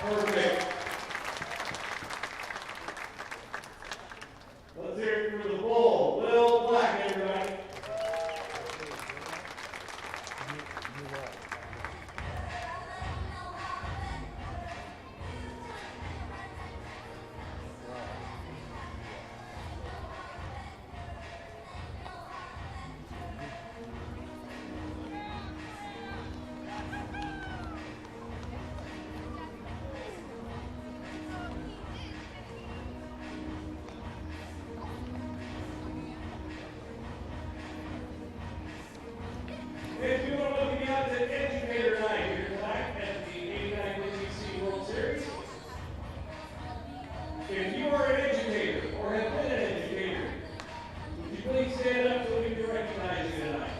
Perfect. Let's hear it for the bull, Will Black, everybody. If you are looking out to Educator Night here tonight at the 89 NBC World Series, if you are an educator or have been an educator, would you please stand up so we can recognize you tonight?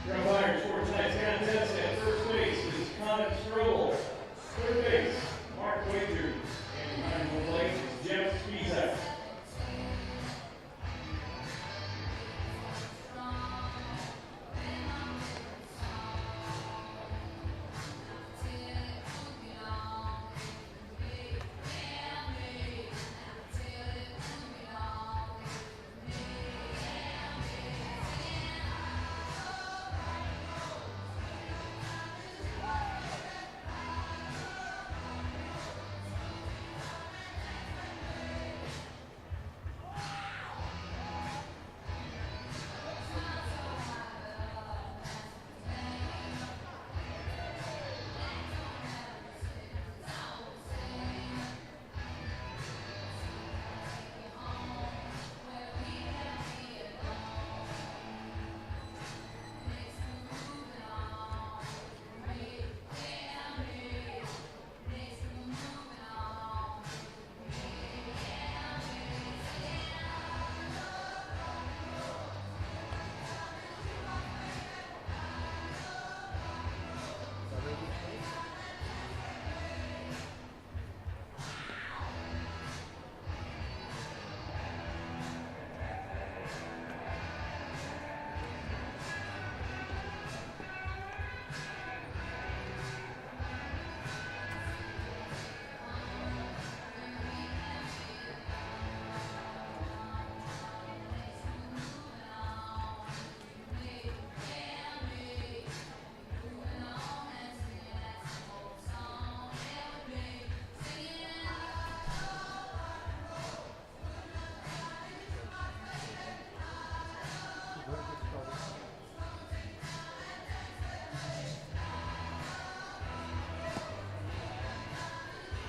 Your umpires for tonight's contest at first base is Connor Strobel. Third base, Mark Wagers. And behind home plate is Jeff Spizak.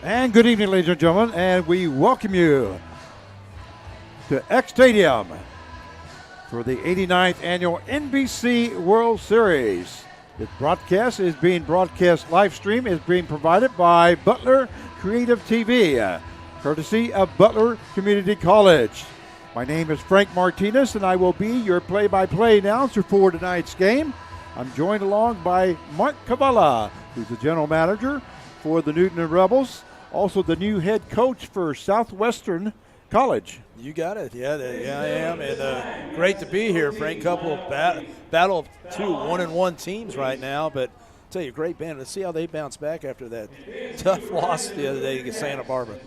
And good evening, ladies and gentlemen, and we welcome you to X Stadium for the 89th annual NBC World Series. This broadcast is being broadcast live stream, is being provided by Butler Creative TV. courtesy of Butler Community College. My name is Frank Martinez, and I will be your play-by-play announcer for tonight's game. I'm joined along by Mark Cavala, who's the general manager for the Newton Rebels, also the new head coach for Southwestern College. You got it. Yeah, I am. And great to be here, Frank. Couple of battle of two 1-1 teams right now, but I'll tell you, great band. Let's see how they bounce back after that tough loss the other day against Santa Barbara.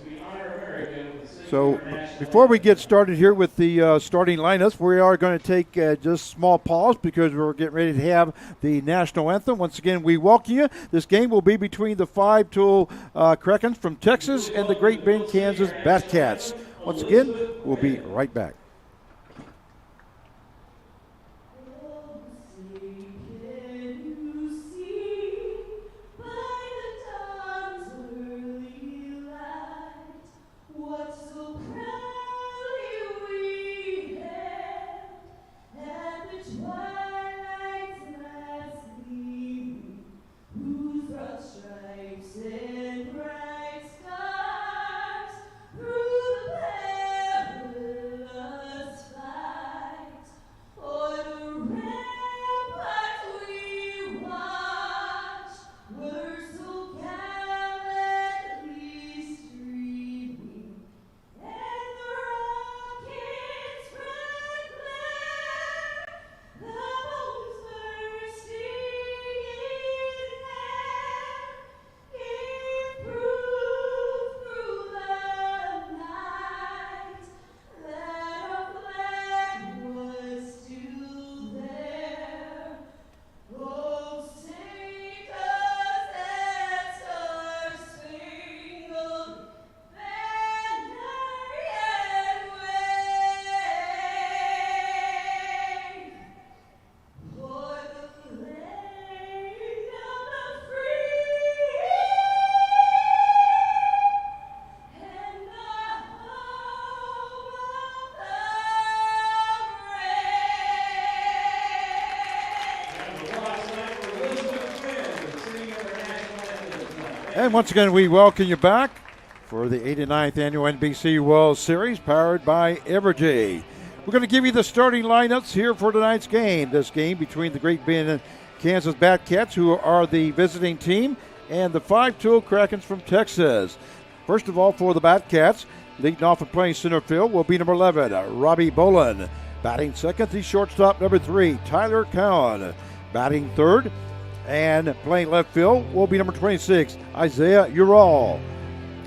So before we get started here with the starting lineups, we are going to take just a small pause because we're getting ready to have the national anthem. Once again, we welcome you. This game will be between the five-tool Krakens from Texas and the Great Bend, Kansas Batcats. Once again, we'll be right back. And once again, we welcome you back for the 89th Annual NBC World Series powered by Evergy. We're going to give you the starting lineups here for tonight's game. This game between the Great Bend Kansas Batcats, who are the visiting team, and the five-tool Krakens from Texas. First of all, for the Batcats, leading off and playing center field will be number 11, Robbie Bolin. Batting second, the shortstop, number 3, Tyler Cowan. Batting third, and playing left field will be number 26, Isaiah Ural.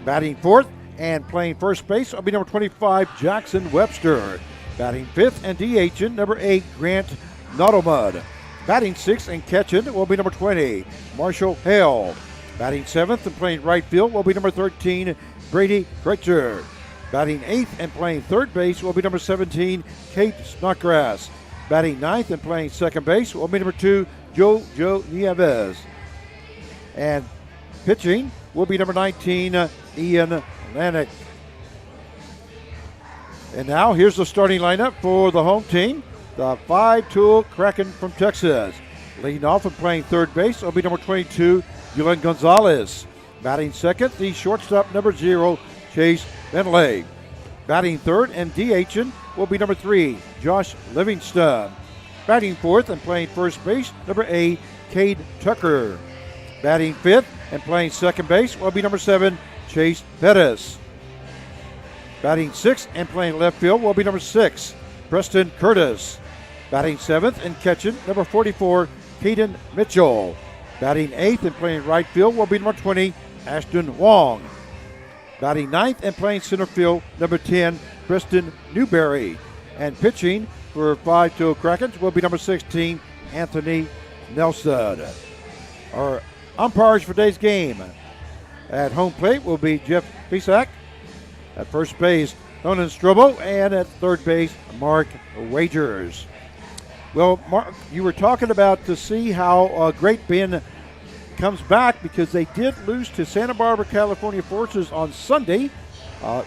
Batting fourth and playing first base will be number 25, Jackson Webster. Batting fifth and DHing, number 8, Grant Nottlemud. Batting sixth and catching will be number 20, Marshall Hale. Batting seventh and playing right field will be number 13, Brady Kreitzer. Batting eighth and playing third base will be number 17, Kate Snodgrass. Batting ninth and playing second base will be number 2, Joe Nieves. And pitching will be number 19, Ian Lanick. And now here's the starting lineup for the home team, the five-tool Kraken from Texas. Leading off and playing third base will be number 22, Dylan Gonzalez. Batting second, the shortstop, number 0, Chase Bentley. Batting third and DHing will be number 3, Josh Livingston. Batting fourth and playing first base, number 8, Cade Tucker. Batting fifth and playing second base will be number 7, Chase Pettis. Batting sixth and playing left field will be number 6, Preston Curtis. Batting seventh and catching, number 44, Caden Mitchell. Batting eighth and playing right field will be number 20, Ashton Wong. Batting ninth and playing center field, number 10, Preston Newberry. And pitching for five-tool Krakens will be number 16, Anthony Nelson. Our umpires for today's game. At home plate will be Jeff Pisak. At first base, Conan Strobo. And at third base, Mark Wagers. Well, Mark, you were talking about to see how Great Bend comes back because they did lose to Santa Barbara, California Forces on Sunday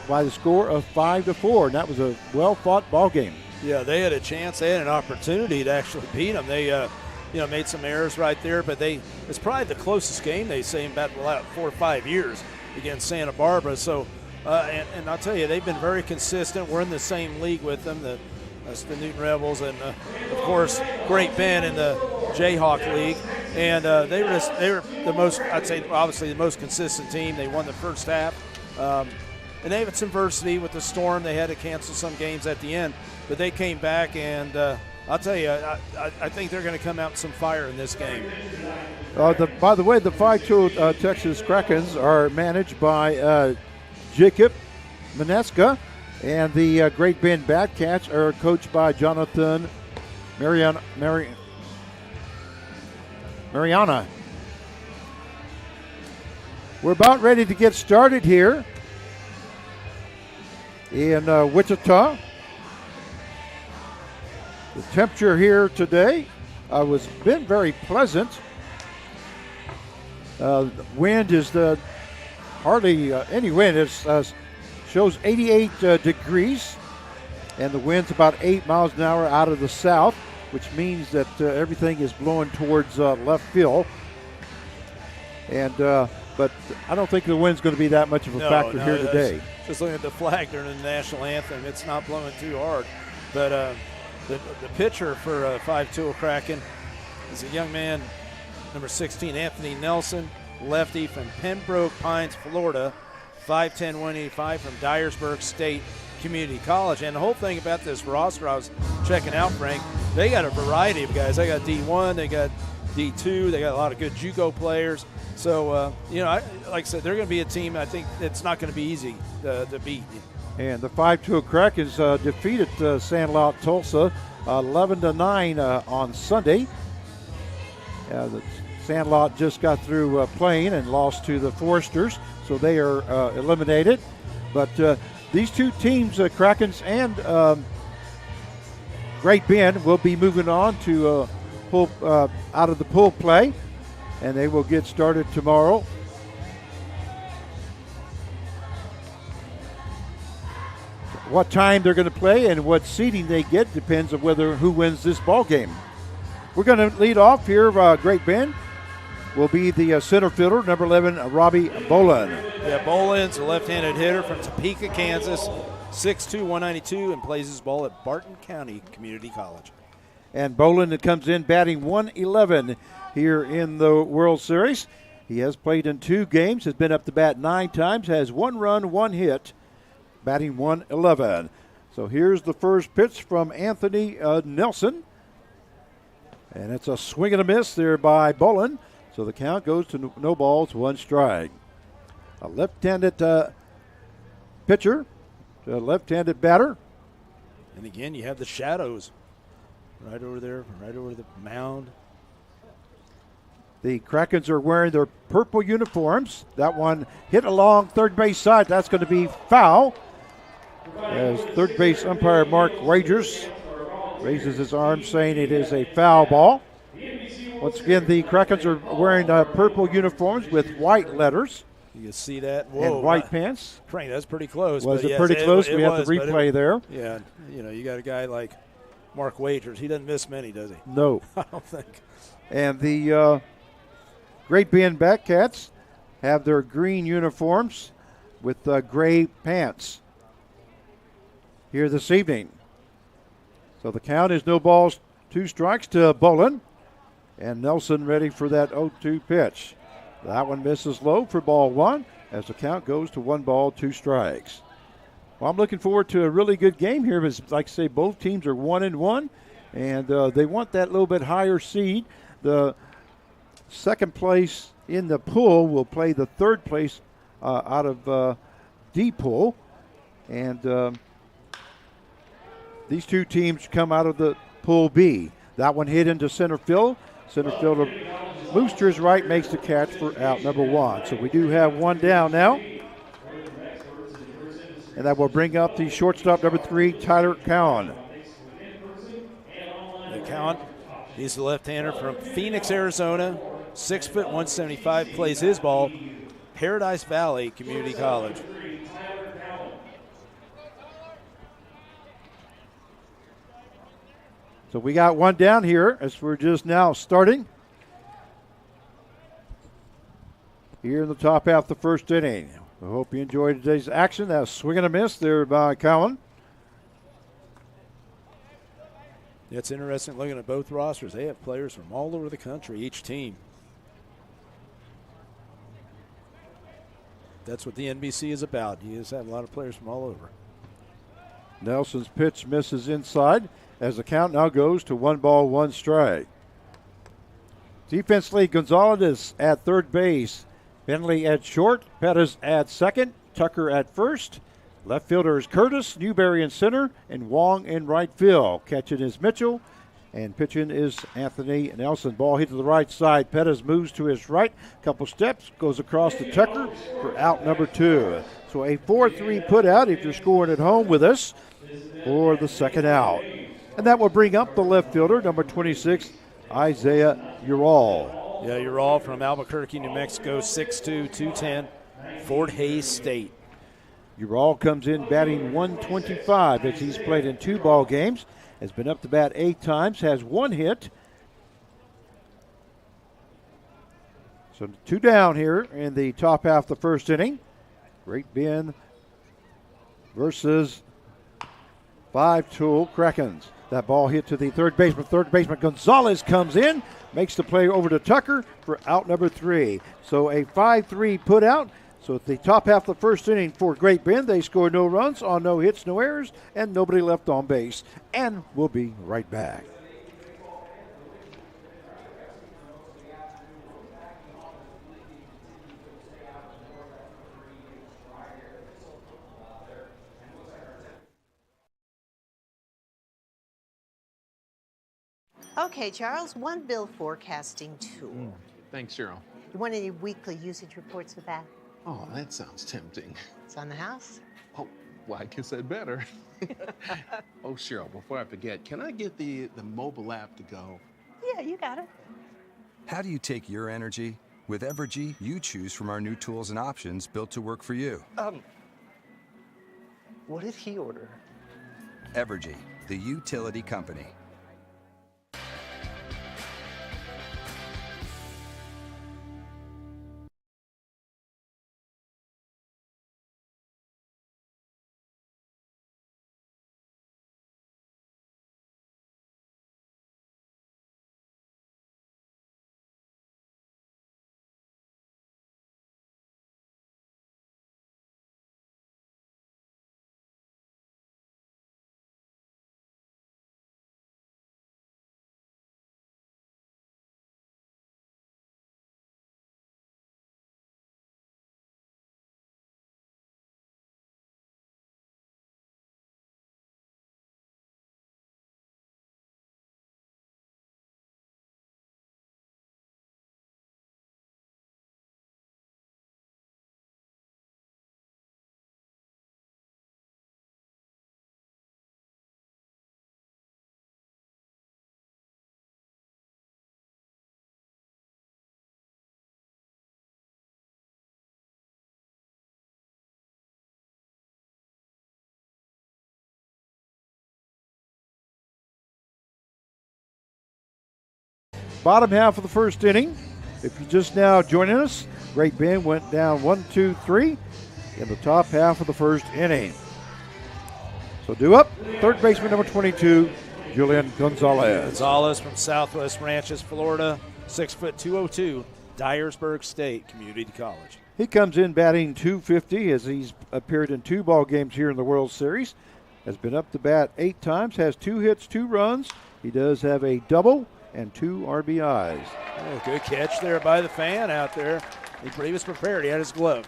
by the score of 5-4. And that was a well-fought ball game. Yeah, they had a chance. They had an opportunity to actually beat them. They, made some errors right there, but it's probably the closest game they say in about 4 or 5 years against Santa Barbara. So And I'll tell you, they've been very consistent. We're in the same league with them, that's the Newton Rebels, and of course, Great Bend in the Jayhawk League. And they were the most, I'd say, obviously the most consistent team. They won the first half. And they had some adversity with the storm. They had to cancel some games at the end. But they came back, and I'll tell you, I think they're going to come out with some fire in this game. By the way, the 5-2 Texas Krakens are managed by Jacob Maneska, and the Great Bend Batcats are coached by Jonathan Mariana. We're about ready to get started here in Wichita. The temperature here today has been very pleasant. The wind is hardly any wind. It shows 88 degrees, and the wind's about 8 miles an hour out of the south, which means that everything is blowing towards left field. And but I don't think the wind's going to be that much of a factor here today. Just looking at the flag during the national anthem, it's not blowing too hard. But the pitcher for 5-2 Kraken is a young man, number 16, Anthony Nelson, lefty from Pembroke Pines, Florida, 5'10", 185 from Dyersburg State Community College. And the whole thing about this roster I was checking out, Frank, they got a variety of guys. They got D1, they got D2, they got a lot of good JUCO players. So, like I said, they're going to be a team I think it's not going to be easy to beat. And the 5-2 Krakens defeated Sandlot Tulsa 11-9 on Sunday. The Sandlot just got through playing and lost to the Foresters, so they are eliminated. But these two teams, Krakens and Great Bend, will be moving on to out of the pool play, and they will get started tomorrow. What time they're going to play and what seeding they get depends on who wins this ball game. We're going to lead off here. Great Bend will be the center fielder, number 11, Robbie Bolin. Yeah, Bolin's a left-handed hitter from Topeka, Kansas, 6'2", 192, and plays his ball at Barton County Community College. And Bolin comes in batting 111 here in the World Series. He has played in 2 games, has been up to bat 9 times, has 1 run, 1 hit, batting 111. So here's the first pitch from Anthony Nelson. And it's a swing and a miss there by Bolin. So the count goes to no balls, 1 strike. A left-handed pitcher, a left-handed batter. And again, you have the shadows right over there, right over the mound. The Krakens are wearing their purple uniforms. That one hit along third base side. That's going to be foul. As third base umpire Mark Wagers raises his arm saying it is a foul ball. Once again, the Krakens are wearing purple uniforms with white letters. You can see that. Whoa, and white pants. Frank, that's pretty close. Was it pretty close? We have the replay there. Yeah, you got a guy like Mark Wagers. He doesn't miss many, does he? No. I don't think. And the Great Bend Batcats have their green uniforms with gray pants here this evening. So the count is no balls, 2 strikes to Bolin. And Nelson ready for that 0-2 pitch. That one misses low for ball 1 as the count goes to 1 ball, 2 strikes. Well, I'm looking forward to a really good game here. Because, like I say, both teams are 1-1, and they want that little bit higher seed. The second place in the pool will play the third place out of D pool. And these 2 teams come out of the pool B. That one hit into center field. Center fielder moves to his right, makes the catch for out number 1. So we do have 1 down now. And that will bring up the shortstop, number 3, Tyler Cowan. Cowan, he's the left-hander from Phoenix, Arizona, 6 foot 175, plays his ball, Paradise Valley Community College. So we got 1 down here as we're just now starting. Here in the top half of the first inning. I hope you enjoyed today's action. That was swing and a miss there by Cowan. It's interesting looking at both rosters. They have players from all over the country, each team. That's what the NBC is about. You just have a lot of players from all over. Nelson's pitch misses inside as the count now goes to 1-1 strike. Defensively, Gonzalez at third base. Bentley at short. Pettis at second. Tucker at first. Left fielder is Curtis. Newberry in center. And Wong in right field. Catching is Mitchell. And pitching is Anthony Nelson. Ball hit to the right side. Pettis moves to his right. Couple steps. Goes across to Tucker for out number 2. So a 4-3 put out if you're scoring at home with us for the second out. And that will bring up the left fielder, number 26, Isaiah Ural. Yeah, Ural from Albuquerque, New Mexico, 6'2", 210, Fort Hays State. Ural comes in batting 125 as he's played in 2 ball games. Has been up to bat 8 times, has 1 hit. So 2 down here in the top half of the first inning. Great Bend versus 5-tool Krakens. That ball hit to the third baseman. Third baseman Gonzalez comes in, makes the play over to Tucker for out number 3. So a 5-3 put out. So at the top half of the first inning for Great Bend, they score no runs on no hits, no errors, and nobody left on base. And we'll be right back. Okay, Charles, one bill forecasting tool. Thanks, Cheryl. You want any weekly usage reports with that? Oh, that sounds tempting. It's on the house. Oh, well, I guess I'd better. Oh, Cheryl, before I forget, can I get the mobile app to go? Yeah, you got it. How do you take your energy? With Evergy, you choose from our new tools and options built to work for you. What did he order? Evergy, the utility company. Bottom half of the first inning. If you're just now joining us, Great Bend went down 1-2-3 in the top half of the first inning. So due up, third baseman number 22, Julian Gonzalez. Gonzalez from Southwest Ranches, Florida, 6'2", 202, Dyersburg State Community College. He comes in batting 250 as he's appeared in 2 ball games here in the World Series. Has been up to bat 8 times, has 2 hits, 2 runs. He does have a double and 2 RBIs. Oh, good catch there by the fan out there. He was prepared. He had his glove.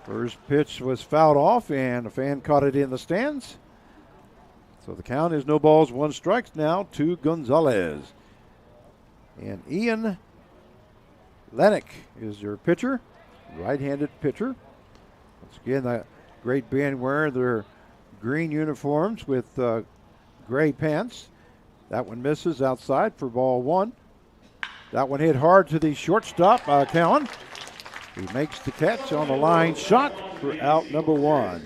First pitch was fouled off, and the fan caught it in the stands. So the count is no balls, 1 strike now to Gonzalez. And Ian Lennox is your pitcher, right-handed pitcher. Once again, the Great Bend wearing their green uniforms with gray pants. That one misses outside for ball 1. That one hit hard to the shortstop, Cowan. He makes the catch on the line shot for out number 1.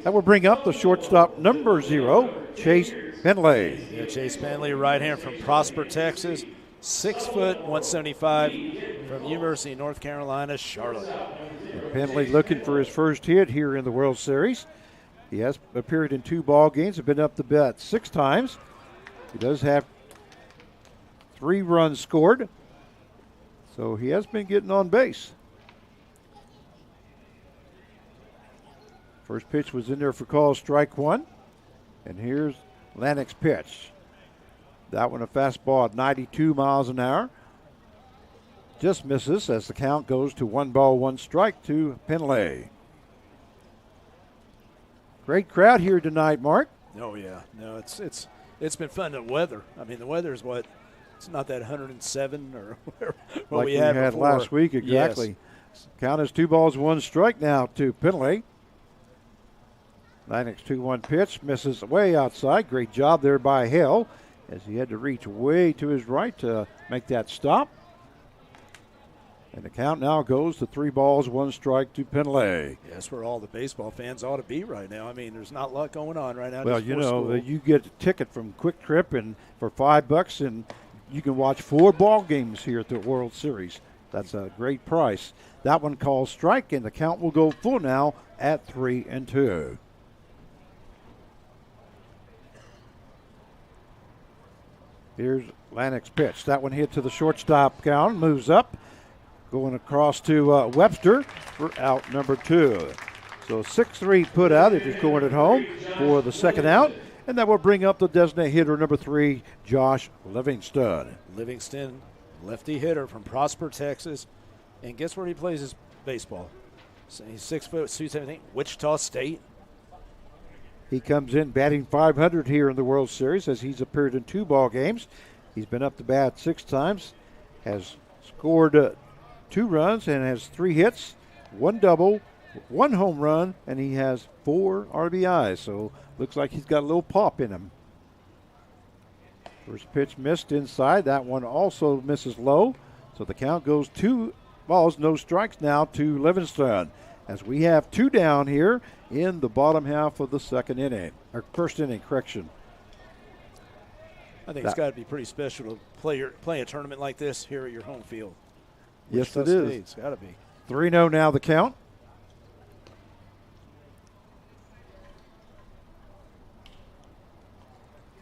That will bring up the shortstop number 0, Chase Bentley. Yeah, Chase Bentley, right hand from Prosper, Texas, 6', 175 from University of North Carolina, Charlotte. Penley looking for his first hit here in the World Series. He has appeared in 2 ball games, have been up the bat 6 times. He does have 3 runs scored, so he has been getting on base. First pitch was in there for call, strike 1. And here's Lanik's pitch. That one a fastball at 92 miles an hour. Just misses as the count goes to 1 ball, 1 strike to Penley. Great crowd here tonight, Mark. Oh yeah, no, it's been fun. The weather. I mean, the weather is what. It's not that 107 or what like we had before. last week, exactly. Yes. Count is 2 balls, 1 strike now to Penley. Lanik's 2-1 pitch misses way outside. Great job there by Hale as he had to reach way to his right to make that stop. And the count now goes to 3 balls, 1 strike to Penley. Yeah, that's where all the baseball fans ought to be right now. I mean, there's not a lot going on right now. Well, just you for know, school. you get a ticket from Quick Trip and for $5, and you can watch 4 ball games here at the World Series. That's a great price. That one calls strike, and the count will go full now at 3-2. Here's Lanik's pitch. That one hit to the shortstop count, moves up, going across to Webster for out number 2. So 6-3 put out. They're just going it home for the second out. And that will bring up the designated hitter number 3, Josh Livingston. Livingston, lefty hitter from Prosper, Texas. And guess where he plays his baseball? So he's 6 foot, 217, Wichita State. He comes in batting .500 here in the World Series as he's appeared in 2 ball games. He's been up to bat 6 times, has scored 2 runs and has 3 hits, 1 double, 1 home run, and he has 4 RBIs. So looks like he's got a little pop in him. First pitch missed inside. That one also misses low. So the count goes 2 balls, no strikes now to Livingston, as we have 2 down here in the bottom half of the second inning, or first inning, correction. I think it's got to be pretty special to play a tournament like this here at your home field. Yes, it Wichita is. State, it's got to be. 3-0 now the count.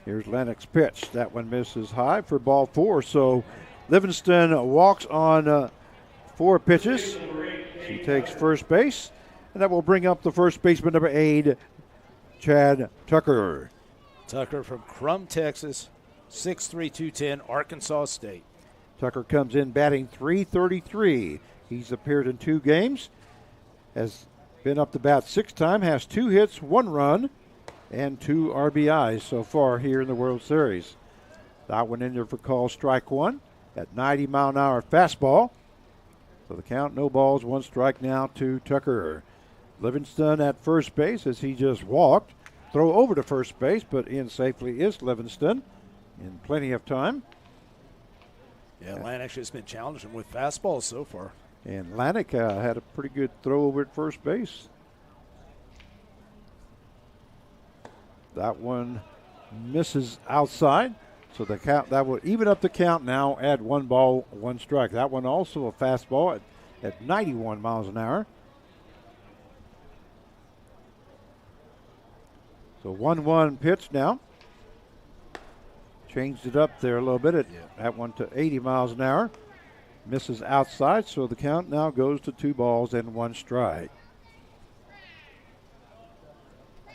Here's Lanik's pitch. That one misses high for ball 4. So Livingston walks on 4 pitches. He takes first base, and that will bring up the first baseman, number 8, Chad Tucker. Tucker from Crum, Texas, 6'3", 210, Arkansas State. Tucker comes in batting .333. He's appeared in 2 games, has been up to bat 6 times, has 2 hits, 1 run, and 2 RBIs so far here in the World Series. That one in there for call, strike 1 at 90-mile-an-hour fastball. So the count, no balls, 1 strike now to Tucker. Livingston at first base as he just walked. Throw over to first base, but in safely is Livingston in plenty of time. Yeah, Lanik has been challenging with fastballs so far. And Lanik had a pretty good throw over at first base. That one misses outside. So the count, that will even up the count now, add 1 ball, 1 strike. That one also a fastball at 91 miles an hour. So 1-1 pitch now. Changed it up there a little bit. That one to 80 miles an hour. Misses outside, so the count now goes to 2 balls and 1 strike.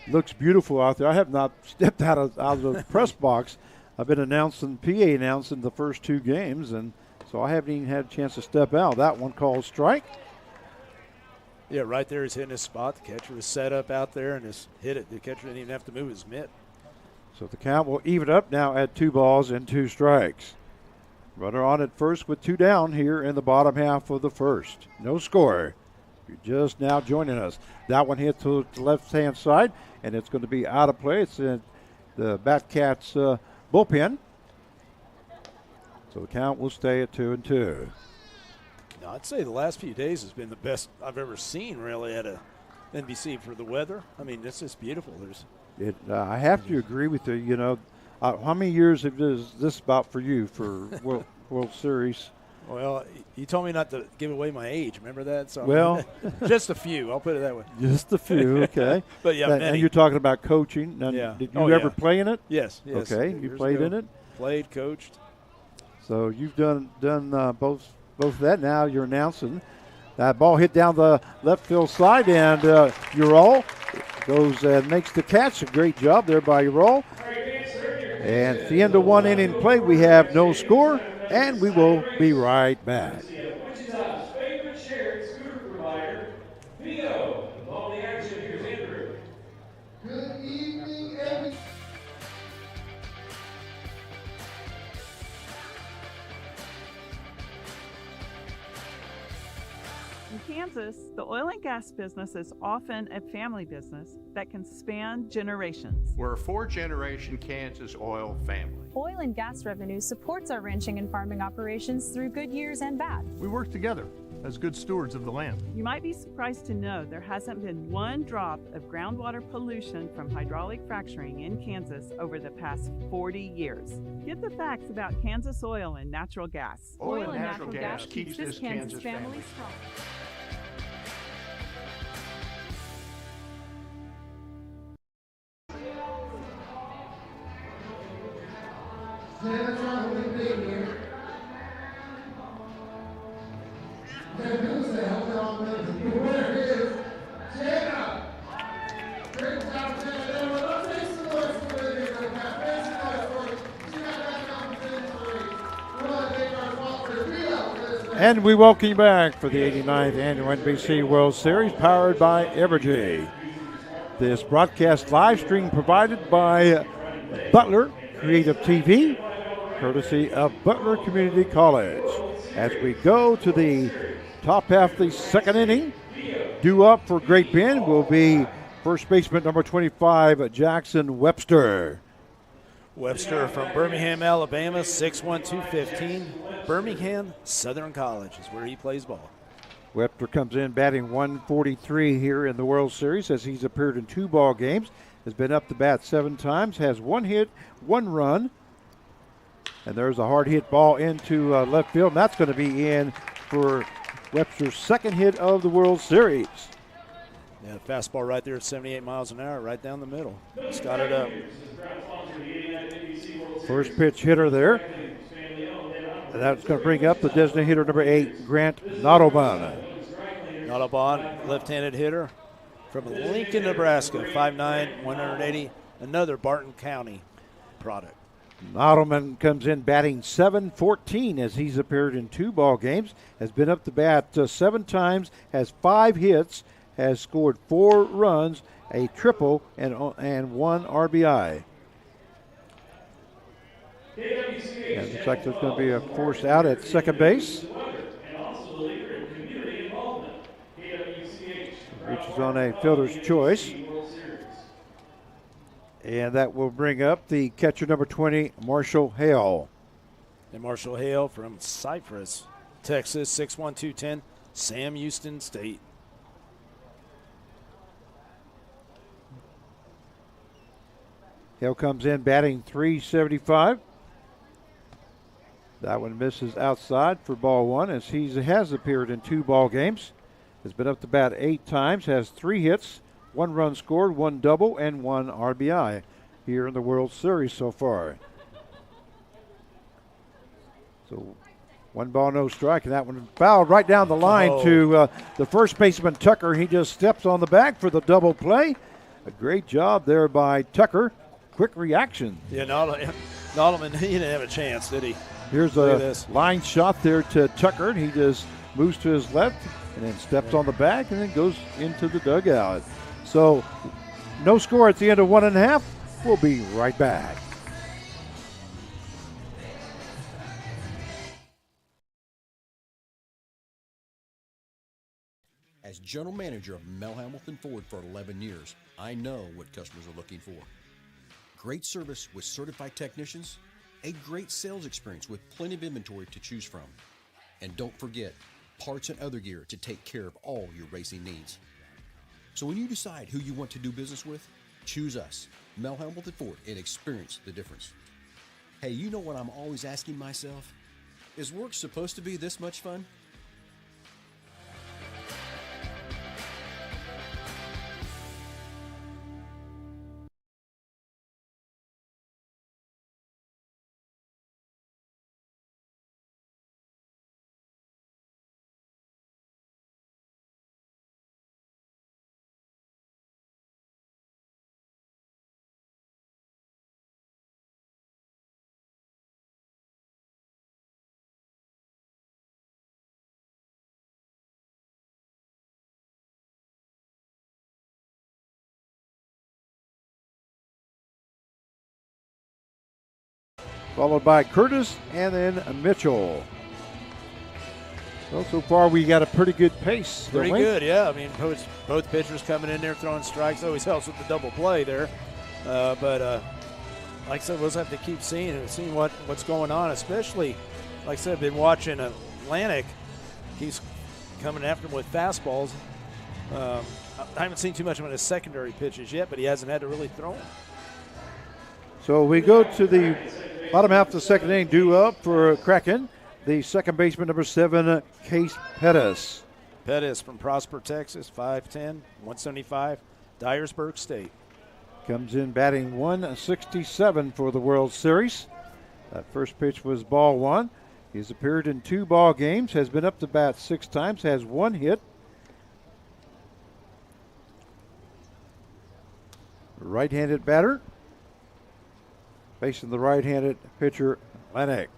Looks beautiful out there. I have not stepped out of the press box. I've been announcing the first 2 games, and so I haven't even had a chance to step out. That one called strike. Yeah, right there he's hitting his spot. The catcher was set up out there and just hit it. The catcher didn't even have to move his mitt. So the count will even up now at 2 balls and 2 strikes. Runner on at first with 2 down here in the bottom half of the first. No score. You're just now joining us. That one hit to the left-hand side, and it's going to be out of play. It's in the Batcats' bullpen. So the count will stay at 2-2. No, I'd say the last few days has been the best I've ever seen, really, at a NBC for the weather. I mean, it's just beautiful. I have to agree with you. You know, how many years is this about for you for World Series? Well, you told me not to give away my age. Remember that? So Well, just a few. I'll put it that way. just a few, okay. But yeah, and many. you're talking about coaching. Now, Yeah. Did you Oh, ever yeah. play in it? Yes. Yes. Okay, you Years played ago. in it. Played, coached. So you've done both of that. Now you're announcing. That ball hit down the left field side, and Ural goes and makes the catch. A great job there by Ural. And at the end of 1 inning play, we have no score, and we will be right back. Wichita's favorite shared scooter provider, Vito. With all the action, here's Andrew. Good evening, everyone. In Kansas, the oil and gas business is often a family business that can span generations. We're a 4-generation Kansas oil family. Oil and gas revenue supports our ranching and farming operations through good years and bad. We work together as good stewards of the land. You might be surprised to know there hasn't been one drop of groundwater pollution from hydraulic fracturing in Kansas over the past 40 years. Get the facts about Kansas oil and natural gas. Oil and natural gas keeps this Kansas family strong. And we welcome you back for the 89th Annual NBC World Series, powered by Evergy. This broadcast live stream provided by Butler Creative TV, courtesy of Butler Community College. As we go to the top half of the second inning, due up for Great Bend will be first baseman number 25, Jackson Webster. Webster from Birmingham, Alabama, 6'1", 215. Birmingham Southern College is where he plays ball. Webster comes in batting 143 here in the World Series as he's appeared in 2 ball games, has been up to bat 7 times, has 1 hit, 1 run. And there's a hard hit ball into left field, and that's going to be in for Webster's second hit of the World Series. Yeah, fastball right there at 78 miles an hour, right down the middle. He's got it up. First pitch hitter there. And that's going to bring up the designated hitter number 8, Grant Nottleban. Nottleban, left-handed hitter from Lincoln, Nebraska, 5'9", 180, another Barton County product. Nottleman comes in batting .714 as he's appeared in 2 ball games, has been up to bat 7 times, has 5 hits, has scored 4 runs, a triple, and 1 RBI. And it looks like there's going to be a force out at second base. Reaches on a fielder's choice. And that will bring up the catcher number 20, Marshall Hale. And Marshall Hale from Cypress, Texas, 6'1", 210, Sam Houston State. Hale comes in batting .375. That one misses outside for ball 1 as he has appeared in 2 ball games. Has been up to bat 8 times, has 3 hits, 1 run scored, 1 double, and 1 RBI here in the World Series so far. So 1 ball, no strike, and that one fouled right down the line to the first baseman, Tucker. He just steps on the bag for the double play. A great job there by Tucker. Quick reaction. Yeah, Nottleman, he didn't have a chance, did he? Here's a line shot there to Tucker, and he just moves to his left and then steps on the bag and then goes into the dugout. So no score at the end of 1.5. We'll be right back. As general manager of Mel Hamilton Ford for 11 years, I know what customers are looking for. Great service with certified technicians, a great sales experience with plenty of inventory to choose from. And don't forget, parts and other gear to take care of all your racing needs. So when you decide who you want to do business with, choose us, Mel Hamilton Ford, and experience the difference. Hey, you know what I'm always asking myself? Is work supposed to be this much fun? Followed by Curtis and then Mitchell. Well, so far we got a pretty good pace. Pretty good, yeah. I mean, both pitchers coming in there throwing strikes. Always helps with the double play there. But like I said, we'll just have to keep seeing what's going on, especially, like I said, I've been watching Atlantic. He's coming after him with fastballs. I haven't seen too much of his secondary pitches yet, but he hasn't had to really throw them. So we go to the bottom half of the second inning, due up for Kraken. The second baseman, number 7, Case Pettis. Pettis from Prosper, Texas, 5'10", 175, Dyersburg State. Comes in batting 167 for the World Series. That first pitch was ball 1. He's appeared in 2 ball games, has been up to bat 6 times, has 1 hit. Right-handed batter, facing the right-handed pitcher, Lennox.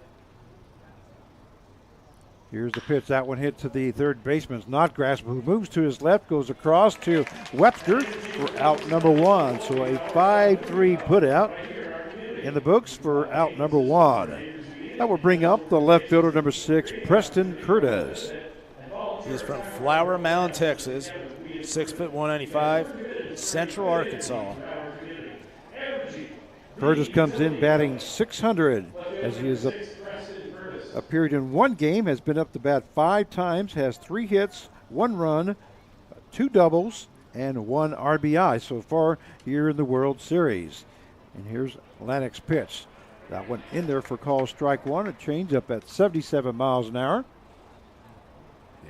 Here's the pitch. That one hit to the third baseman, Snodgrass, who moves to his left, goes across to Webster for out number 1. So a 5-3 putout in the books for out number 1. That will bring up the left fielder, number 6, Preston Curtis. He's from Flower Mound, Texas, 6'1", 195, Central Arkansas. Curtis comes in batting 600 as he has appeared in 1 game, has been up to bat 5 times, has 3 hits, 1 run, 2 doubles, and 1 RBI so far here in the World Series. And here's Lennox's pitch. That one in there for call strike 1, a changeup at 77 miles an hour.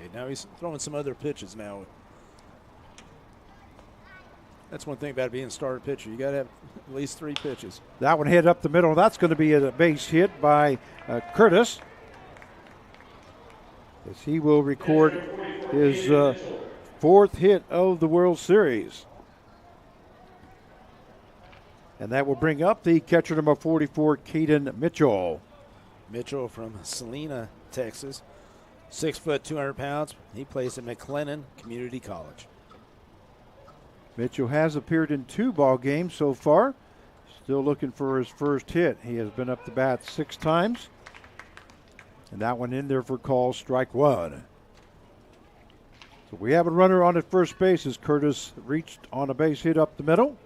Yeah, now he's throwing some other pitches now. That's one thing about being a starter pitcher. You got to have at least 3 pitches. That one hit up the middle. That's going to be a base hit by Curtis, as he will record his 4th hit of the World Series. And that will bring up the catcher, number 44, Caden Mitchell. Mitchell from Salina, Texas, 6 foot, 200 pounds. He plays at McLennan Community College. Mitchell has appeared in 2 ball games so far. Still looking for his first hit. He has been up to bat 6 times. And that one in there for call strike 1. So we have a runner on at first base as Curtis reached on a base hit up the middle.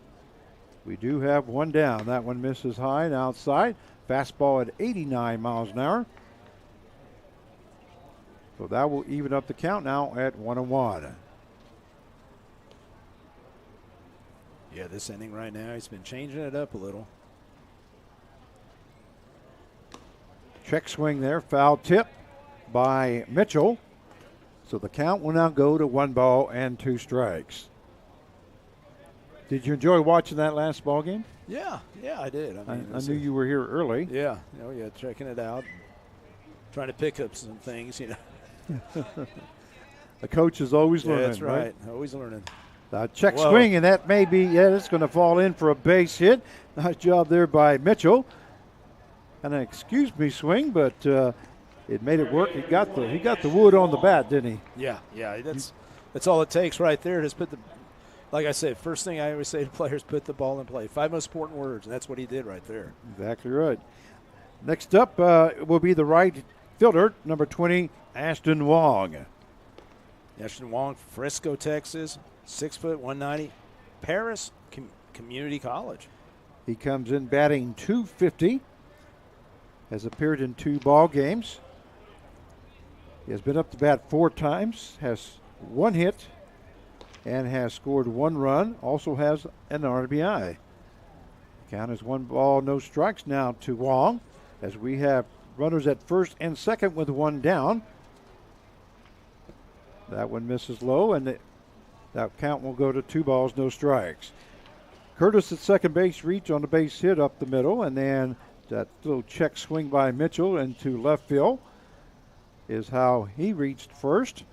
We do have 1 down. That one misses high and outside. Fastball at 89 miles an hour. So that will even up the count now at 1-1. Yeah, this inning right now, he's been changing it up a little. Check swing there, foul tip by Mitchell. So the count will now go to 1 ball and 2 strikes. Did you enjoy watching that last ball game? Yeah, I did. I knew you were here early. Yeah, checking it out, trying to pick up some things, The coach is always learning. That's right. Always learning. Check swing, and that may be, it's going to fall in for a base hit. Nice job there by Mitchell. And an excuse me swing, but it made it work. He got the wood on the bat, didn't he? Yeah. That's all it takes right there. Just like I said, first thing I always say to players, put the ball in play. 5 most important words, and that's what he did right there. Exactly right. Next up will be the right fielder, number 20, Ashton Wong. Ashton Wong, Frisco, Texas, 6 foot, 190, Paris Community College. He comes in batting 250. Has appeared in 2 ball games. He has been up to bat 4 times, has 1 hit, and has scored 1 run. Also has an RBI. Count is 1 ball, no strikes now to Wong, as we have runners at first and second with one down. That one misses low, and that count will go to 2 balls, no strikes. Curtis at second base reach on the base hit up the middle, and then that little check swing by Mitchell into left field is how he reached first.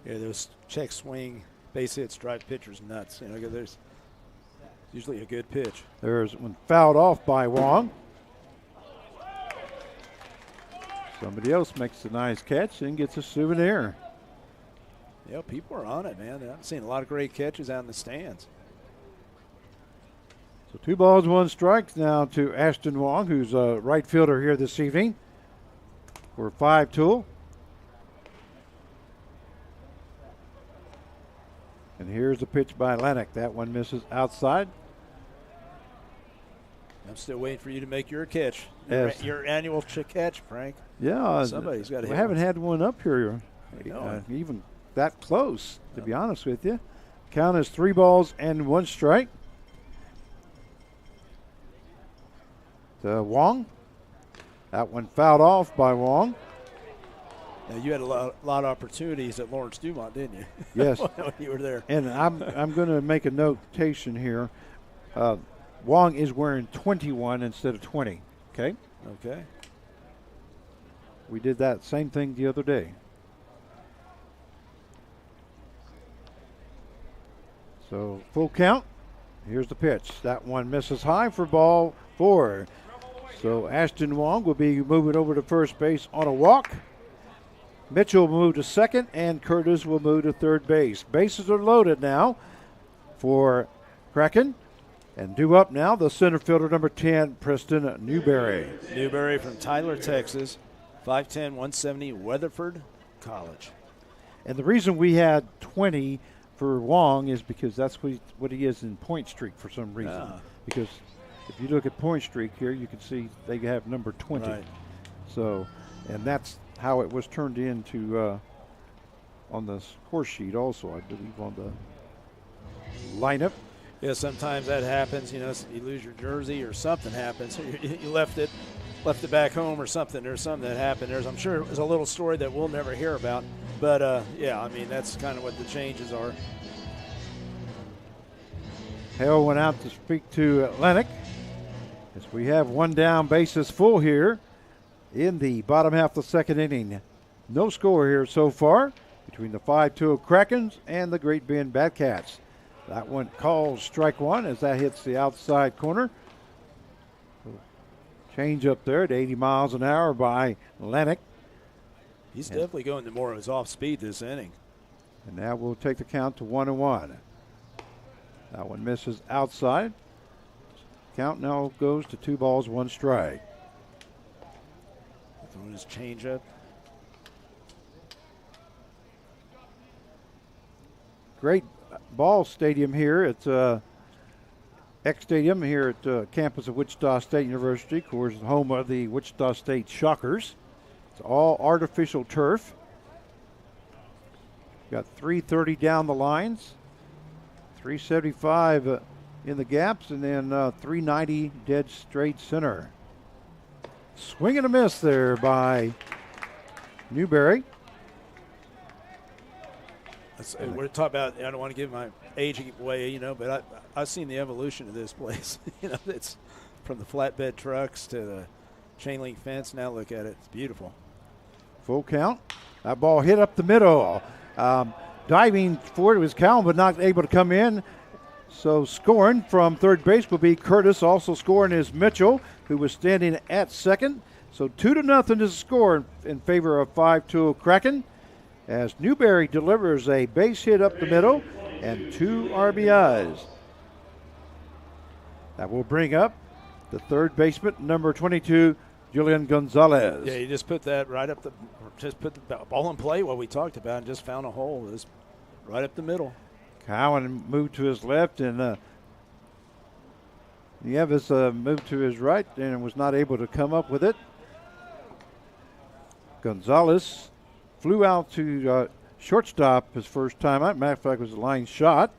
Yeah, those check swing, base hits drive pitchers nuts. You know, there's usually a good pitch. There's one fouled off by Wong. Somebody else makes a nice catch and gets a souvenir. Yeah, people are on it, man. I've seen a lot of great catches out in the stands. So 2 balls, 1 strike now to Ashton Wong, who's a right fielder here this evening for 5-tool. And here's the pitch by Lennox. That one misses outside. I'm still waiting for you to make your catch. Yes. Your annual catch, Frank. Yeah. Somebody's got to hit. We haven't had one up here No. even that close, to be honest with you. Count is 3 balls and 1 strike. To Wong. That one fouled off by Wong. Now, you had a lot of opportunities at Lawrence Dumont, didn't you? Yes. When you were there. And I'm going to make a notation here. Wong is wearing 21 instead of 20. Okay? Okay. We did that same thing the other day. So full count. Here's the pitch. That one misses high for ball 4. So Ashton Wong will be moving over to first base on a walk. Mitchell will move to second, and Curtis will move to third base. Bases are loaded now for Kraken. And due up now, the center fielder, number 10, Preston Newberry. Newberry from Tyler, Texas, 5'10", 170, Weatherford College. And the reason we had 20 for Wong is because that's what he is in point streak for some reason. Ah. Because if you look at point streak here, you can see they have number 20. Right. So, and that's how it was turned into on the score sheet also, I believe, on the lineup. Yeah, sometimes that happens. You know, you lose your jersey or something happens. You left it back home or something. There's something that happened. I'm sure there's a little story that we'll never hear about. But, yeah, I mean, that's kind of what the changes are. Hale went out to speak to Lennox as we have 1 down, bases full here in the bottom half of the second inning. No score here so far between the 5-2 Krakens and the Great Bend Batcats. That one calls strike 1 as that hits the outside corner. Change up there at 80 miles an hour by Lennox. He's definitely going to more of his off speed this inning. And now we'll take the count to 1-1. That one misses outside. Count now goes to 2 balls, 1 strike. Throwing his changeup. Great ball stadium here at X Stadium here at campus of Wichita State University. Of course, the home of the Wichita State Shockers. It's all artificial turf. Got 330 down the lines, 375 in the gaps, and then 390 dead straight center. Swing and a miss there by Newberry. We're talking about, I don't want to give my age away, you know, but I've seen the evolution of this place. You know, it's from the flatbed trucks to the chain link fence. Now look at it. It's beautiful. Full count. That ball hit up the middle. Diving for it was Calvin, but not able to come in. So scoring from third base will be Curtis. Also scoring is Mitchell, who was standing at second. So 2-0 is the score in favor of 5-2 Kraken, as Newberry delivers a base hit up the middle and 2 RBIs. That will bring up the third baseman, number 22, Julian Gonzalez. Yeah, you just put that right up just put the ball in play, what we talked about, and just found a hole. It was right up the middle. Cowan moved to his left, and Nieves moved to his right and was not able to come up with it. Gonzalez flew out to shortstop his first time out. Matter of fact, it was a line shot.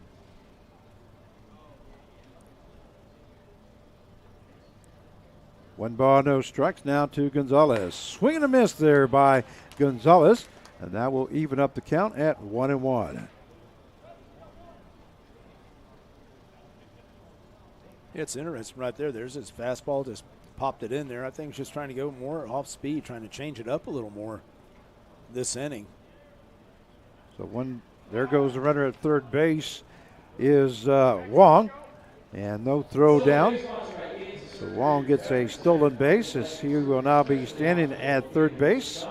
1 ball, no strikes now to Gonzalez. Swing and a miss there by Gonzalez, and that will even up the count at 1-1. It's interesting right there. There's his fastball, just popped it in there. I think he's just trying to go more off speed, trying to change it up a little more this inning. So there goes the runner at third base is Wong, and no throw down. So Wong gets a stolen base as he will now be standing at third base.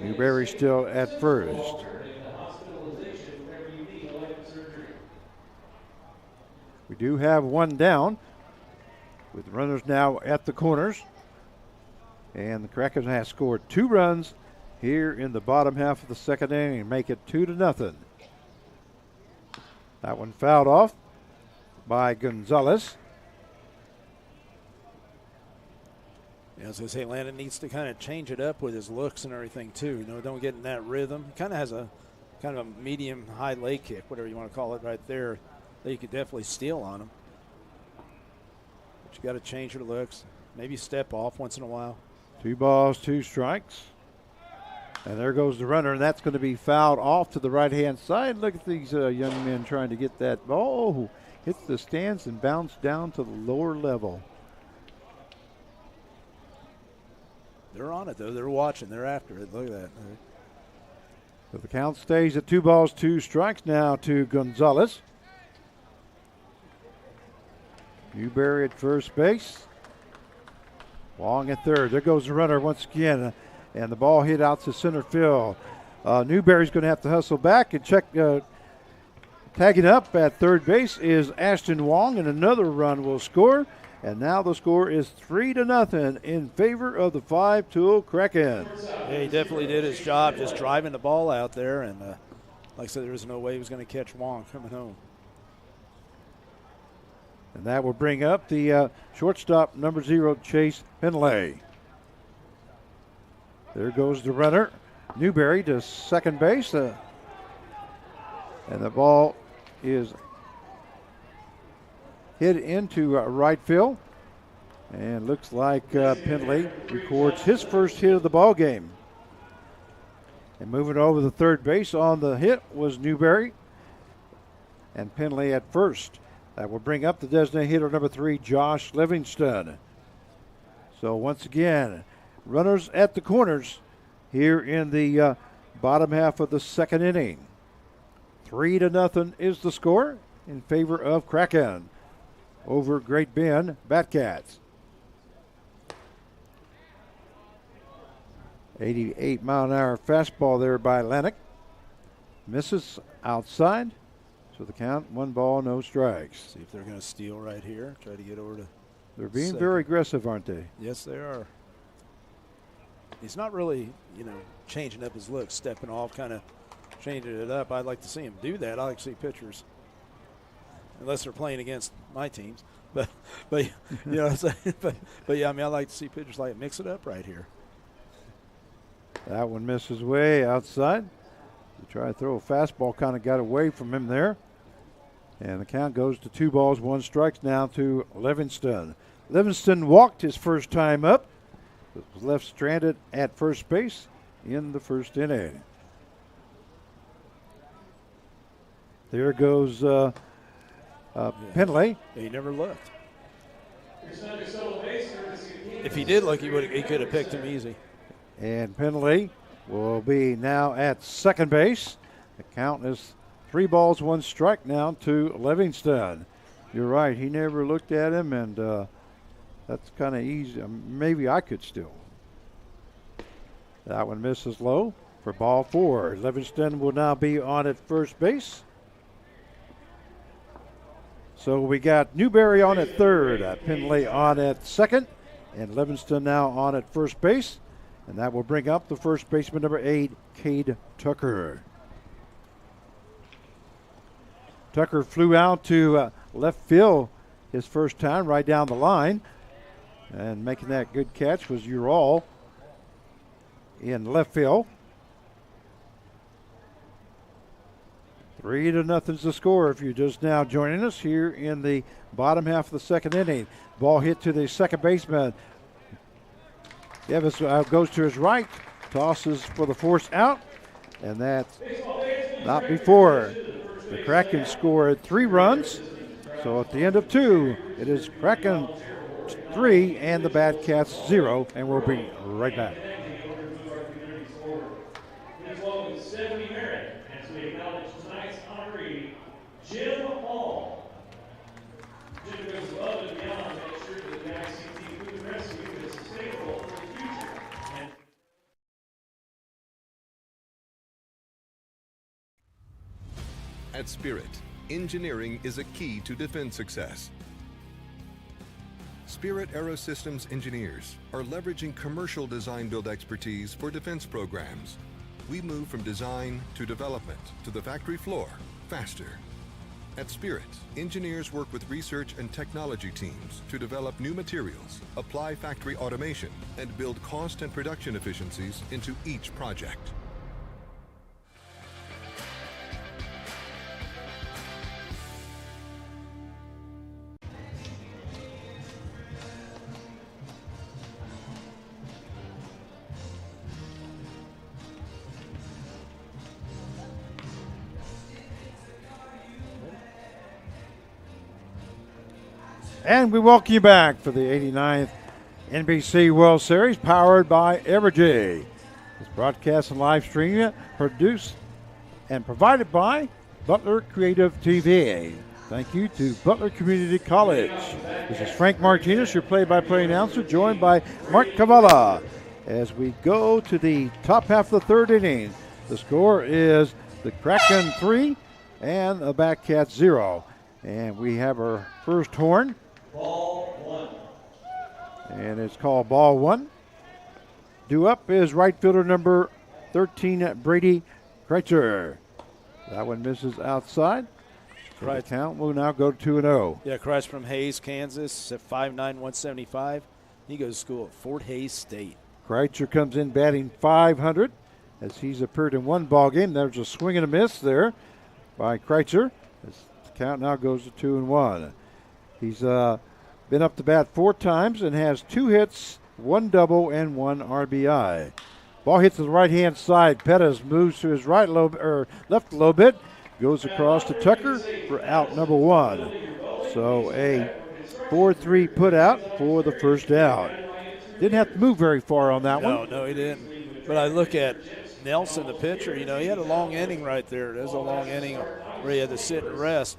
Newberry still at first. We do have one down with runners now at the corners. And the Kraken has scored 2 runs here in the bottom half of the second inning and make it 2-0. That one fouled off by Gonzalez. Yeah, I was going to say, Landon needs to kind of change it up with his looks and everything too. Don't get in that rhythm. He kind of has a medium high leg kick, whatever you want to call it, right there, that you could definitely steal on him. But you got to change your looks. Maybe step off once in a while. 2 balls, 2 strikes. And there goes the runner, and that's going to be fouled off to the right-hand side. Look at these young men trying to get that ball. Hits the stands and bounced down to the lower level. They're on it, though. They're watching. They're after it. Look at that. So the count stays at 2 balls, 2 strikes now to Gonzalez. Newberry at first base. Wong at third. There goes the runner once again, and the ball hit out to center field. Newberry's going to have to hustle back and check. Tagging up at third base is Ashton Wong, and another run will score. And now the score is 3-0 in favor of the 5-tool Kraken. Yeah, he definitely did his job just driving the ball out there. And like I said, there was no way he was going to catch Wong coming home. And that will bring up the shortstop, number 0, Chase Penley. There goes the runner, Newberry, to second base. And the ball is hit into right field, and looks like Penley records his first hit of the ball game. And moving over the third base on the hit was Newberry, and Penley at first. That will bring up the designated hitter, number 3, Josh Livingston. So once again, runners at the corners here in the bottom half of the second inning. 3-0 is the score in favor of Kraken over Great Bend Batcats. 88-mile-an-hour fastball there by Lennox. Misses outside. So the count, 1 ball, no strikes. See if they're going to steal right here. Try to get over to. They're being very aggressive, aren't they? Yes, they are. He's not really, changing up his look, stepping off, kind of changing it up. I'd like to see him do that. I like to see pitchers, unless they're playing against my teams. But you know what I'm saying? But yeah, I like to see pitchers like mix it up right here. That one misses way outside. To try to throw a fastball, kind of got away from him there. And the count goes to 2 balls, 1 strike now to Livingston. Livingston walked his first time up. Was left stranded at first base in the first inning. There goes Penley. He never looked. If he did look, he could have picked him easy. And Penley will be now at second base. The count is 3 balls, 1 strike now to Livingston. You're right, he never looked at him, and that's kind of easy. Maybe I could still. That one misses low for ball 4. Livingston will now be on at first base. So we got Newberry on at third, Penley on at second, and Livingston now on at first base. And that will bring up the first baseman, number 8, Cade Tucker. Tucker flew out to left field his first time, right down the line. And making that good catch was Ural in left field. 3-0 is the score if you're just now joining us here in the bottom half of the second inning. Ball hit to the second baseman. Davis goes to his right, tosses for the force out, and that's not before. The Kraken scored 3 runs. So at the end of 2, it is Kraken 3 and the Bad Cats 0, and we'll be right back. Please welcome 70 Merit as we acknowledge tonight's honoree, Jim Hall. Jim goes above and beyond to make sure that the ICT Food and Rescue is sustainable for the future. At Spirit, engineering is a key to defense success. Spirit Aerosystems engineers are leveraging commercial design-build expertise for defense programs. We move from design to development to the factory floor faster. At Spirit, engineers work with research and technology teams to develop new materials, apply factory automation, and build cost and production efficiencies into each project. And we welcome you back for the 89th NBC World Series, powered by Evergy. This broadcast and live stream produced and provided by Butler Creative TV. Thank you to Butler Community College. This is Frank Martinez, your play-by-play announcer, joined by Mark Cavala. As we go to the top half of the third inning, the score is the Kraken 3 and the Bad Cats 0. And we have our first horn. Ball 1. And it's called ball 1. Due up is right fielder number 13, Brady Kreitzer. That one misses outside. So the count will now go to 2-0. Yeah, Kreitzer from Hays, Kansas, at 5'9", 175. He goes to school at Fort Hays State. Kreitzer comes in batting .500 as he's appeared in one ball game. There's a swing and a miss there by Kreitzer. The count now goes to 2-1. He's been up to bat 4 times and has 2 hits, 1 double, and 1 RBI. Ball hits to the right-hand side. Pettis moves to his left a little bit, goes across to Tucker for out number 1. So a 4-3 put out for the first out. Didn't have to move very far on that one. No, he didn't. But I look at Nelson, the pitcher, he had a long inning right there. There's a long inning where he had to sit and rest.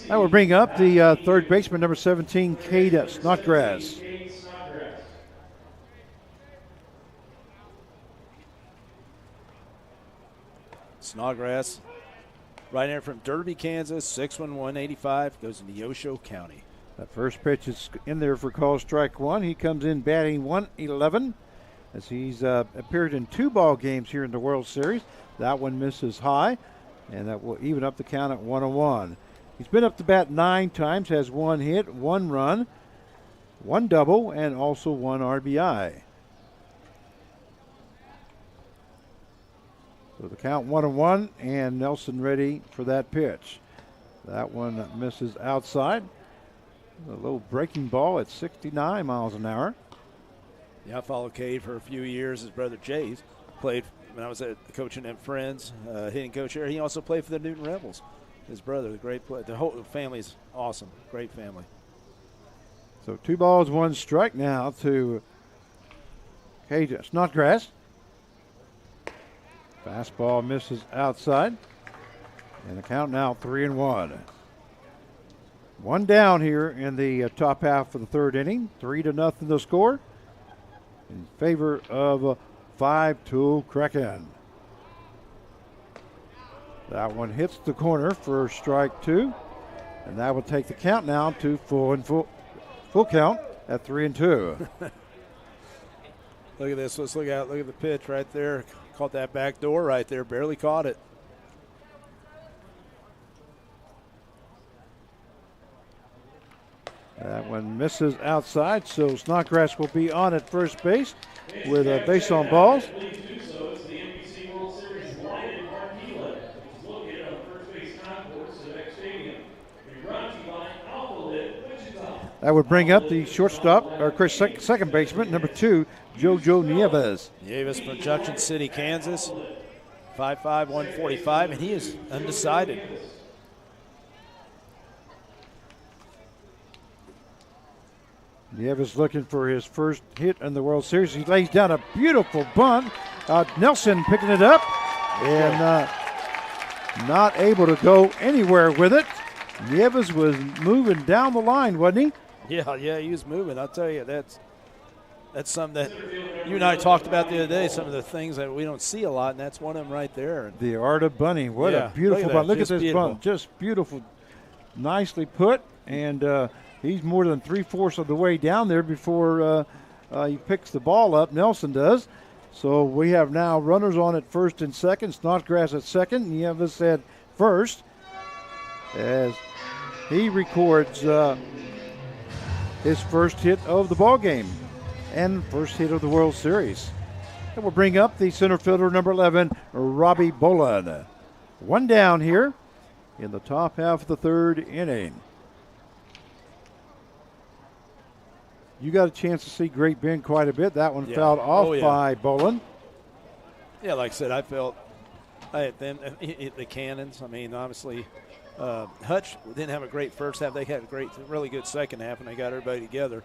That will bring up the third baseman, number 17, Cade Snodgrass. Snodgrass, right here from Derby, Kansas, 6'1", 185, goes into Neosho County. That first pitch is in there for call strike 1. He comes in batting .111 as he's appeared in 2 ball games here in the World Series. That one misses high, and that will even up the count at 1-1. He's been up to bat 9 times, has 1 hit, 1 run, 1 double, and also 1 RBI. So the count 1-1, and Nelson ready for that pitch. That one misses outside. A low breaking ball at 69 miles an hour. Yeah, I followed Cade for a few years. His brother Jay's played when I was coaching at Friends, hitting coach here. He also played for the Newton Rebels. His brother, the great player. The whole family's awesome. Great family. So 2 balls, 1 strike now to Cade Snodgrass. Fastball misses outside. And the count now 3-1. 1 down here in the top half of the third inning. 3-0 the score in favor of 5-2 Kraken. That one hits the corner for strike 2, and that will take the count now to full count at 3-2. Look at this. Let's look out. Look at the pitch right there. Caught that back door right there. Barely caught it. That one misses outside, so Snodgrass will be on at first base with a base on balls. That would bring up the shortstop, or Chris, second baseman, number 2, Jojo Nieves. Nieves from Junction City, Kansas, 5'5", 145, and he is undecided. Nieves looking for his first hit in the World Series. He lays down a beautiful bunt. Nelson picking it up and not able to go anywhere with it. Nieves was moving down the line, wasn't he? Yeah, he was moving. I'll tell you, that's something that you and I talked about the other day, some of the things that we don't see a lot, and that's one of them right there. The art of bunting. What a beautiful bunt. Look at this bunt. Just beautiful. Nicely put, and he's more than 3/4 of the way down there before he picks the ball up. Nelson does. So we have now runners on at first and second. Snodgrass at second. Nieves at first as he records his first hit of the ball game and first hit of the World Series. That will bring up the center fielder, number 11, Robbie Boland. One down here in the top half of the third inning. You got a chance to see Great Bend quite a bit. That one fouled off by Boland. Yeah, like I said, I felt them, the Cannons. I mean, obviously, Hutch didn't have a great first half. They had a really good second half, and they got everybody together.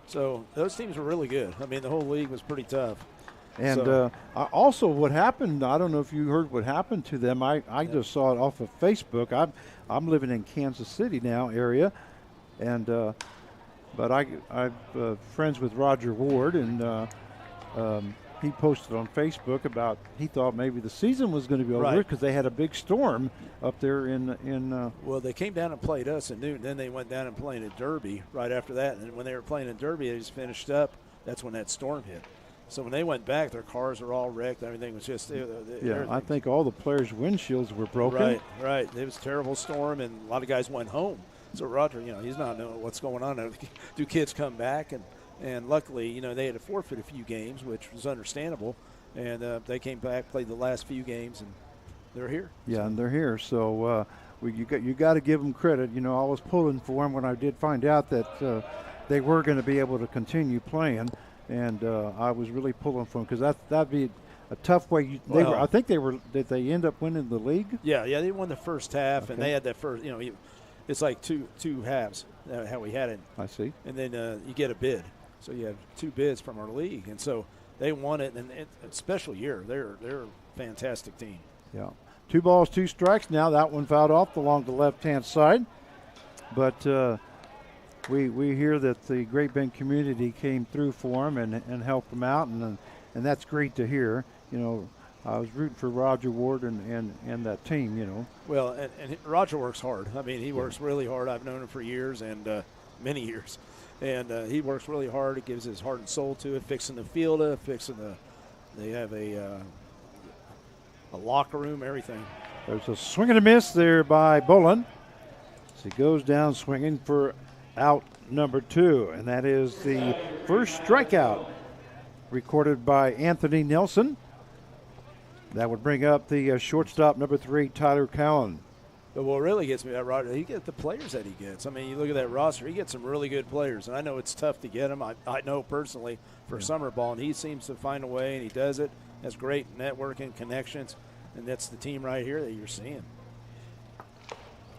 So those teams were really good. I mean, the whole league was pretty tough. And also what happened, I don't know if you heard what happened to them. I just saw it off of Facebook. I'm living in Kansas City now area, and but I'm friends with Roger Ward, and he posted on Facebook about he thought maybe the season was going to be over because they had a big storm up there in. Well, they came down and played us in Newton. Then they went down and played in Derby right after that. And when they were playing in Derby, they just finished up. That's when that storm hit. So when they went back, their cars were all wrecked. Everything was just I think all the players' windshields were broken. Right. It was a terrible storm, and a lot of guys went home. So Roger, he's not knowing what's going on. Do kids come back? And luckily, they had to forfeit a few games, which was understandable. And they came back, played the last few games, and they're here. Yeah, and they're here. So you got to give them credit. I was pulling for them when I did find out that they were going to be able to continue playing, and I was really pulling for them because that'd be a tough way. I think did they end up winning the league? Yeah, they won the first half, and they had that first. It's like two halves how we had it. I see. And then you get a bid. So you have 2 bids from our league, and so they won it. And it's a special year. They're a fantastic team. Yeah, 2 balls, 2 strikes. Now that one fouled off along the left-hand side, but we hear that the Great Bend community came through for them and helped them out, and that's great to hear. I was rooting for Roger Ward and that team. Well, and Roger works hard. I mean, he works really hard. I've known him for years and many years. And he works really hard. He gives his heart and soul to it, fixing the field up, they have a locker room, everything. There's a swing and a miss there by Boland. As he goes down swinging for out number 2, and that is the first strikeout recorded by Anthony Nelson. That would bring up the shortstop, number 3, Tyler Cowan. But what really gets me about Roger, he gets the players that he gets. I mean, you look at that roster, he gets some really good players. And I know it's tough to get them. I know personally for summer ball, and he seems to find a way, and he does it. Has great networking, connections, and that's the team right here that you're seeing.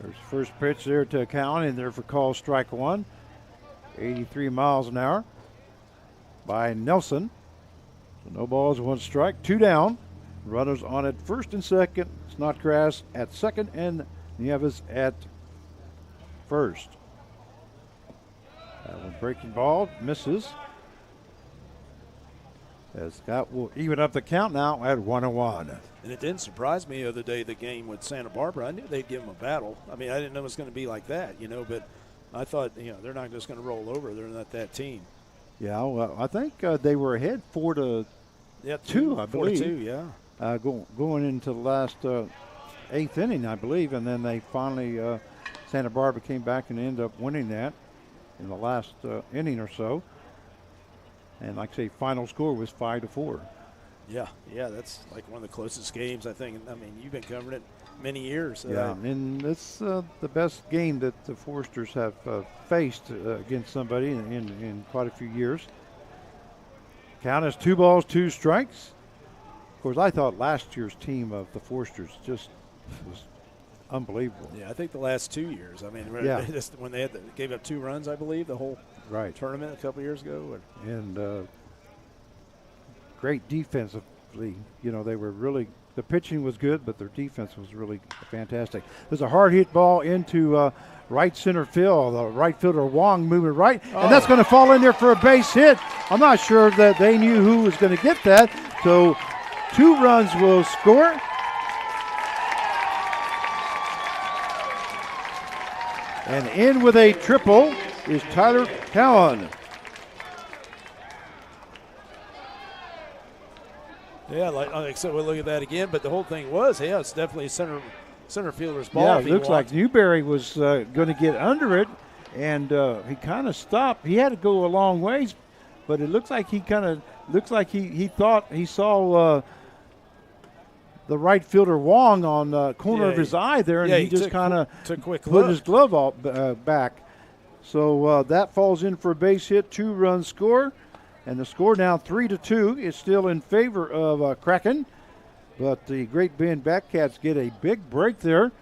There's first pitch there to Cowan, and there for call strike 1. 83 miles an hour by Nelson. So no balls, 1 strike, 2 down. Runners on at first and second. Snodgrass at second and Nieves at first. That one breaking ball misses. As Scott will even up the count now at 1-1. And it didn't surprise me the other day, the game with Santa Barbara. I knew they'd give them a battle. I mean, I didn't know it was going to be like that, but I thought, they're not just going to roll over. They're not that team. Yeah, well, I think they were ahead 4-2, I believe. 4-2, yeah. Going into the last 8th inning, I believe, and then they finally, Santa Barbara came back and ended up winning that in the last inning or so. And like I say, final score was 5-4. Yeah, that's like one of the closest games, I think. I mean, you've been covering it. many years. Yeah, and it's the best game that the Foresters have faced against somebody in quite a few years. Count is 2 balls, 2 strikes. Of course, I thought last year's team of the Foresters just was unbelievable. Yeah, I think the last 2 years. I mean, Yeah. when they gave up 2 runs, I believe, the whole tournament a couple years ago. And great defensively. You know, they were really, the pitching was good, but their defense was really fantastic. There's a hard hit ball into right center field. The right fielder Wong moving right, and that's going to fall in there for a base hit. I'm not sure that they knew who was going to get that. So 2 runs will score. And in with a triple is Tyler Cowan. Yeah, like I said, we'll look at that again. But the whole thing was, yeah, it's definitely center fielder's ball. Yeah, it looks like Newberry was going to get under it, and he kind of stopped. He had to go a long ways, but it looks like he thought he saw the right fielder Wong on the corner of his eye there, and he just kind of put his glove off, back. So that falls in for a base hit, 2-run score, and the score now 3-2 is still in favor of Kraken, but the Great Bend Batcats get a big break there.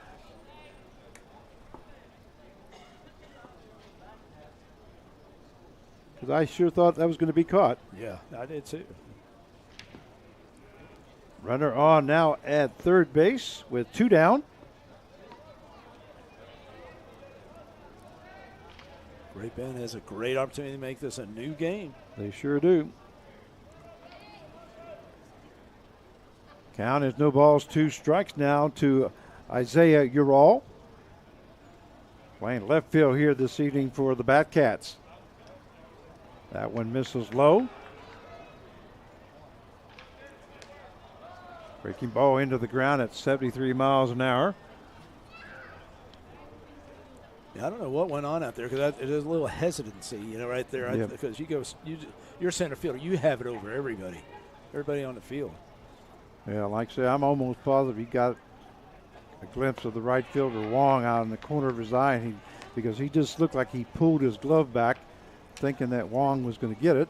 Because I sure thought that was going to be caught. Yeah, I did too. Runner on now at third base with 2 down. Great Bend has a great opportunity to make this a new game. They sure do. Count is no balls, 2 strikes now to Isaiah Ural. Playing left field here this evening for the Batcats. That one misses low. Breaking ball into the ground at 73 miles an hour. Yeah, I don't know what went on out there because there's a little hesitancy, right there. Yep. Because you're center fielder, you have it over everybody on the field. Yeah, like I say, I'm almost positive he got a glimpse of the right fielder Wong out in the corner of his eye, and because he just looked like he pulled his glove back, thinking that Wong was going to get it.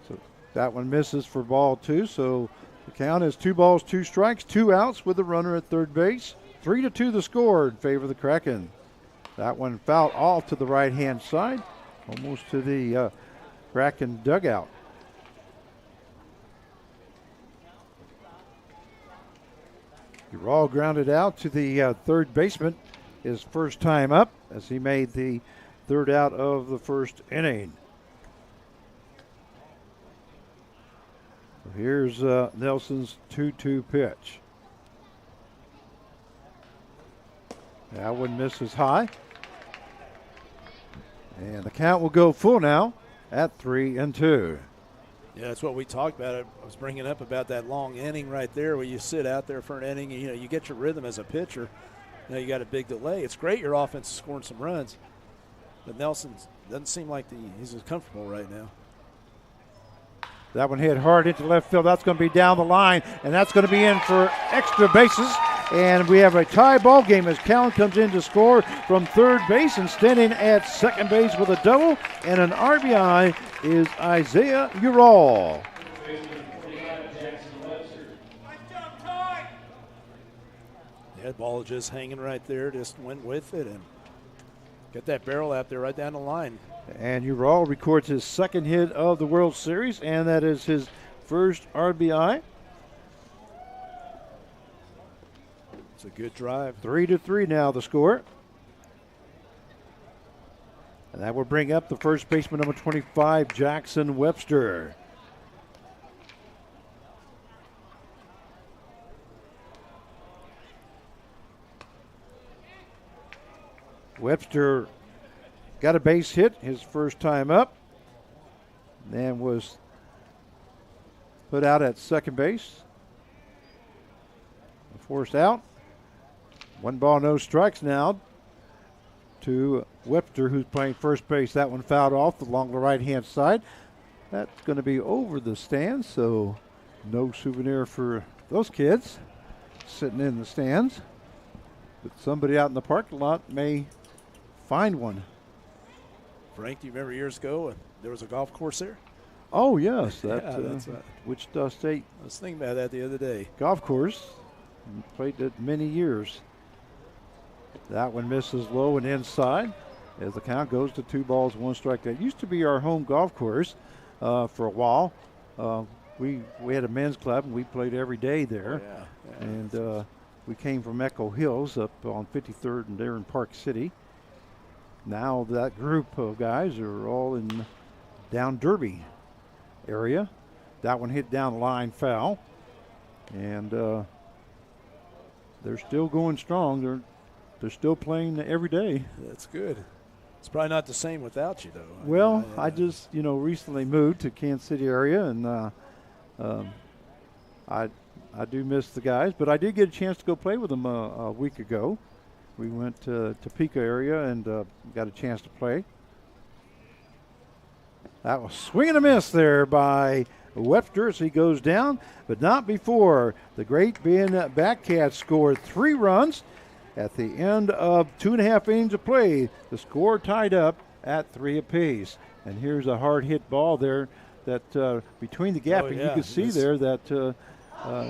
So that one misses for ball 2. So the count is 2 balls, 2 strikes, 2 outs with the runner at third base. 3-2 the score in favor of the Kraken. That one fouled off to the right-hand side, almost to the Kraken dugout. You're all grounded out to the third baseman. His first time up as he made the 3rd out of the first inning. Here's Nelson's 2-2 pitch. That one misses high. And the count will go full now at 3-2. Yeah, that's what we talked about. I was bringing up about that long inning right there where you sit out there for an inning and, you get your rhythm as a pitcher. You got a big delay. It's great your offense is scoring some runs. But Nelson doesn't seem like he's as comfortable right now. That one hit hard into left field. That's going to be down the line, and that's going to be in for extra bases. And we have a tie ball game as Cowan comes in to score from third base, and standing at second base with a double and an RBI is Isaiah Ural. That ball just hanging right there, just went with it and got that barrel out there right down the line. And Ural records his 2nd hit of the World Series, and that is his first RBI. It's a good drive. 3-3 now the score. And that will bring up the first baseman, number 25, Jackson Webster. Webster got a base hit his first time up, and was put out at second base. Forced out. 1 ball, no strikes now to Webster, who's playing first base. That one fouled off along the right-hand side. That's going to be over the stands, so no souvenir for those kids sitting in the stands. But somebody out in the parking lot may find one. Frank, do you remember years ago there was a golf course there? Oh, yes. That, yeah, that's right. Wichita State. I was thinking about that the other day. Golf course. Played it many years. That one misses low and inside as the count goes to 2 balls, 1 strike. That used to be our home golf course for a while. We had a men's club, and we played every day there. Oh, yeah. And we came from Echo Hills up on 53rd and there in Park City. Now that group of guys are all in down Derby area. That one hit down the line foul. And they're still going strong. They're still playing every day. That's good. It's probably not the same without you, though. Well, I just, recently moved to Kansas City area, and I do miss the guys, but I did get a chance to go play with them a week ago. We went to Topeka area and got a chance to play. That was swing and a miss there by Webster as he goes down, but not before the Great Bend Batcats scored 3 runs at the end of 2.5 innings of play. The score tied up at 3 apiece. And here's a hard hit ball there that between the gap, and you can see there that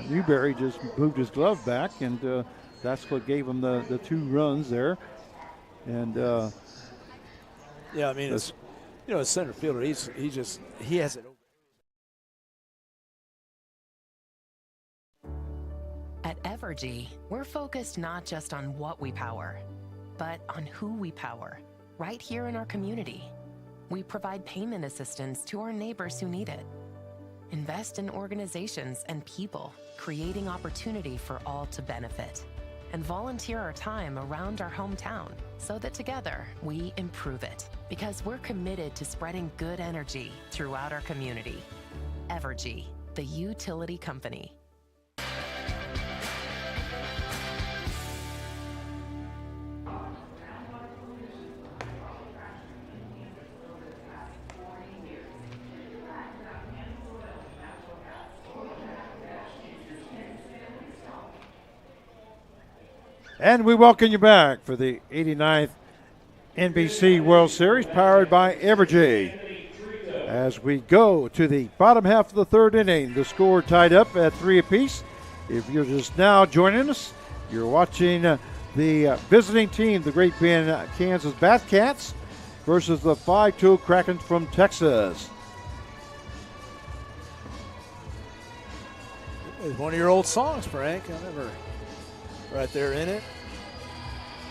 Newberry just moved his glove back, and that's what gave him the 2 runs there. And yeah, I mean, it's, as center fielder, he has it. At Evergy, we're focused not just on what we power, but on who we power, right here in our community. We provide payment assistance to our neighbors who need it. Invest in organizations and people, creating opportunity for all to benefit. And volunteer our time around our hometown so that together we improve it. Because we're committed to spreading good energy throughout our community. Evergy, the utility company. And we welcome you back for the 89th NBC World Series powered by Evergy. As we go to the bottom half of the 3rd inning, the score tied up at 3 apiece. If you're just now joining us, you're watching the visiting team, the Great Bend Kansas Batcats versus the 5-2 Kraken from Texas. It's one of your old songs, Frank. I remember right there in it.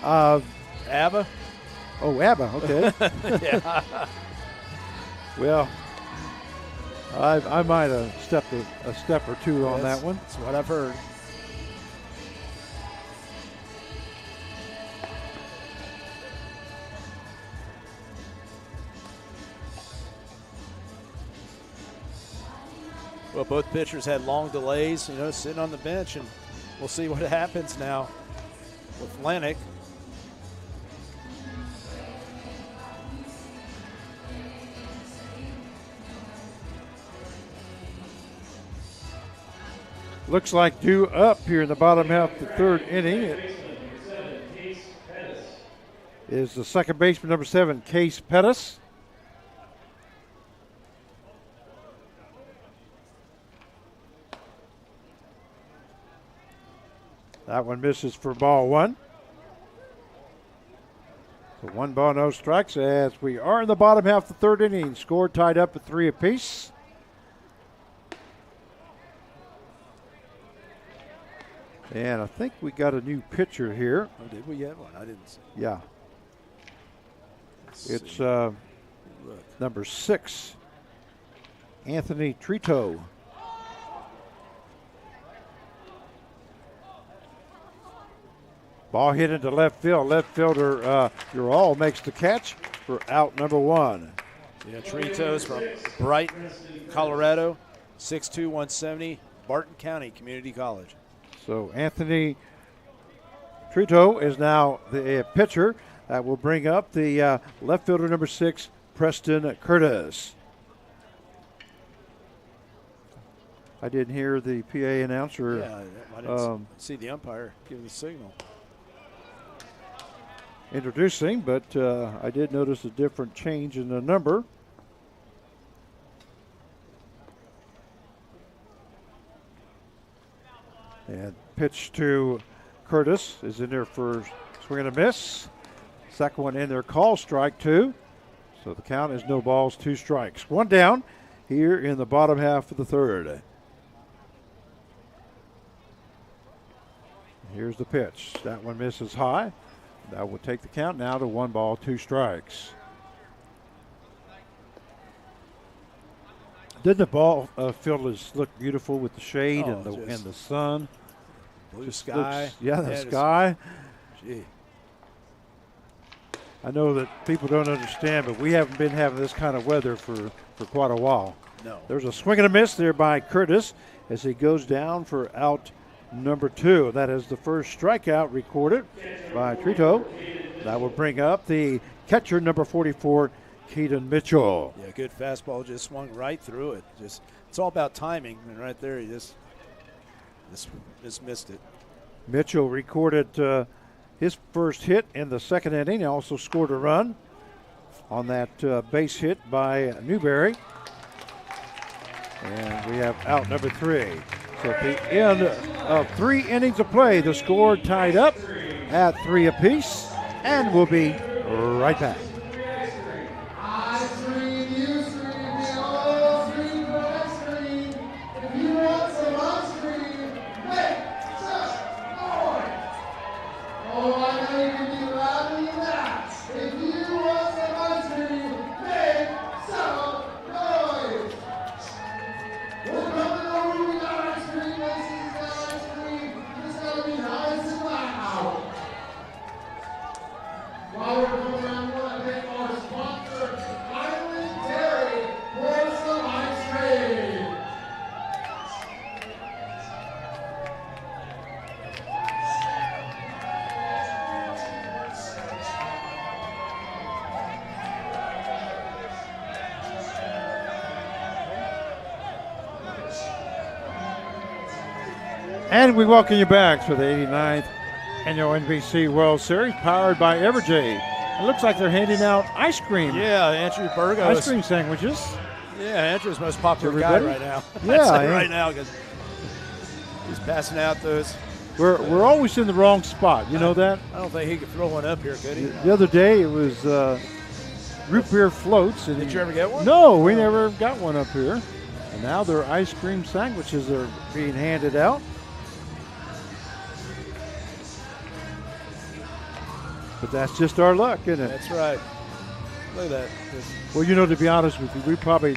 ABBA. Oh, ABBA, okay. Yeah. Well, I might have stepped a step or two on that one. That's what I've heard. Well, both pitchers had long delays, sitting on the bench, and we'll see what happens now with Lennox. Looks like due up here in the bottom half of the 3rd inning. It is the second baseman, number 7, Case Pettis. That one misses for ball 1. So 1 ball, no strikes as we are in the bottom half of the 3rd inning. Score tied up at 3 apiece. And I think we got a new pitcher here. Oh, did we get one? I didn't see. Yeah. It's number 6, Anthony Trito. Ball hit into left field. Left fielder Ural makes the catch for out number 1. Yeah, Trito's from Brighton, Colorado, 6'2", 170, Barton County Community College. So Anthony Trito is now the pitcher. That will bring up the left fielder number 6, Preston Curtis. I didn't hear the PA announcer. Yeah, I didn't see the umpire give the signal. introducing, but I did notice a different change in the number. And pitch to Curtis is in there for swing and a miss. Second one in there, call strike 2. So the count is no balls, 2 strikes. 1 down here in the bottom half of the third. Here's the pitch. That one misses high. That will take the count now to 1 ball, 2 strikes. Didn't the ball field look beautiful with the shade and the sun? Blue sky. The sky. Gee. I know that people don't understand, but we haven't been having this kind of weather for quite a while. No. There's a swing and a miss there by Curtis as he goes down for out number 2. That is the first strikeout recorded by Trito. That will bring up the catcher, number 44, Keaton Mitchell. Yeah, good fastball, just swung right through it. It's all about timing, and right there he just missed it. Mitchell recorded his first hit in the second inning. He also scored a run on that base hit by Newberry. And we have out number 3. So at the end of 3 innings of play, the score tied up at 3 apiece, and we'll be right back. And we welcome you back to the 89th Annual NBC World Series, powered by Evergy. It looks like they're handing out ice cream. Yeah, Andrew Burgos. Ice cream sandwiches. Yeah, Andrew's most popular Everybody? guy right now. Yeah, right now because he's passing out those. We're always in the wrong spot. You know that? I don't think he could throw one up here, could he? The other day it was root beer floats. And Did you ever get one? No, we never got one up here. And now their ice cream sandwiches are being handed out. But that's just our luck, isn't it? That's right. Look at that. Well, you know, to be honest with you, we probably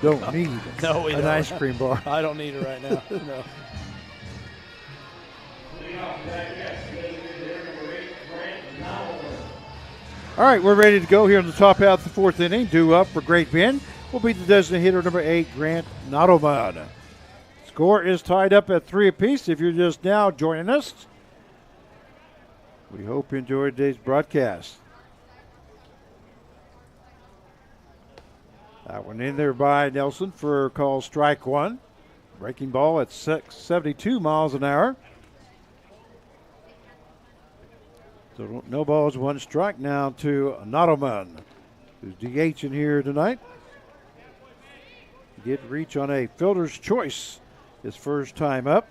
don't need an ice cream bar. I don't need it right now. No. All right, we're ready to go here in the top half of the 4th inning. Due up for Great Bend will be the designated hitter, number 8, Grant Nottleman. Score is tied up at 3 apiece. If you're just now joining us, we hope you enjoyed today's broadcast. That one in there by Nelson for call strike 1. Breaking ball at 72 miles an hour. So no balls, 1 strike now to Nottleman, who's DHing here tonight. He did reach on a fielder's choice his first time up.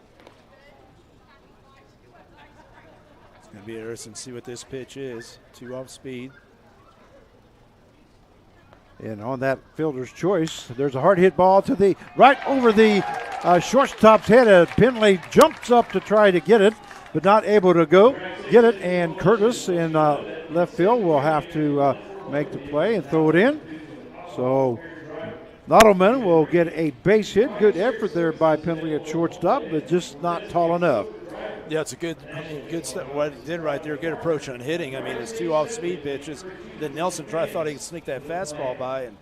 It's going to be interesting to see what this pitch is. 2 off speed. And on that fielder's choice, there's a hard hit ball to the right over the shortstop's head. Penley jumps up to try to get it, but not able to get it. And Curtis in left field will have to make the play and throw it in. So Nottleman will get a base hit. Good effort there by Penley at shortstop, but just not tall enough. Yeah, it's a good step. What he did right there, good approach on hitting. I mean, it's 2 off-speed pitches. Then Nelson thought he could sneak that fastball by, and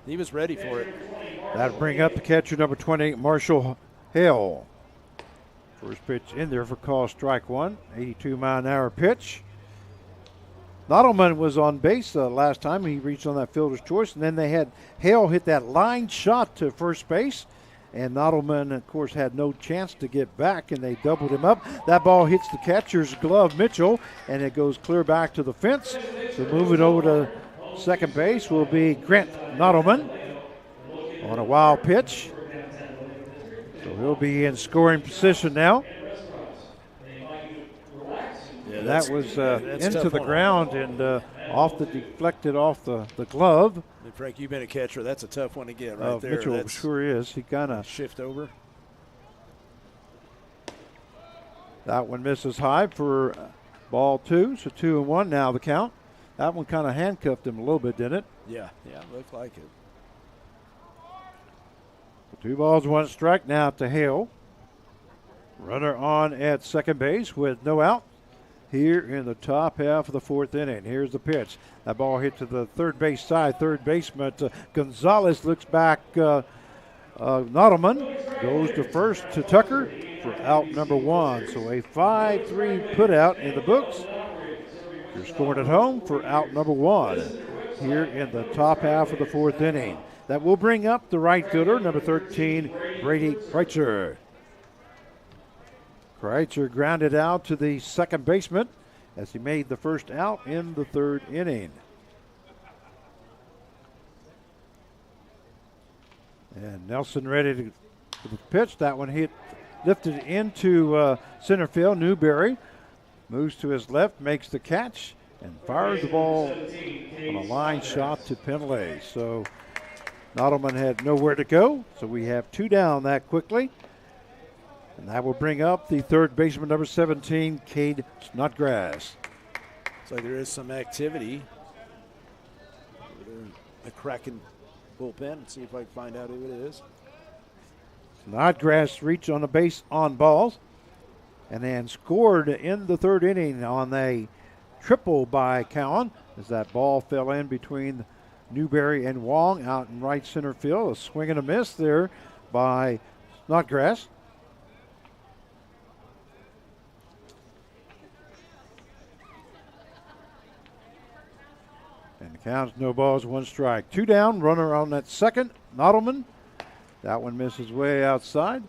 he was ready for it. That'll bring up the catcher, number 20, Marshall Hale. First pitch in there for call strike 1, 82-mile-an-hour pitch. Nottleman was on base last time. He reached on that fielder's choice, and then they had Hale hit that line shot to first base, And Nottleman, of course, had no chance to get back, and they doubled him up. That ball hits the catcher's glove, Mitchell, and it goes clear back to the fence. So moving over to second base will be Grant Nottleman on a wild pitch. So he'll be in scoring position now. Yeah, that was into tough the on ground and deflected off the glove. And Frank, you've been a catcher. That's a tough one to get right there. Mitchell That's sure is. He kind of shift over. That one misses high for ball 2. So 2-1 now the count. That one kind of handcuffed him a little bit, didn't it? Yeah, looked like it. 2 balls, 1 strike now to Hale. Runner on at second base with no out here in the top half of the 4th inning. Here's the pitch. That ball hit to the third base side. Third baseman Gonzalez looks back. Nottleman goes to first to Tucker for out number 1. So a 5-3 put out in the books. You're scoring at home for out number 1 here in the top half of the 4th inning. That will bring up the right fielder, number 13, Brady Kreitzer. Kreitzer grounded out to the second baseman as he made the first out in the 3rd inning. And Nelson ready for the pitch. That one lifted into center field. Newberry moves to his left, makes the catch, and fires the ball on a line shot to Penley. So Nottleman had nowhere to go, so we have 2 down that quickly. And that will bring up the third baseman, number 17, Cade Snodgrass. Looks like there is some activity. The Kraken bullpen. See if I can find out who it is. Snodgrass reached on the base on balls and then scored in the 3rd inning on a triple by Cowan as that ball fell in between Newberry and Wong out in right center field. A swing and a miss there by Snodgrass. And the count's no balls, 1 strike. 2 down, runner on that second, Nottleman. That one misses way outside.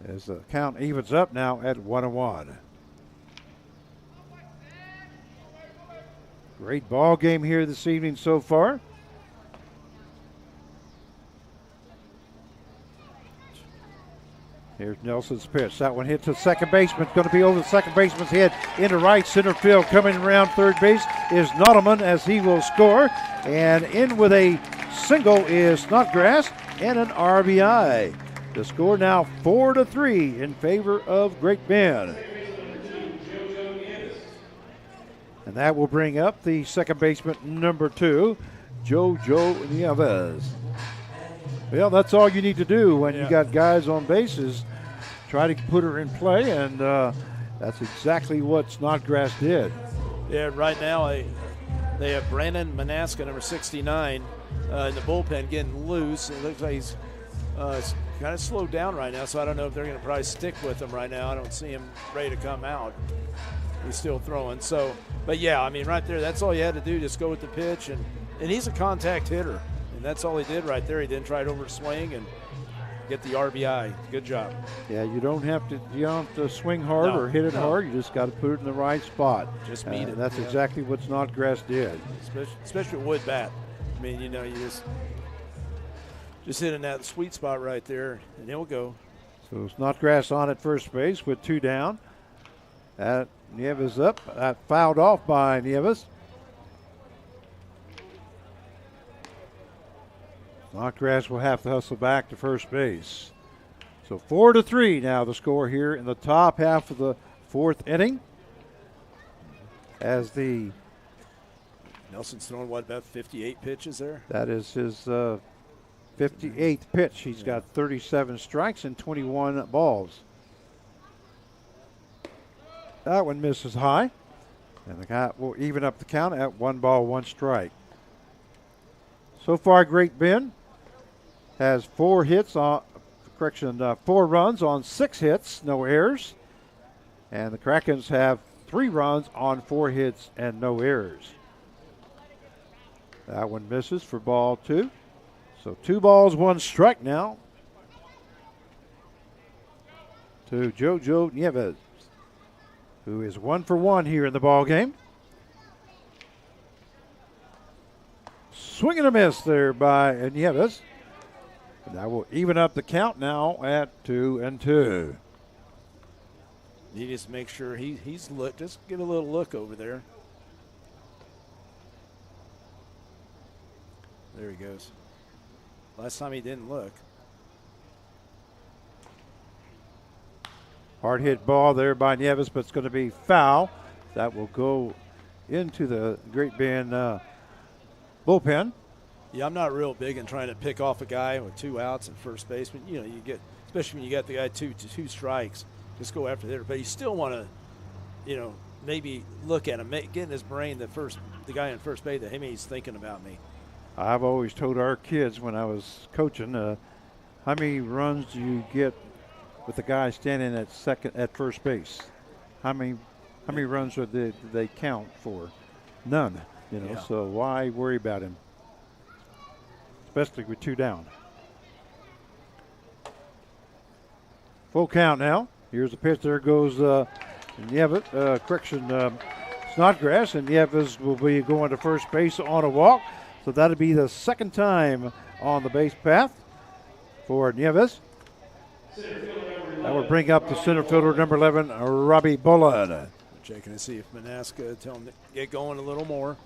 As the count evens up now at 1-1. Great ball game here this evening so far. Here's Nelson's pitch. That one hit to second baseman. It's going to be over the second baseman's head into right center field. Coming around third base is Nottleman as he will score. And in with a single is Snodgrass and an RBI. The score now 4-3 in favor of Great Bend. And that will bring up the second baseman, number 2, JoJo Nieves. Well, that's all you need to do when you got guys on bases. Try to put her in play, and that's exactly what Snodgrass did. Yeah, right now they have Brandon Manaska, number 69, in the bullpen getting loose. It looks like he's kind of slowed down right now, so I don't know if they're going to probably stick with him right now. I don't see him ready to come out. He's still throwing. So, but yeah, I mean, right there, that's all you had to do, just go with the pitch. And he's a contact hitter, and that's all he did right there. He didn't try to overswing and get the RBI. Good job. Yeah, you don't have to swing hard or hit it hard. You just got to put it in the right spot. Just meet it. That's exactly what Snodgrass did. Especially with wood bat. I mean, you know, you just hit in that sweet spot right there, and he'll go. So Snodgrass on at first base with 2 down. Nieves up. Fouled off by Nieves. Snodgrass will have to hustle back to first base. So 4-3 now the score here in the top half of the 4th inning. As the Nelson's throwing about 58 pitches there? That is his 58th pitch. He's got 37 strikes and 21 balls. That one misses high. And the guy will even up the count at 1 ball, 1 strike. So far, Great Bend has 4 runs on 6 hits, no errors. And the Krakens have 3 runs on 4 hits and no errors. That one misses for ball 2. So 2 balls, 1 strike now to JoJo Nieves, who is 1 for 1 here in the ball game. Swing and a miss there by Nieves. That will even up the count now at 2-2. You just make sure he's look. Just give a little look over there. There he goes. Last time he didn't look. Hard hit ball there by Nieves, but it's going to be foul. That will go into the Great Bend bullpen. Yeah, I'm not real big in trying to pick off a guy with 2 outs at first baseman. You know, you get, especially when you got the guy two strikes, just go after there. But you still want to, you know, maybe look at him, get in his brain the guy in first base that he's thinking about me. I've always told our kids when I was coaching, how many runs do you get with the guy standing at first base? How many runs would they count for? None. You know, so why worry about him? Especially with 2 down. Full count now. Here's the pitch. There goes Nieves, Snodgrass, and Nieves will be going to first base on a walk. So that'll be the 2nd time on the base path for Nieves. That will bring up the center fielder, number 11, Robbie Bullen. Checking to see if Manaska tell him to get going a little more.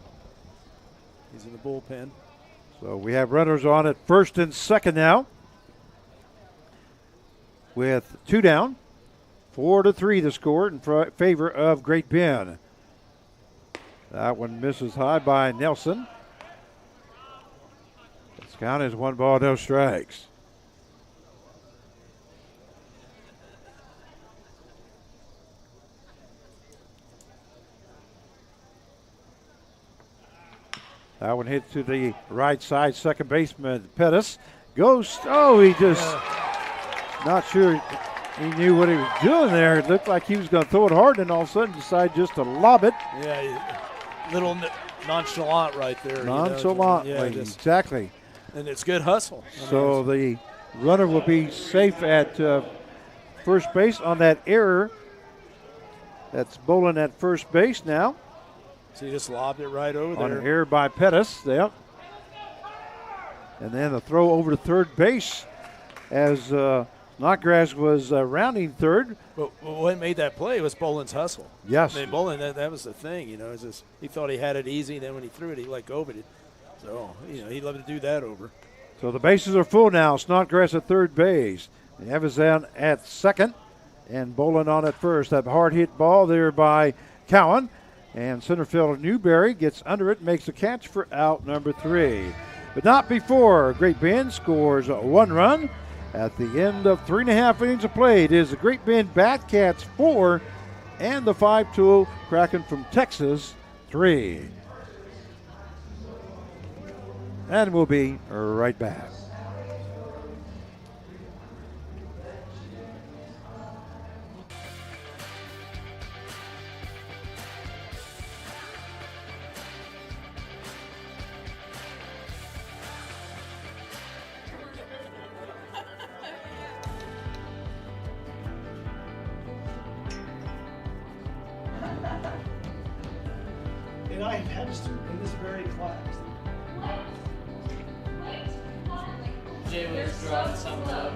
He's in the bullpen. So we have runners on at first and second now, with 2 down, 4-3 the score in favor of Great Bend. That one misses high by Nelson. This count is 1 ball, no strikes. That one hit to the right side. Second baseman Pettis goes. Oh, he just not sure he knew what he was doing there. It looked like he was going to throw it hard, and all of a sudden decided just to lob it. Yeah, little nonchalant right there. Nonchalant, exactly. And it's good hustle. So the runner will be safe at first base on that error. That's Bolin at first base now. So he just lobbed it right over there. On an error by Pettis, yep. And then the throw over to third base as Snodgrass was rounding third. But what made that play was Bolin's hustle. Yes. I mean, Bolin, that was the thing, you know. It's just, he thought he had it easy, then when he threw it, he let go of it. So, you know, he'd love to do that over. So the bases are full now. Snodgrass at third base. Evans down at second, and Bolin on at first. That hard hit ball there by Cowan. And center fielder Newberry gets under it, makes a catch for out number 3. But not before Great Bend scores 1 run. At the end of 3.5 innings of play, it is the Great Bend Batcats 4 and the 5-2 Kraken from Texas 3. And we'll be right back. And I have had a student in this very class. Jay was drawing something up.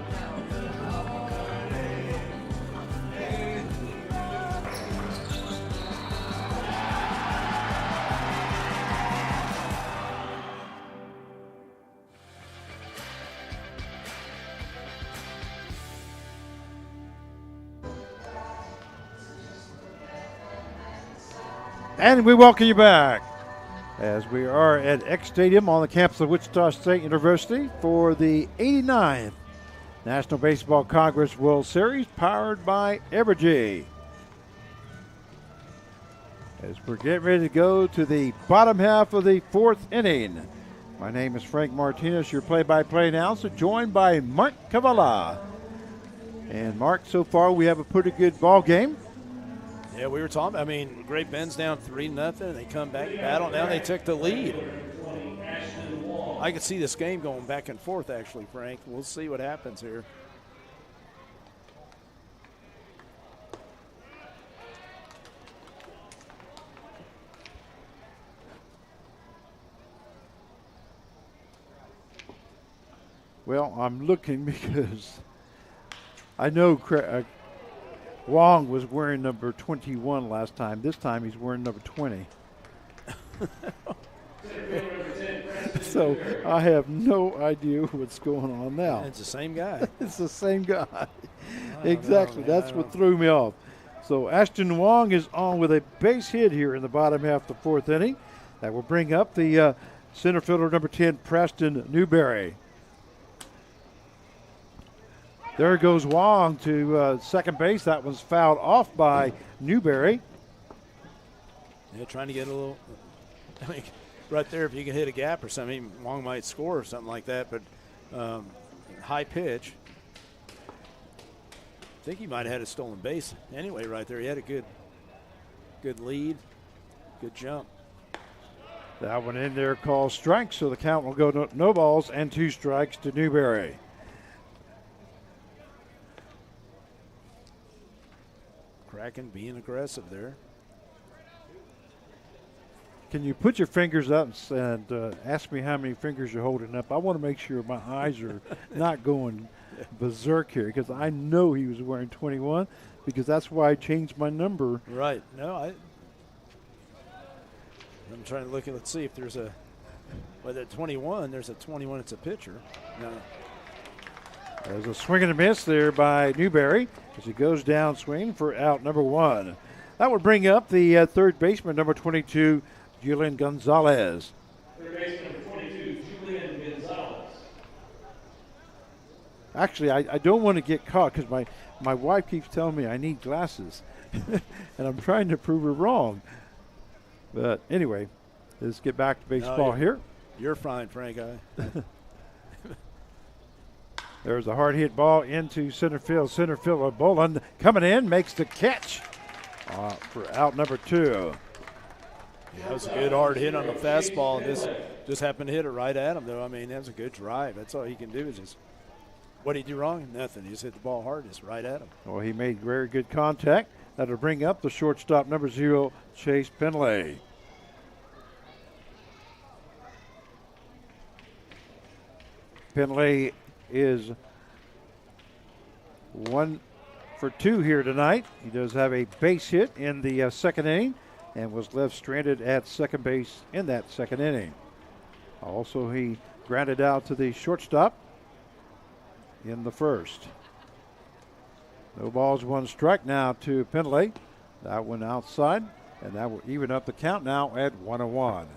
And we welcome you back as we are at X Stadium on the campus of Wichita State University for the 89th National Baseball Congress World Series, powered by Evergy. As we're getting ready to go to the bottom half of the 4th inning. My name is Frank Martinez, your play-by-play announcer, joined by Mark Cavala. And Mark, so far we have a pretty good ball game. Yeah, we were talking. I mean, Great Bend's down 3-0. They come back, battle. Now they took the lead. I could see this game going back and forth, actually, Frank. We'll see what happens here. Well, I'm looking because I know Wong was wearing number 21 last time. This time he's wearing number 20. So I have no idea what's going on now. It's the same guy. It's the same guy. Exactly. That's what threw me off. So Ashton Wong is on with a base hit here in the bottom half of the fourth inning. That will bring up the center fielder number 10, Preston Newberry. There goes Wong to second base. That was fouled off by Newberry. Yeah, trying to get a little, I mean, right there, if you can hit a gap or something, Wong might score or something like that, but high pitch. I think he might have had a stolen base anyway right there. He had a good lead, good jump. That one in there called strike, so the count will go to no balls and 2 strikes to Newberry. Kraken being aggressive there. Can you put your fingers up and ask me how many fingers you're holding up? I want to make sure my eyes are not going berserk here, because I know he was wearing 21, because that's why I changed my number. Right. No, I'm trying to look at, let's see if there's a, well, at 21, there's a 21, it's a pitcher. No. There's a swing and a miss there by Newberry as he goes down swing for out number 1. That would bring up the third baseman, number 22, Julian Gonzalez. Third baseman, number 22, Julian Gonzalez. Actually, I don't want to get caught because my wife keeps telling me I need glasses. And I'm trying to prove her wrong. But anyway, let's get back to baseball here. You're fine, Frank. There's a hard hit ball into center field. Center fielder Boland coming in, makes the catch for out number 2. Yeah, that was a good hard hit on the fastball. And this just happened to hit it right at him, though. I mean, that was a good drive. That's all he can do is just, what did he do wrong? Nothing. He just hit the ball hard, just right at him. Well, he made very good contact. That'll bring up the shortstop, number 0, Chase Penley. Penley is 1 for 2 here tonight. He does have a base hit in the second inning and was left stranded at second base in that second inning. Also, he grounded out to the shortstop in the first. No balls, 1 strike now to Penley. That one outside, and that will even up the count now at 1-1.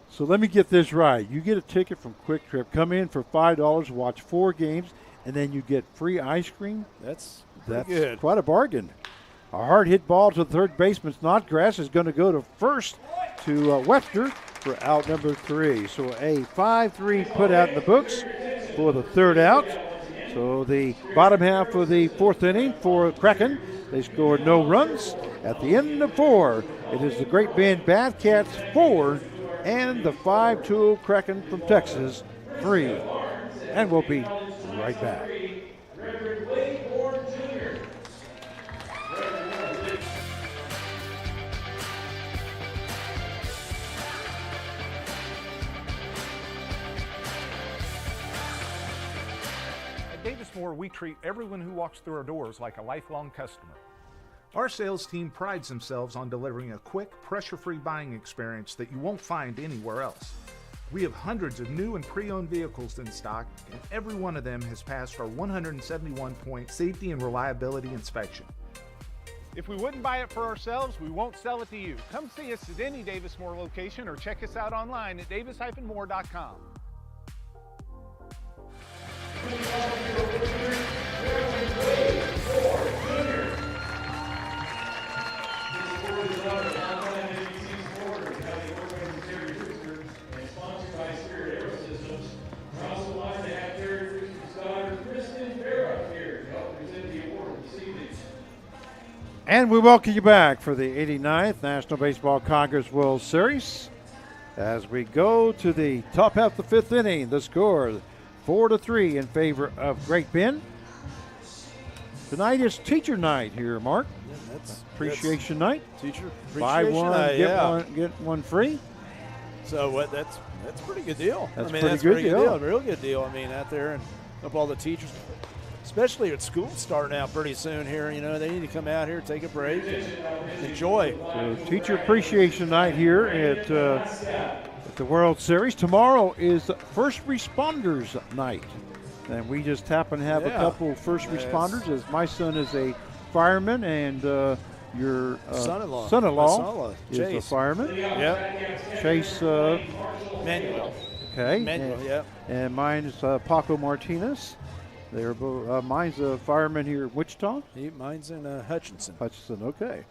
So let me get this right. You get a ticket from Quick Trip, come in for $5, watch 4 games, and then you get free ice cream. That's good. Quite a bargain. A hard hit ball to the third baseman Snodgrass is going to go to first to Webster for out number 3. So a 5-3 put out in the books for the third out. So the bottom half of the fourth inning for Kraken, they scored no runs. At the end of 4, it is the Great Bend Badcats 4 and the 5-tool Kraken from Texas 3. And we'll be right back. At Davis Moore, we treat everyone who walks through our doors like a lifelong customer. Our sales team prides themselves on delivering a quick, pressure-free buying experience that you won't find anywhere else. We have hundreds of new and pre-owned vehicles in stock, and every one of them has passed our 171-point safety and reliability inspection. If we wouldn't buy it for ourselves, we won't sell it to you. Come see us at any Davis Moore location or check us out online at davis-moore.com. And we welcome you back for the 89th National Baseball Congress World Series. As we go to the top half of the 5th inning, the score 4-3 in favor of Great Bend. Tonight is teacher night here, Mark. Yeah, that's appreciation night. Teacher Buy appreciation one, night, get one free. So what? That's a pretty good deal. That's a pretty good good deal. Real good deal. I mean, out there and up all the teachers, especially at school starting out pretty soon here. You know, they need to come out here, take a break, and enjoy. So teacher appreciation night here at the World Series. Tomorrow is First Responders Night. And we just happen to have a couple first responders, as my son is a fireman and your son-in-law is a fireman. Yep. Chase Manuel. Okay. Manuel, yep. And mine is Paco Martinez. They're both. Mine's a fireman here in Wichita. Mine's in Hutchinson. Hutchinson. Okay.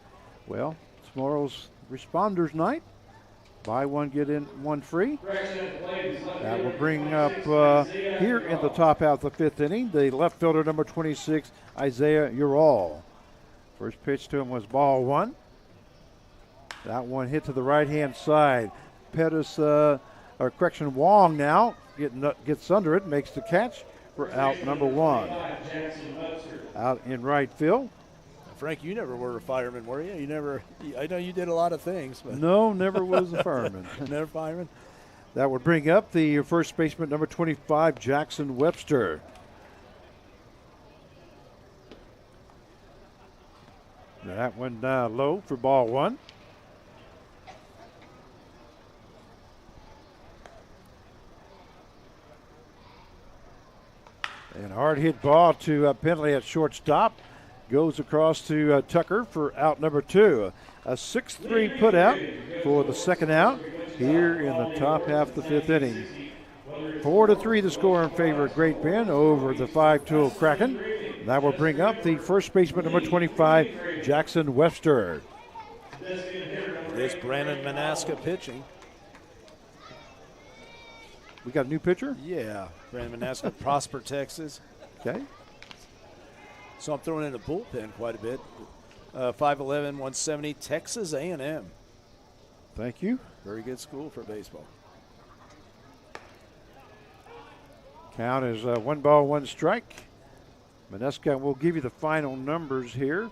Well, tomorrow's Responders Night. Buy one, get in one free. That will bring up here in the top half of the 5th inning, the left fielder, number 26, Isaiah Ural. First pitch to him was ball one. That one hit to the right-hand side. Wong now gets under it, makes the catch for out number one. Out in right field. Frank, you never were a fireman, were you? You never. I know you did a lot of things. But No, never was a fireman. Never fireman. That would bring up the first baseman, number 25, Jackson Webster. That one low for ball one. And hard hit ball to Penley at shortstop. Goes across to Tucker for out number two. A 6-3 put out for the second out here in the top half of the 5th inning. 4-3 the score in favor of Great Bend over the 5-tool Kraken. That will bring up the first baseman, number 25, Jackson Webster. This Brandon Manaska pitching. We got a new pitcher? Yeah, Brandon Manaska, Prosper, Texas. Okay. So I'm throwing in the bullpen quite a bit. 5'11", 170, Texas A&M. Thank you. Very good school for baseball. Count is 1 ball, 1 strike. Maneska will give you the final numbers here.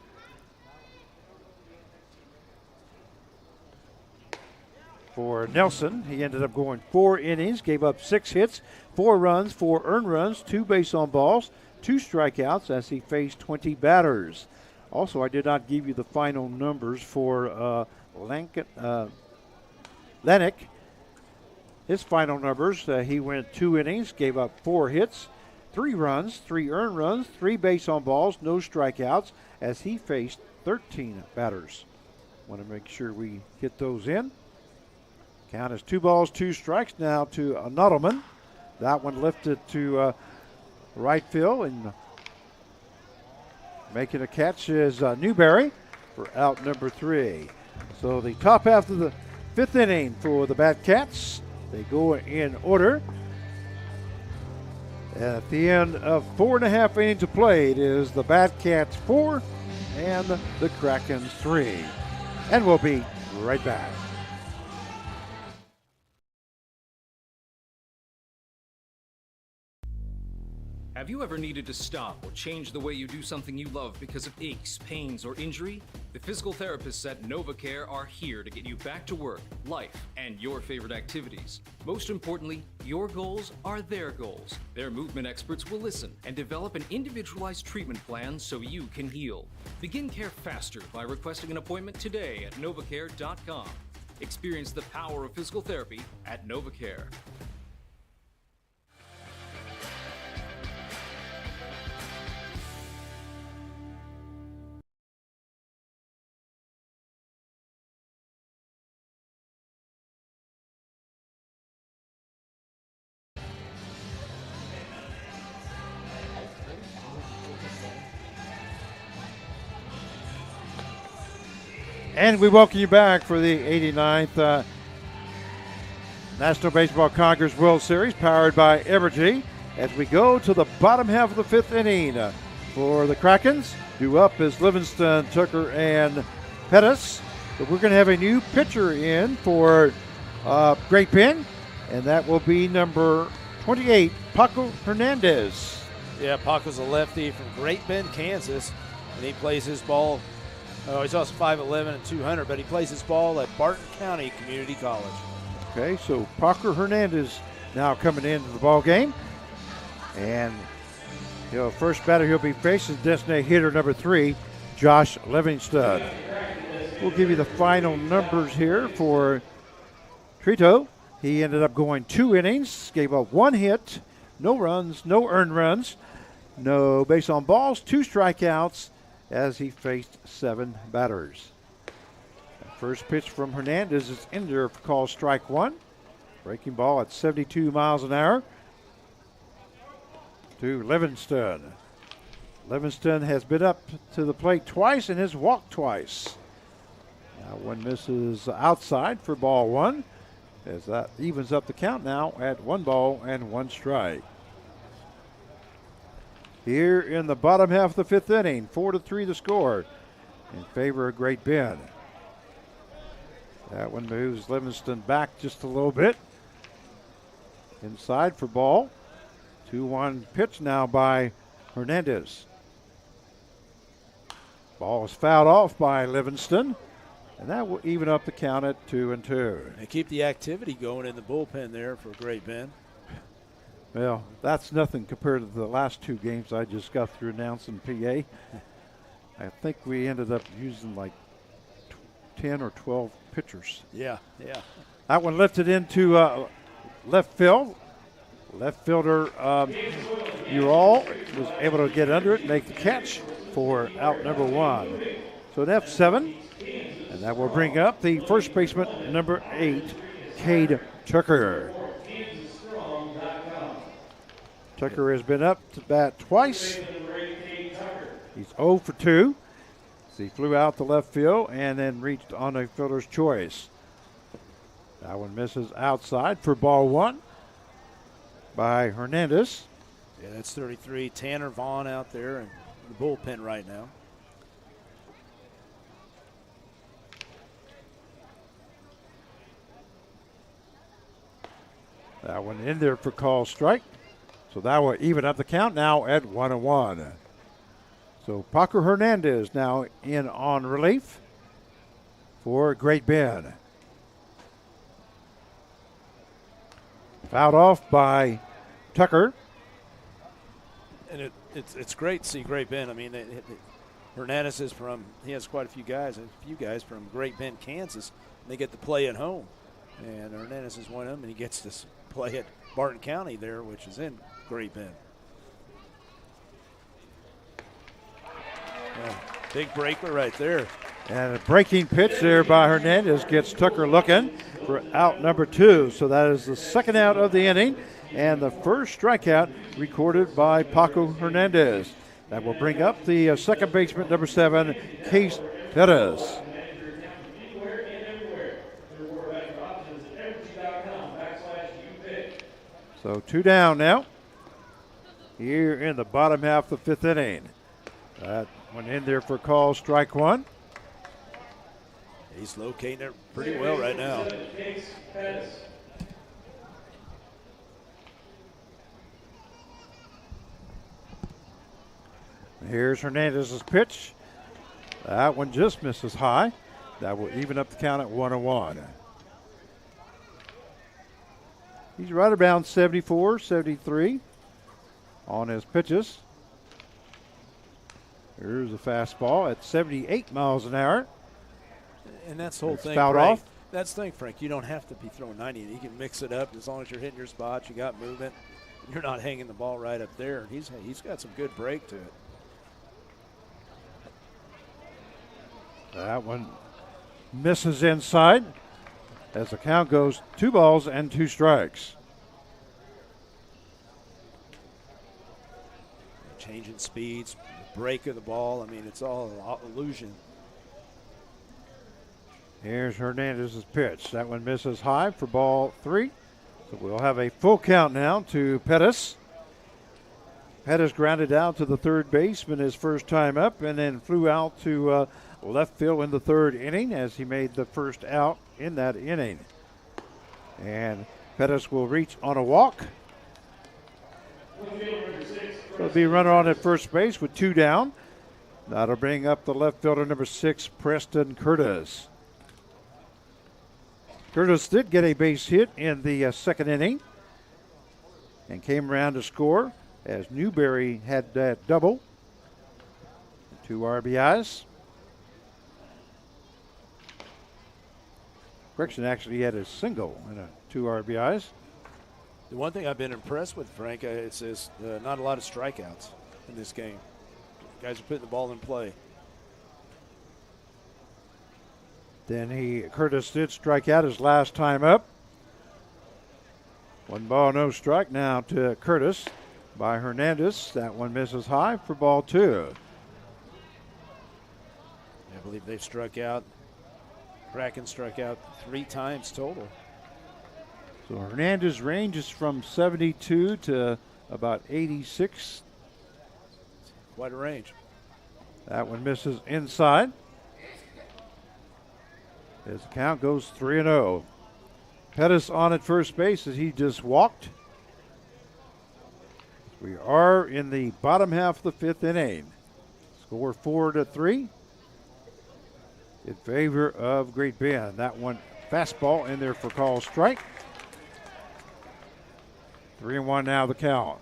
For Nelson, he ended up going 4 innings, gave up 6 hits, 4 runs, 4 earned runs, 2 base on balls, 2 strikeouts as he faced 20 batters. Also, I did not give you the final numbers for Lennick. His final numbers, he went 2 innings, gave up 4 hits, 3 runs, 3 earned runs, 3 base on balls, no strikeouts as he faced 13 batters. Want to make sure we get those in. Count is 2 balls, 2 strikes now to Nuttleman. That one lifted to right field, and making a catch is Newberry for out number 3. So the top half of the 5th inning for the Batcats. They go in order. At the end of 4.5 innings of play, it is the Batcats 4 and the Krakens 3. And we'll be right back. Have you ever needed to stop or change the way you do something you love because of aches, pains, or injury? The physical therapists at NovaCare are here to get you back to work, life, and your favorite activities. Most importantly, your goals are their goals. Their movement experts will listen and develop an individualized treatment plan so you can heal. Begin care faster by requesting an appointment today at novacare.com. Experience the power of physical therapy at NovaCare. And we welcome you back for the 89th National Baseball Congress World Series, powered by Evergy, as we go to the bottom half of the 5th inning. for the Krakens. Due up is Livingston, Tucker, and Pettis. But we're going to have a new pitcher in for Great Bend, and that will be number 28, Paco Hernandez. Yeah, Paco's a lefty from Great Bend, Kansas, and he plays his ball. Oh, he's also 5'11" and 200, but he plays his ball at Barton County Community College. Okay, so Paco Hernandez now coming into the ball game, and first batter he'll be facing designated hitter number 3, Josh Livingston. We'll give you the final numbers here for Trito. He ended up going 2 innings, gave up 1 hit, no runs, no earned runs, no base on balls, 2 strikeouts as he faced 7 batters. The first pitch from Hernandez is in there for call strike 1. Breaking ball at 72 miles an hour to Livingston. Livingston has been up to the plate twice and has walked twice. Now one misses outside for ball 1, as that evens up the count now at 1 ball and 1 strike. Here in the bottom half of the 5th inning, 4-3 the score in favor of Great Bend. That one moves Livingston back just a little bit. Inside for ball. 2-1 pitch now by Hernandez. Ball is fouled off by Livingston, and that will even up the count at 2-2. And keep the activity going in the bullpen there for Great Bend. Well, that's nothing compared to the last 2 games I just got through announcing PA. I think we ended up using like 10 or 12 pitchers. Yeah. That one lifted into left field. Left fielder Ural was able to get under it and make the catch for out number 1. So an F7, and that will bring up the first baseman, number 8, Cade Tucker. Tucker has been up to bat twice. He's 0 for 2. So he flew out to left field and then reached on a fielder's choice. That one misses outside for ball 1 by Hernandez. Yeah, that's 33. Tanner Vaughn out there in the bullpen right now. That one in there for call strike. So that will even up the count now at 1-1. So Paco Hernandez now in on relief for Great Bend. Fouled off by Tucker. And it's great to see Great Bend. I mean, Hernandez is he has quite a few guys from Great Bend, Kansas. They get to play at home. And Hernandez is one of them, and he gets to play at Barton County there, which is in Great Bend. Yeah, big breaker right there. And a breaking pitch there by Hernandez gets Tucker looking for out number 2. So that is the second out of the inning and the first strikeout recorded by Paco Hernandez. That will bring up the second baseman, number 7, Case Pettis. So 2 down now here in the bottom half of the 5th inning. That one in there for call strike 1. He's locating it pretty well right now. Here's Hernandez's pitch. That one just misses high. That will even up the count at 1-1. He's right around 74, 73 on his pitches. Here's a fastball at 78 miles an hour. And that's the whole thing, fouled Frank. off. That's the thing, Frank. You don't have to be throwing 90. You can mix it up as long as you're hitting your spots. You got movement. You're not hanging the ball right up there. He's got some good break to it. That one misses inside as the count goes 2 balls and 2 strikes. Changing speeds, break of the ball. I mean, it's all illusion. Here's Hernandez's pitch. That one misses high for ball 3. So we'll have a full count now to Pettis. Pettis grounded out to the third baseman his first time up and then flew out to left field in the third inning as he made the first out in that inning. And Pettis will reach on a walk. There'll be a runner on at first base with 2 down. That'll bring up the left fielder, number 6, Preston Curtis. Curtis did get a base hit in the second inning and came around to score as Newberry had that double. 2 RBIs. Correction, actually had a single and 2 RBIs. The one thing I've been impressed with, Frank, is not a lot of strikeouts in this game. Guys are putting the ball in play. Then Curtis did strike out his last time up. 1 ball, no strike now to Curtis by Hernandez. That one misses high for ball 2. I believe they've struck out. Kraken struck out 3 times total. So Hernandez ranges from 72 to about 86. Quite a range. That one misses inside. As the count goes 3-0. Pettis on at first base as he just walked. We are in the bottom half of the 5th inning. Score 4-3 in favor of Great Bend. That one fastball in there for call strike. 3-1 now the count.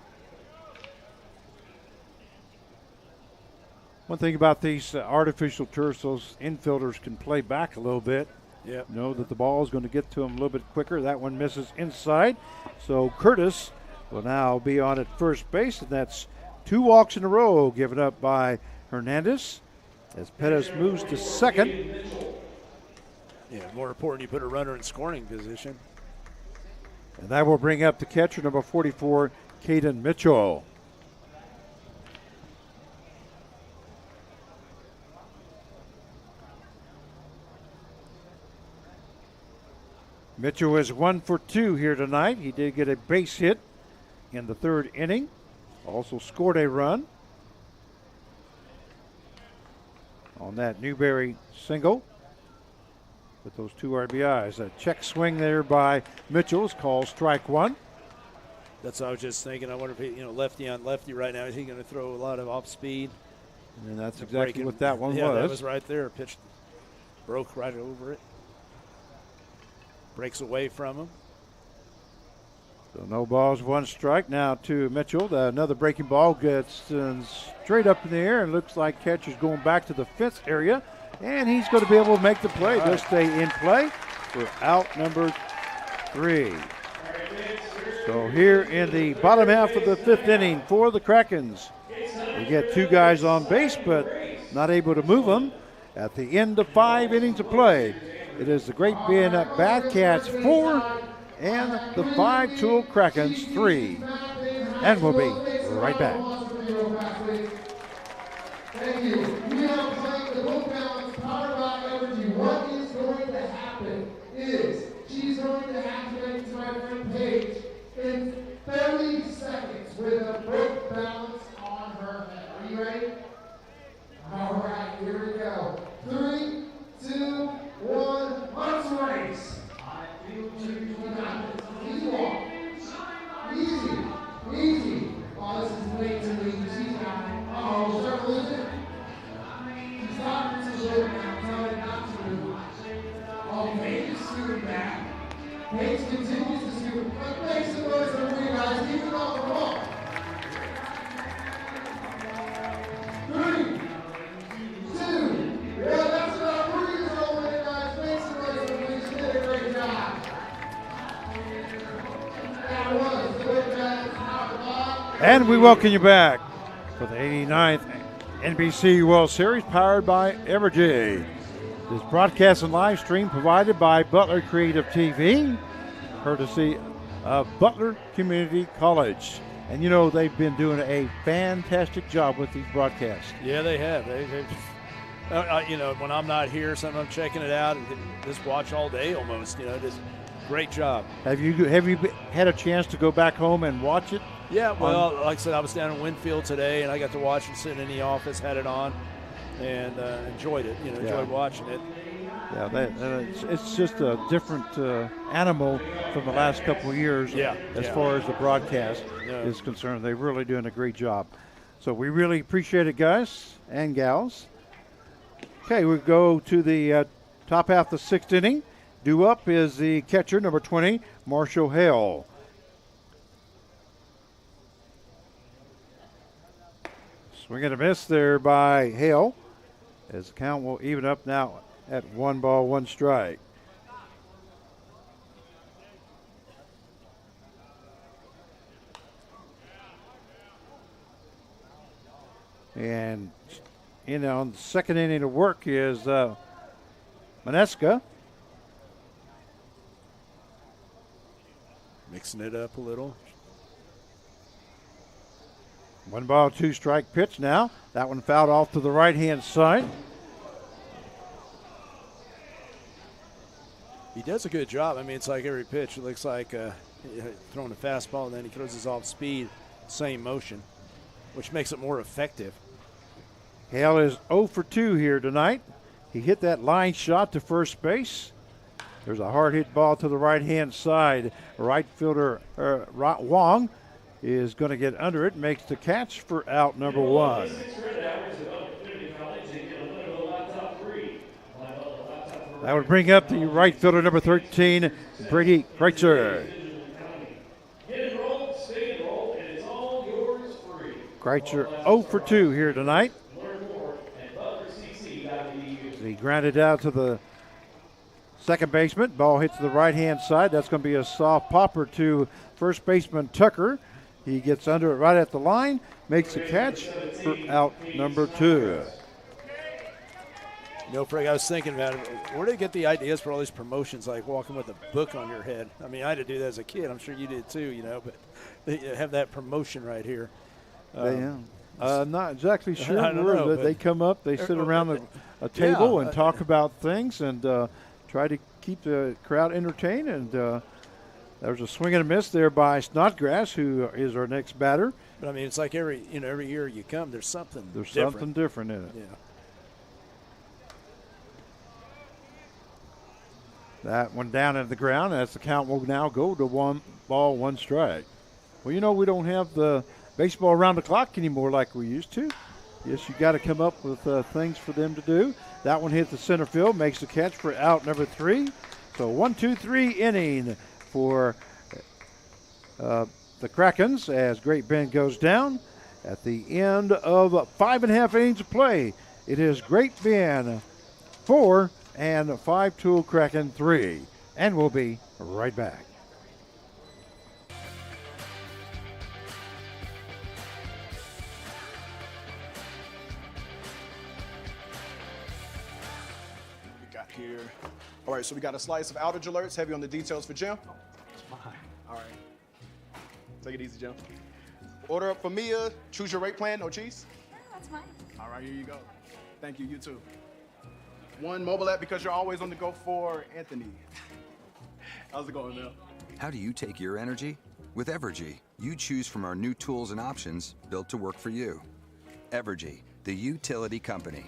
One thing about these artificial turfs, those infielders can play back a little bit. Yep. Know that the ball is going to get to them a little bit quicker. That one misses inside. So Curtis will now be on at first base, and that's 2 walks in a row given up by Hernandez as Pettis moves to second. Yeah, more important, you put a runner in scoring position. And that will bring up the catcher, number 44, Caden Mitchell. Mitchell is 1 for 2 here tonight. He did get a base hit in the 3rd inning. Also scored a run on that Newberry single with those 2 RBIs. A check swing there by Mitchell is called strike 1. That's what I was just thinking. I wonder if he, lefty on lefty right now, is he going to throw a lot of off speed? And that's exactly what that one was. Yeah, that was right there. Pitch broke right over it. Breaks away from him. So no balls, 1 strike now to Mitchell. Another breaking ball gets straight up in the air and looks like catcher's going back to the fence area. And he's going to be able to make the play. They'll stay in play for out number 3. So here in the bottom half of the 5th inning for the Krakens. We get 2 guys on base, but not able to move them. At the end of 5 innings of play, it is the Great Bend Badcats 4 and the 5-tool Krakens 3. And we'll be right back. Thank you. We are playing the book balance powered by Evergy. What is going to happen is she's going to activate to my friend Paige in 30 seconds with a book balance on her head. Are you ready? All right, here we go. 3, 2, 1, let's race. Easy walk. Easy. Easy. Oh, this is way too easy. She's got it. Uh-oh, we'll start losing. She's not to move now. Tell her not to move. Oh, Paige is scooting back. Paige continues to scoot. But make some noise for me, guys. Keep it off the wall. 3, 2, 1. That's about 3 years old, guys. Make some noise for me. She did a great job. That was the good guys. And we welcome you back for the 89th NBC World Series powered by Evergy. This broadcast and live stream provided by Butler Creative TV, courtesy of Butler Community College. And they've been doing a fantastic job with these broadcasts. Yeah, they have. When I'm not here, sometimes I'm checking it out and just watch all day almost. Just great job. Have you had a chance to go back home and watch it? Yeah, well, like I said, I was down in Winfield today, and I got to watch it sitting in the office, had it on, and enjoyed it. Enjoyed watching it. Yeah, it's just a different animal from the last couple of years. As far as the broadcast is concerned, they're really doing a great job. So we really appreciate it, guys and gals. Okay, we go to the top half of the sixth inning. Due up is the catcher, number 20, Marshall Hale. Swing and a miss there by Hale, as the count will even up now at 1 ball, 1 strike. And on the second inning of work is Maneska. Mixing it up a little. 1 ball, 2 strike pitch now. That one fouled off to the right-hand side. He does a good job. I mean, it's like every pitch. It looks like throwing a fastball, and then he throws his off speed, same motion, which makes it more effective. Hale is 0 for 2 here tonight. He hit that line shot to first base. There's a hard hit ball to the right-hand side. Right fielder Wong is going to get under it, makes the catch for out number 1. That would bring up the right fielder, number 13, Brady Kreitzer. Kreitzer 0 for 2 here tonight. He grounded out to the second baseman. Ball hits the right-hand side. That's going to be a soft popper to first baseman Tucker. He gets under it right at the line, makes the catch for out number 2. Frank, I was thinking about it. Where do they get the ideas for all these promotions, like walking with a book on your head? I mean, I had to do that as a kid. I'm sure you did too, but they have that promotion right here. I'm not exactly sure I don't know, they come up, they sit around a table and talk about things and try to keep the crowd entertained. And there was a swing and a miss there by Snodgrass, who is our next batter. But I mean, it's like every year you come, there's something different. Something different in it. Yeah. That one down at the ground, as the count will now go to 1 ball, 1 strike. Well, we don't have the baseball around the clock anymore like we used to. Yes, you got to come up with things for them to do. That one hit the center field, makes the catch for out number 3. So 1-2-3 inning for the Krakens as Great Bend goes down. At the end of 5.5 innings of play, it is Great Bend 4 and 5-tool Kraken 3. And we'll be right back. Here. All right, so we got a slice of outage alerts, heavy on the details for Jim. It's fine. All right. Take it easy, Jim. Order up for Mia. Choose your rate plan, no cheese. Yeah, that's fine. All right, here you go. Thank you, you too. 1 mobile app because you're always on the go for Anthony. How's it going, Mel? How do you take your energy? With Evergy, you choose from our new tools and options built to work for you. Evergy, the utility company.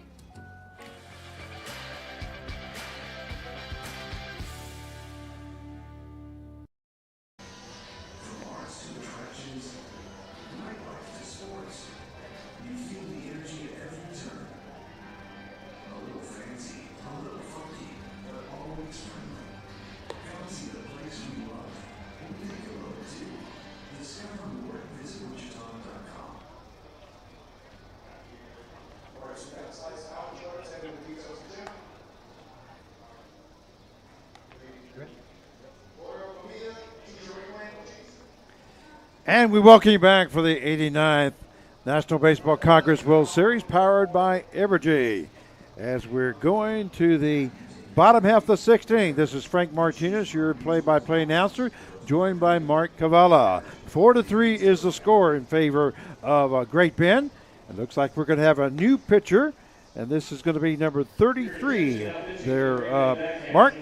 And we welcome you back for the 89th National Baseball Congress World Series, powered by Evergy. As we're going to the bottom half of the 6th inning, this is Frank Martinez, your play-by-play announcer, joined by Mark Cavala. 4-3 is the score in favor of Great Bend. It looks like we're going to have a new pitcher, and this is going to be number 33 there. Mark,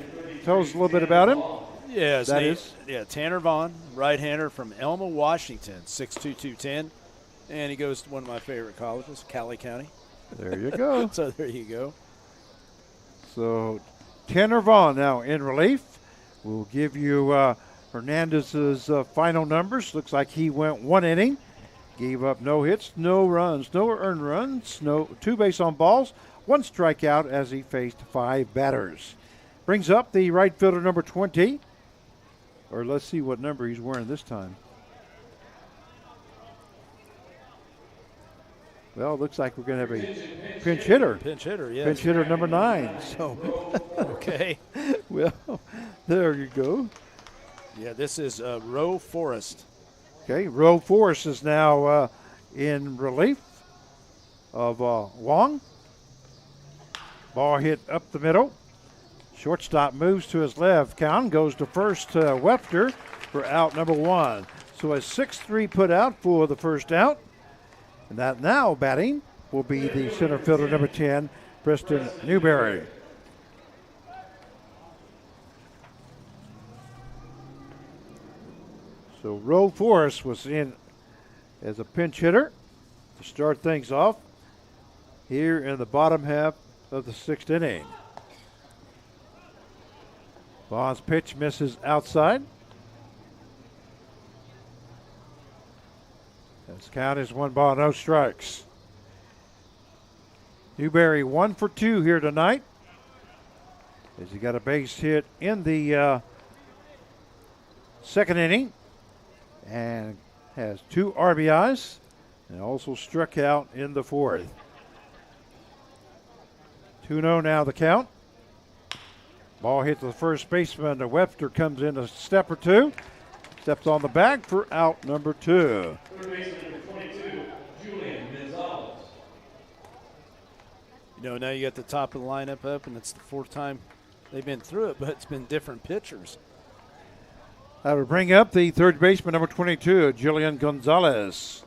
tell us a little bit about him. Yeah, his That name, is? yeah, Tanner Vaughn, right-hander from Elma, Washington, 6'2", 210. And he goes to one of my favorite colleges, Cali County. There you go. So there you go. So Tanner Vaughn now in relief. We'll give you Hernandez's final numbers. Looks like he went 1 inning. Gave up no hits, no runs, no earned runs, no 2 base on balls, 1 strikeout as he faced 5 batters. Brings up the right fielder number 20. Or let's see what number he's wearing this time. Well, it looks like we're going to have a pinch hitter. Pinch hitter, yes. Pinch hitter number 9. So, okay. Well, there you go. Yeah, this is Roe Forrest. Okay, Roe Forrest is now in relief of Wong. Ball hit up the middle. Shortstop moves to his left. Count goes to first Webster for out number 1. So a 6-3 put out for the first out. And that now batting will be the center fielder number 10, Preston Newberry. So Roe Forrest was in as a pinch hitter to start things off here in the bottom half of the 6th inning. Vaughn's pitch misses outside. His count is 1 ball, no strikes. Newberry 1 for 2 here tonight, as he got a base hit in the 2nd inning and has 2 RBIs and also struck out in the 4th. 2-0 now the count. Ball hit to the first baseman. Webster comes in a step or 2. Steps on the bag for out number 2. Third baseman number 22, Julian Gonzalez. You know, now you got the top of the lineup up, and it's the 4th time they've been through it, but it's been different pitchers. That would bring up the third baseman, number 22, Julian Gonzalez.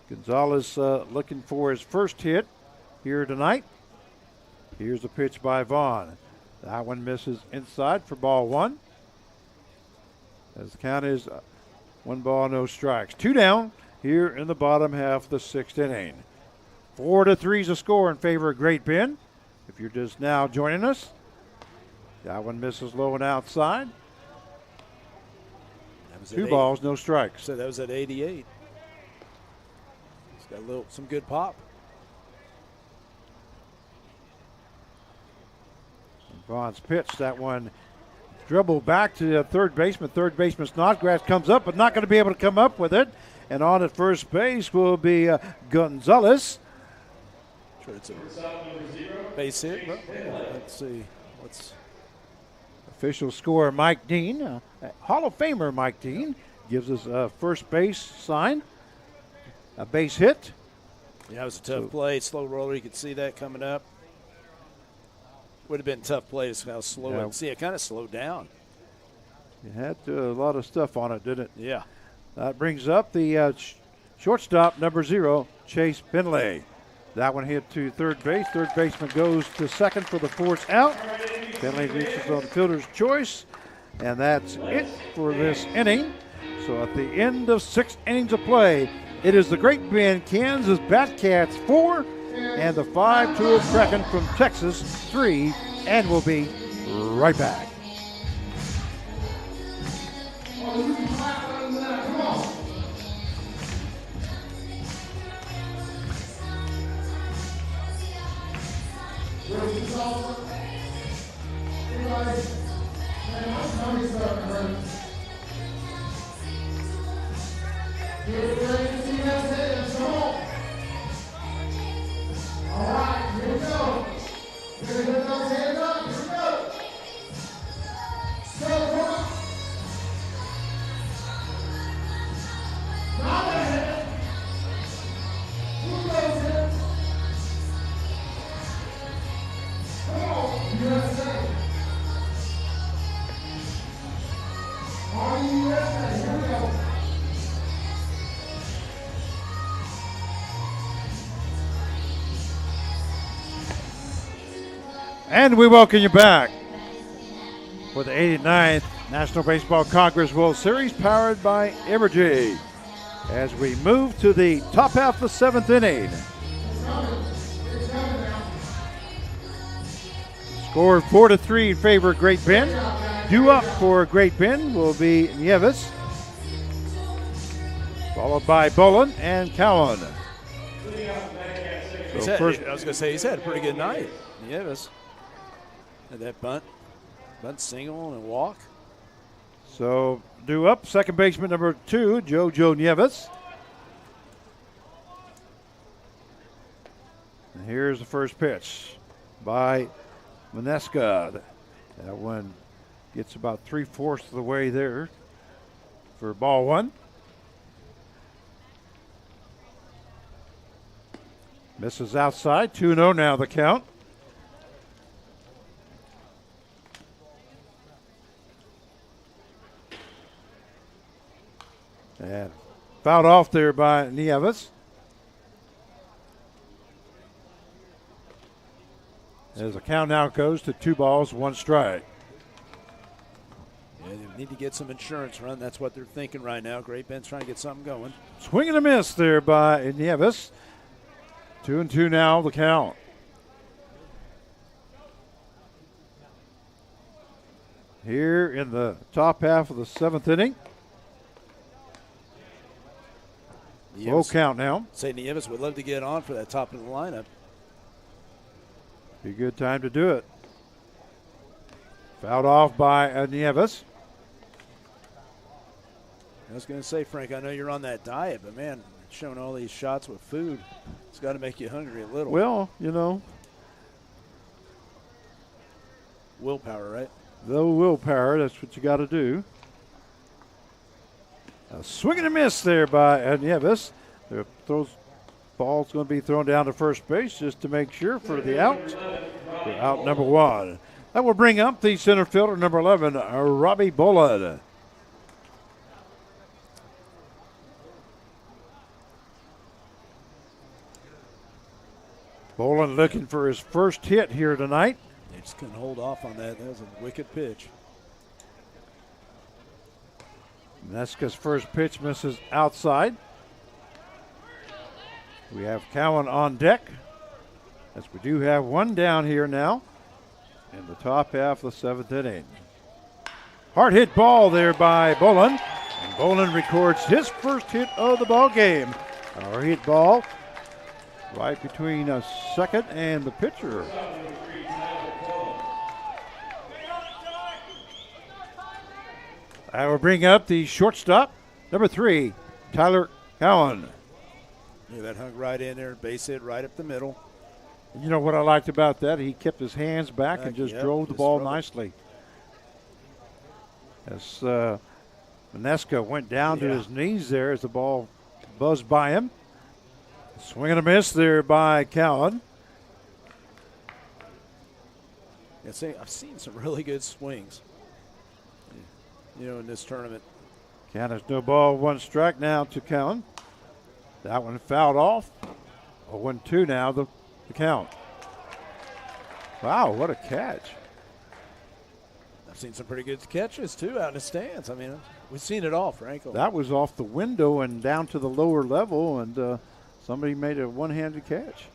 Gonzalez looking for his first hit here tonight. Here's a pitch by Vaughn. That one misses inside for ball 1. As the count is 1 ball, no strikes. 2 down here in the bottom half of the 6th inning. 4-3 is the score in favor of Great Bend. If you're just now joining us, that one misses low and outside. 2 balls, no strikes. So that was at 88. It's got some good pop. Vaughn's pitch, that one dribbled back to the third baseman. Third baseman Snodgrass comes up, but not going to be able to come up with it. And on at first base will be Gonzalez. Sure, it's a base hit. Let's see. Official score, Mike Dean. Hall of Famer Mike Dean gives us a first base sign. A base hit. Yeah, it was a tough play. Slow roller. You could see that coming up. Would have been a tough play to now slow it. See, it kind of slowed down. It had a lot of stuff on it, didn't it? Yeah. That brings up the shortstop, number 0, Chase Finlay. That one hit to third base. Third baseman goes to second for the 4th out. Finlay reaches on the fielder's choice. And that's it for this inning. So at the end of 6 innings of play, it is the Great Bend, Kansas Batcats 4 and the 5-tool Kraken from Texas 3. And we'll be right back. And we welcome you back. for the 89th National Baseball Congress World Series, powered by Evergy. As we move to the top half of the 7th inning. Score 4-3 in favor of Great Bend. Due up for Great Bend will be Nieves, followed by Bolin and Cowan. I was going to say, he's had a pretty good night. Nieves had that bunt single and a walk. So due up, second baseman number 2, Jojo Nieves. And here's the first pitch by Maneska. That one gets about 3/4 of the way there for ball 1. Misses outside, 2-0 now the count. And fouled off there by Nieves. As the count now goes to 2 balls, 1 strike. Yeah, they need to get some insurance run. That's what they're thinking right now. Great Bend's trying to get something going. Swing and a miss there by Nieves. 2-2 now the count. Here in the top half of the 7th inning. Low count now. Say Nieves would love to get on for that top of the lineup. Be a good time to do it. Fouled off by Nieves. I was going to say, Frank, I know you're on that diet, but man, showing all these shots with food, it's got to make you hungry a little. Well, you know. Willpower, right? The willpower, that's what you got to do. A swing and a miss there by Nieves. Those ball's going to be thrown down to first base just to make sure for the out. For out number 1. That will bring up the center fielder, number 11, Robbie Bolin. Bolin looking for his first hit here tonight. They just couldn't hold off on that. That was a wicked pitch. Neska's first pitch misses outside. We have Cowan on deck, as we do have 1 down here now in the top half of the 7th inning. Hard hit ball there by Bolin, and Bolin records his first hit of the ball game. A hard hit ball right between a second and the pitcher. I will bring up the shortstop, number 3, Tyler Cowan. Yeah, that hung right in there, base hit right up the middle. You know what I liked about that? He kept his hands back and just drove the ball nicely. As Maneska went down to his knees there as the ball buzzed by him. Swing and a miss there by Cowan. Yeah, I've seen some really good swings, in this tournament. Count is no ball, 1 strike now to Cowan. That one fouled off. 0-2 now the count. Wow, what a catch. I've seen some pretty good catches, too, out in the stands. I mean, we've seen it all, Frank. That was off the window and down to the lower level, and somebody made a one-handed catch.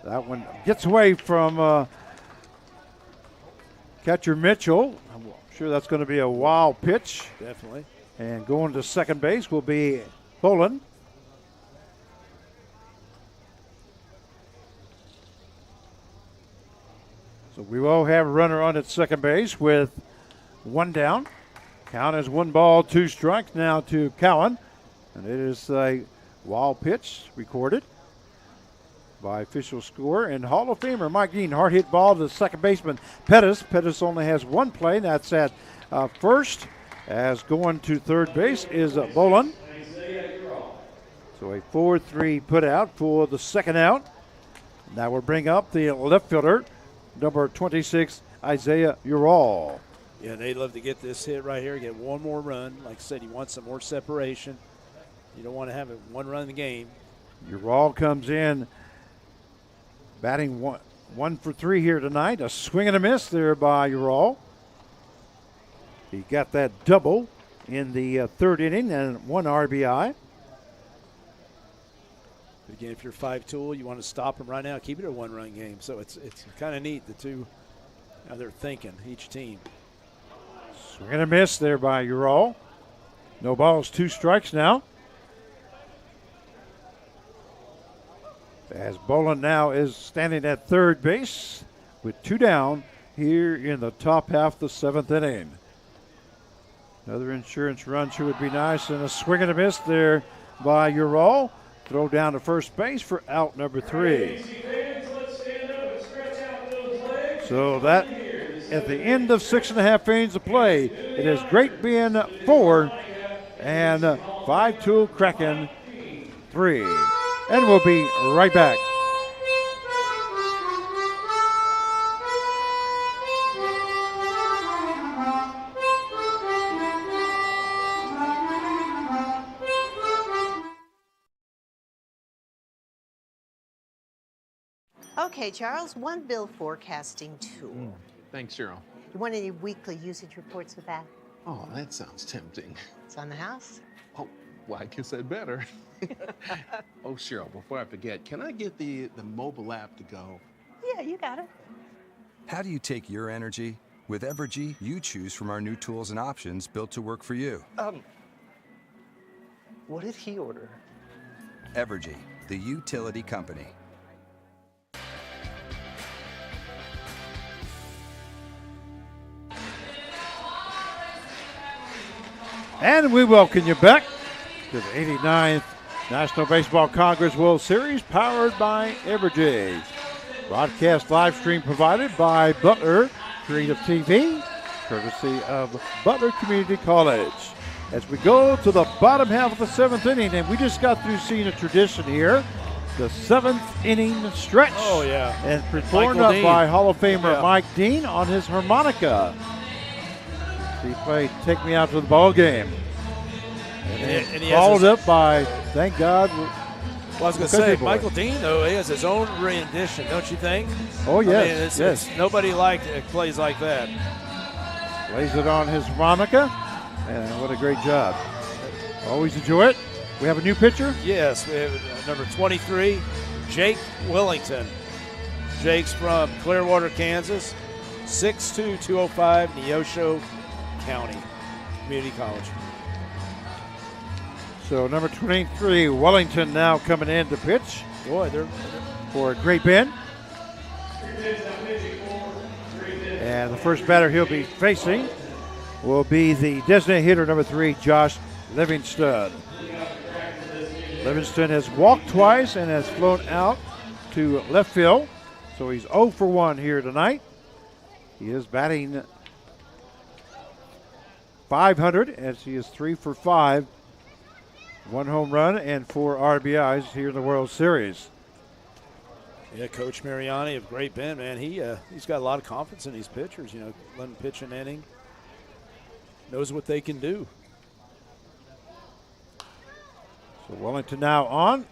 That one gets away from catcher Mitchell. I'm sure that's going to be a wild pitch. Definitely. And going to second base will be Bolin. So we will have a runner on at second base with 1 down. Count is 1 ball, 2 strikes now to Cowan. And it is a wild pitch recorded by official score. And Hall of Famer Mike Dean, hard hit ball to the second baseman Pettis. Pettis only has 1 play. That's at first. As going to third base is Bolin. So a 4-3 put out for the second out. Now we'll bring up the left fielder, number 26, Isaiah Ural. Yeah, they'd love to get this hit right here, get 1 more run. Like I said, you want some more separation. You don't want to have it 1 run in the game. Ural comes in batting 1 for 3 here tonight. A swing and a miss there by Ural. He got that double in the third inning and 1 RBI. Again, if you're 5-tool, you want to stop him right now, keep it a 1-run game. So it's kind of neat, the two, how they're thinking, each team. Swing and a miss there by Ural. No balls, 2 strikes now. As Boland now is standing at third base with 2 down here in the top half of the 7th inning. Another insurance run sure would be nice, and a swing and a miss there by Ural. Throw down to first base for out number 3. So that at the end of 6.5 innings of play, it is Great Bend 4 and 5-tool Kraken 3. And we'll be right back. Okay, Charles, 1 bill forecasting tool. Thanks, Cheryl. You want any weekly usage reports with that? Oh, that sounds tempting. It's on the house. Oh, well, I guess I'd better. Oh, Cheryl, before I forget, can I get the mobile app to go? Yeah, you got it. How do you take your energy? With Evergy, you choose from our new tools and options built to work for you. What did he order? Evergy, the utility company. And we welcome you back to the 89th National Baseball Congress World Series, powered by Evergy. Broadcast live stream provided by Butler Creative TV, courtesy of Butler Community College. As we go to the bottom half of the 7th inning, and we just got through seeing a tradition here, the 7th inning stretch. Oh, yeah. And performed up by Hall of Famer Mike Dean on his harmonica. He played Take Me Out to the Ball Game. And he followed up by, thank God. Well, I was going to say, Michael Dean, though, he has his own rendition, don't you think? Oh, yes. I mean, it's nobody plays like that. Plays it on his harmonica, and what a great job. Always enjoy it. We have a new pitcher? Yes, we have number 23, Jake Willington. Jake's from Clearwater, Kansas, 6'2", 205, Neosho County Community College. So number 23, Wellington, now coming in to pitch. Boy, they're for Great Bend. And the first batter he'll be facing will be the designated hitter, number 3, Josh Livingston. Livingston has walked twice and has flown out to left field. So he's 0 for 1 here tonight. He is batting .500 as he is 3 for 5. 1 home run and 4 RBIs here in the World Series. Yeah, Coach Mariani of Great Bend, man, he's got a lot of confidence in these pitchers. You know, let them pitch an inning, knows what they can do. So Wellington now on.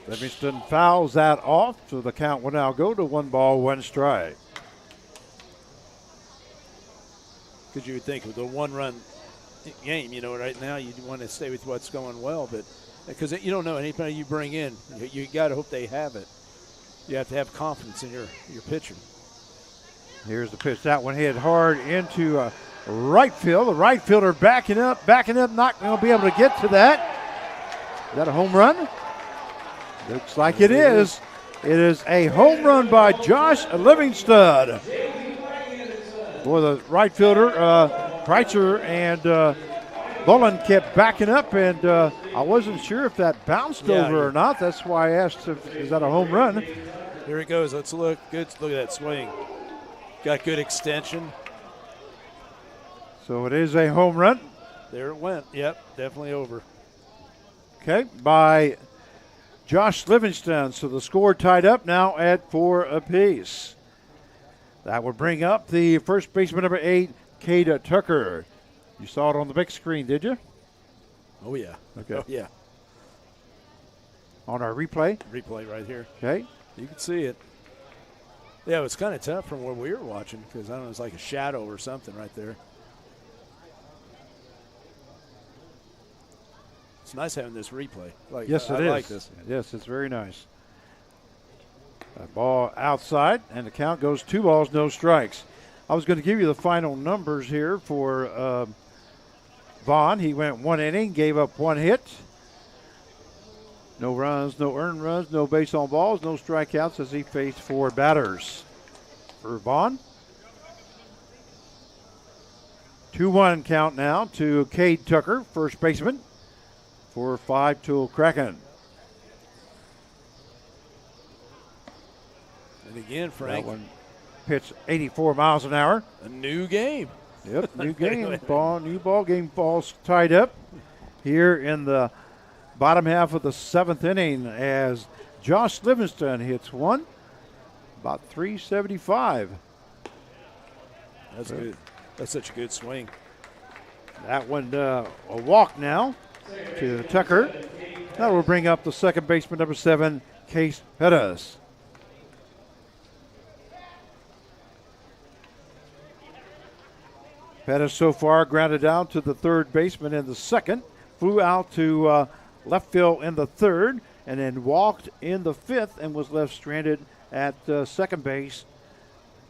Livingston fouls that off, so the count will now go to 1 ball, 1 strike. Because you would think with a 1-run game, you know, right now you want to stay with what's going well, but because you don't know anybody you bring in, you got to hope they have it. You have to have confidence in your pitcher. Here's the pitch. That one hit hard into right field. The right fielder backing up, not going to be able to get to that. Is that a home run? Looks like it is. It is a home run by Josh Livingston. Boy, the right fielder, Kreitzer and Bullen kept backing up, and I wasn't sure if that bounced over or not. That's why I asked is that a home run? Here it goes. Let's look. Good. Look at that swing. Got good extension. So it is a home run. There it went. Yep, definitely over. Okay, by Josh Livingston. So the score tied up now at 4 apiece. That would bring up the first baseman, number 8, Cade Tucker. You saw it on the big screen, did you? Oh, yeah. Okay. Oh, yeah. On our replay? Replay right here. Okay. You can see it. Yeah, it was kind of tough from where we were watching because, I don't know, it's like a shadow or something right there. It's nice having this replay. Yes, it I is. like this. Yes, it's very nice. A ball outside, and the count goes 2 balls, no strikes. I was going to give you the final numbers here for Vaughn. He went 1 inning, gave up 1 hit. No runs, no earned runs, no base on balls, no strikeouts as he faced 4 batters. For Vaughn, 2-1 count now to Cade Tucker, first baseman, for 5-tool Kraken. And again, Frank. That one pitched 84 miles an hour. A new game. Yep, new game. New ball game. Balls tied up here in the bottom half of the 7th inning as Josh Livingston hits one, about 375. That's good. That's such a good swing. That one, a walk now to Tucker. That will bring up the second baseman, number 7, Case Pettis. Pettis so far grounded out to the third baseman in the second, flew out to left field in the third, and then walked in the 5th and was left stranded at second base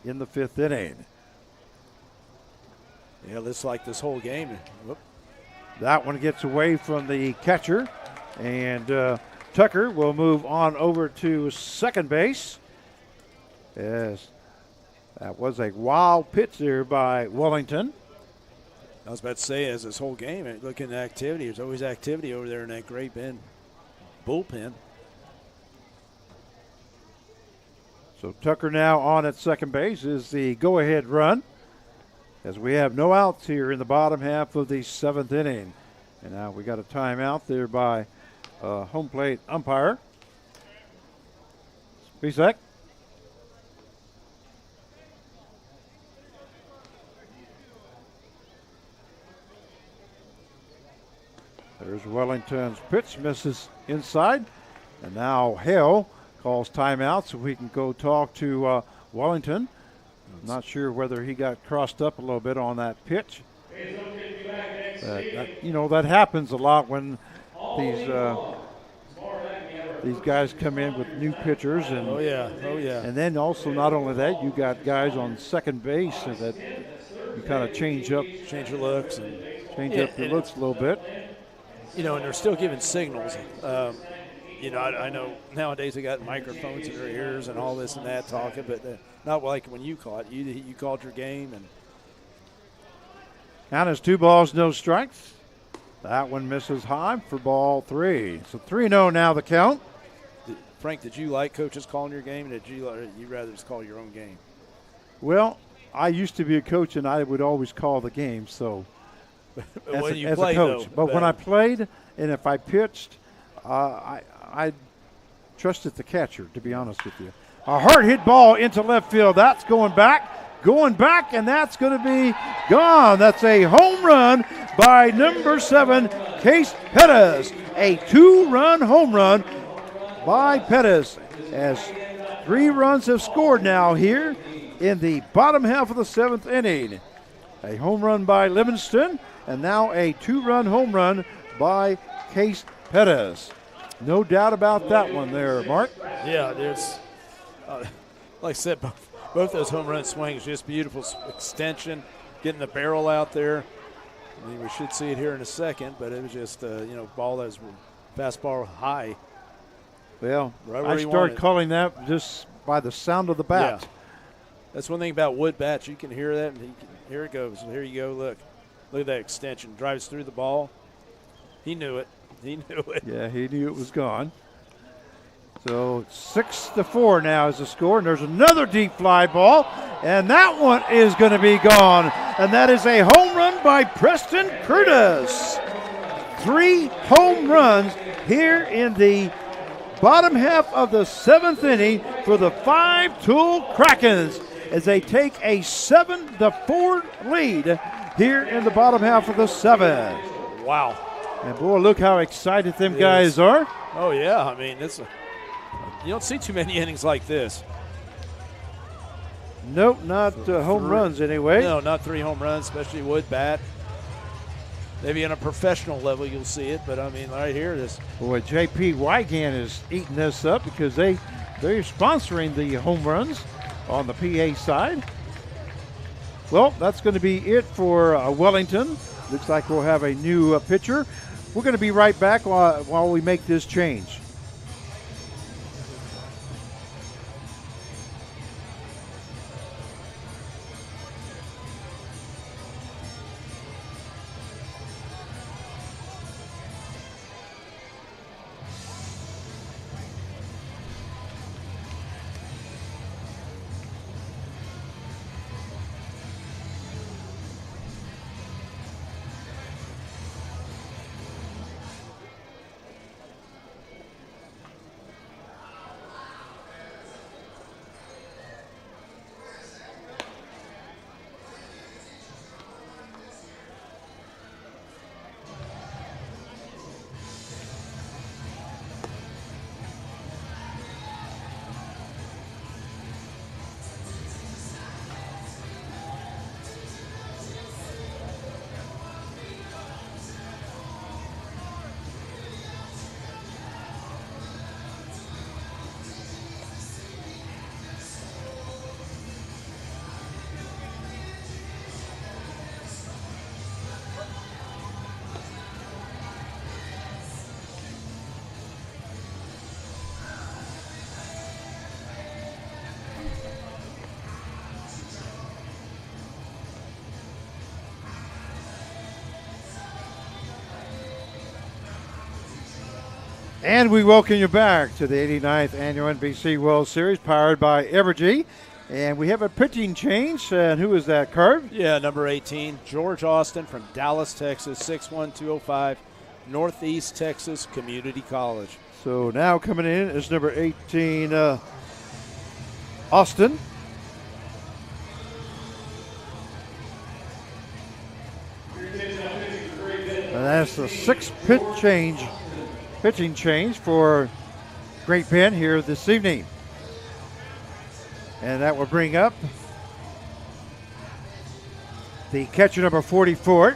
in the 5th inning. Yeah, looks like this whole game. Whoop. That one gets away from the catcher, and Tucker will move on over to second base. Yes, that was a wild pitch there by Wellington. I was about to say, as this whole game, looking at activity, there's always activity over there in that Great Bend bullpen. So Tucker now on at second base is the go-ahead run, as we have no outs here in the bottom half of the 7th inning. And now we got a timeout there by home plate umpire. Spacek. There's Wellington's pitch, misses inside. And now Hale calls timeout so we can go talk to Wellington. I'm not sure whether he got crossed up a little bit on that pitch. That happens a lot when these guys come in with new pitchers. And, oh yeah. And then also not only that, you got guys on second base so that you kind of change your looks and change up your looks a little bit. And they're still giving signals. I know nowadays they got microphones in their ears and all this and that talking, but not like when you caught. You called your game. And count is 2 balls, no strikes. That one misses high for ball 3. So 3-0 now the count. Frank, did you like coaches calling your game, or did you rather just call your own game? Well, I used to be a coach, and I would always call the game, so as a coach. But when I played and if I pitched, I trusted the catcher, to be honest with you. A hard hit ball into left field. That's going back, and that's going to be gone. That's a home run by number 7, Case Pettis. A 2-run home run by Pettis, as 3 runs have scored now here in the bottom half of the 7th inning. A home run by Livingston, and now a 2-run home run by Case Pettis. No doubt about that one there, Mark. Yeah, there's, like I said, both those home run swings, just beautiful extension, getting the barrel out there. I mean, we should see it here in a second, but it was just, ball that was fastball high. Well, right I started calling that just by the sound of the bat. Yeah. That's one thing about wood bats. You can hear that, and here it goes. Here you go, look. Look at that extension. Drives through the ball. He knew it. Yeah, he knew it was gone. So 6-4 now is the score, and there's another deep fly ball, and that one is going to be gone. And that is a home run by Preston Curtis. 3 home runs here in the bottom half of the 7th inning for the 5-tool Krakens as they take a 7-4 lead here in the bottom half of the 7th. Wow. And boy, look how excited them guys are. Oh yeah, I mean, you don't see too many innings like this. Nope, not home runs anyway. No, not 3 home runs, especially wood bat. Maybe on a professional level you'll see it, but I mean, right here, this. Boy, J.P. Wygant is eating this up because they're sponsoring the home runs on the PA side. Well, that's going to be it for Wellington. Looks like we'll have a new pitcher. We're going to be right back while we make this change. And we welcome you back to the 89th Annual NBC World Series powered by Evergy. And we have a pitching change. And who is that, Curve? Yeah, number 18, George Austin from Dallas, Texas, 6'1", 205, Northeast Texas Community College. So now coming in is number 18, Austin. And that's the sixth pitching change for Great Bend here this evening. And that will bring up the catcher number 44,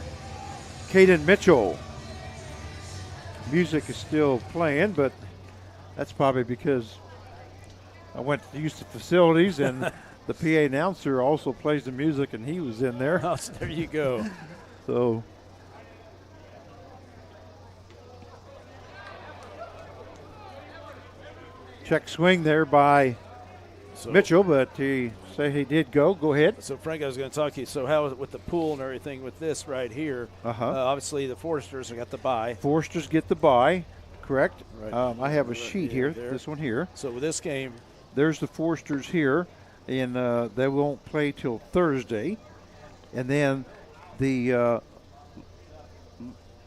Caden Mitchell. Music is still playing, but that's probably because I went to use the facilities and the PA announcer also plays the music and he was in there. Oh, so there you go. So check swing there by Mitchell, but he said he did go. Go ahead. So, Frank, I was going to talk to you. So, how is it with the pool and everything with this right here? Obviously, the Foresters got the bye. Foresters get the bye, correct. Right. I have a sheet here, this one here. So, with this game. There's the Foresters here, and they won't play till Thursday. And then the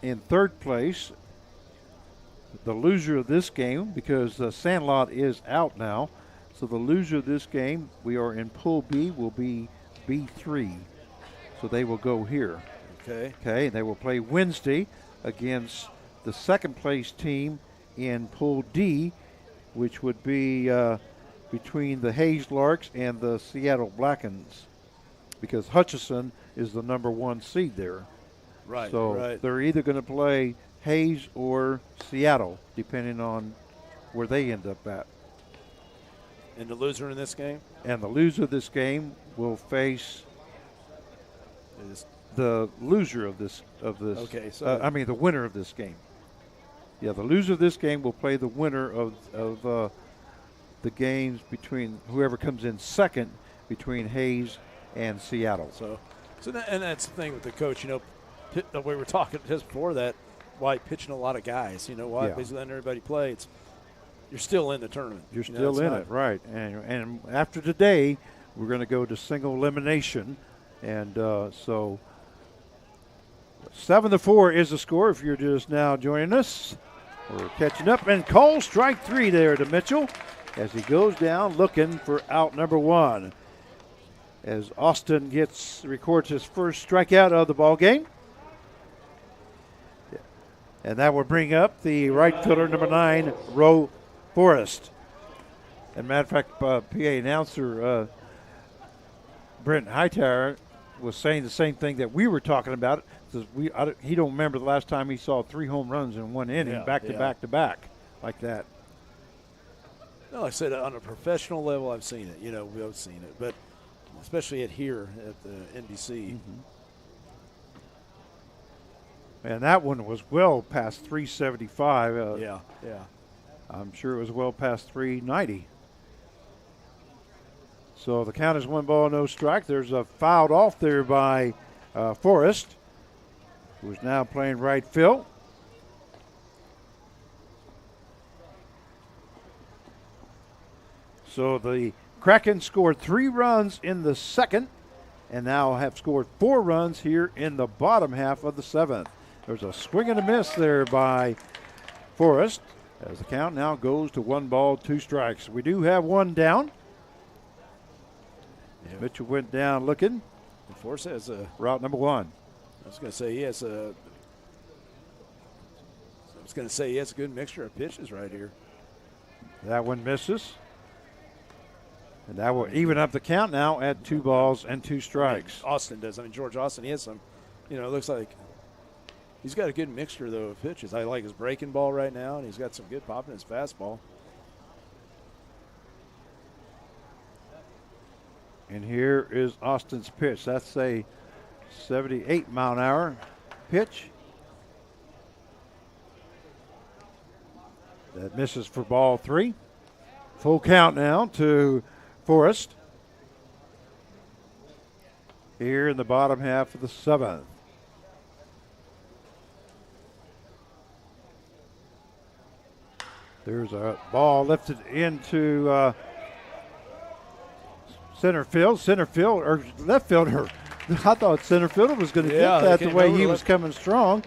in third place, the loser of this game, because the Sandlot is out now, so the loser of this game, we are in Pool B, will be B3. So they will go here. Okay. Okay, they will play Wednesday against the second place team in Pool D, which would be between the Hayes Larks and the Seattle Blackens, because Hutchinson is the number 1 seed there. Right. So they're either going to play Hayes or Seattle, depending on where they end up at. And the loser in this game? And the loser of this game will face the loser of this. Okay, so I mean the winner of this game. Yeah, the loser of this game will play the winner of the games between whoever comes in second between Hayes and Seattle. And that's the thing with the coach. You know, we were talking just before that. Why pitching a lot of guys? You know why? Yeah. Basically letting everybody play. You're still in the tournament. You're still in it, right? And after today, we're going to go to single elimination, and so 7-4 is the score. If you're just now joining us, we're catching up, and call strike 3 there to Mitchell as he goes down looking for out number 1. As Austin records his first strikeout of the ball game. And that will bring up the right fielder, number 9, Roe Forrest. And matter of fact, PA announcer Brent Hightower was saying the same thing that we were talking about. He don't remember the last time he saw 3 home runs in one inning, back to back to back, like that. No, like I said, on a professional level, I've seen it. You know, we've seen it, but especially here at the NBC. And that one was well past 375. Yeah. I'm sure it was well past 390. So the count is 1 ball, no strike. There's a fouled off there by Forrest, who's now playing right field. So the Kraken scored 3 runs in the second and now have scored 4 runs here in the bottom half of the 7th. There's a swing and a miss there by Forrest as the count now goes to 1 ball, 2 strikes. We do have 1 down. Yeah. Mitchell went down looking. And Forrest has a route number 1. I was going to say he has a good mixture of pitches right here. That one misses. And that will even up the count now at 2 balls and 2 strikes. Austin does. I mean, George Austin, he has some, it looks like he's got a good mixture, though, of pitches. I like his breaking ball right now, and he's got some good pop in his fastball. And here is Austin's pitch. That's a 78-mile-an-hour pitch. That misses for ball 3. Full count now to Forrest here in the bottom half of the 7th. There's a ball lifted into center field, or left fielder. I thought center fielder was going to get that the way he was coming strong,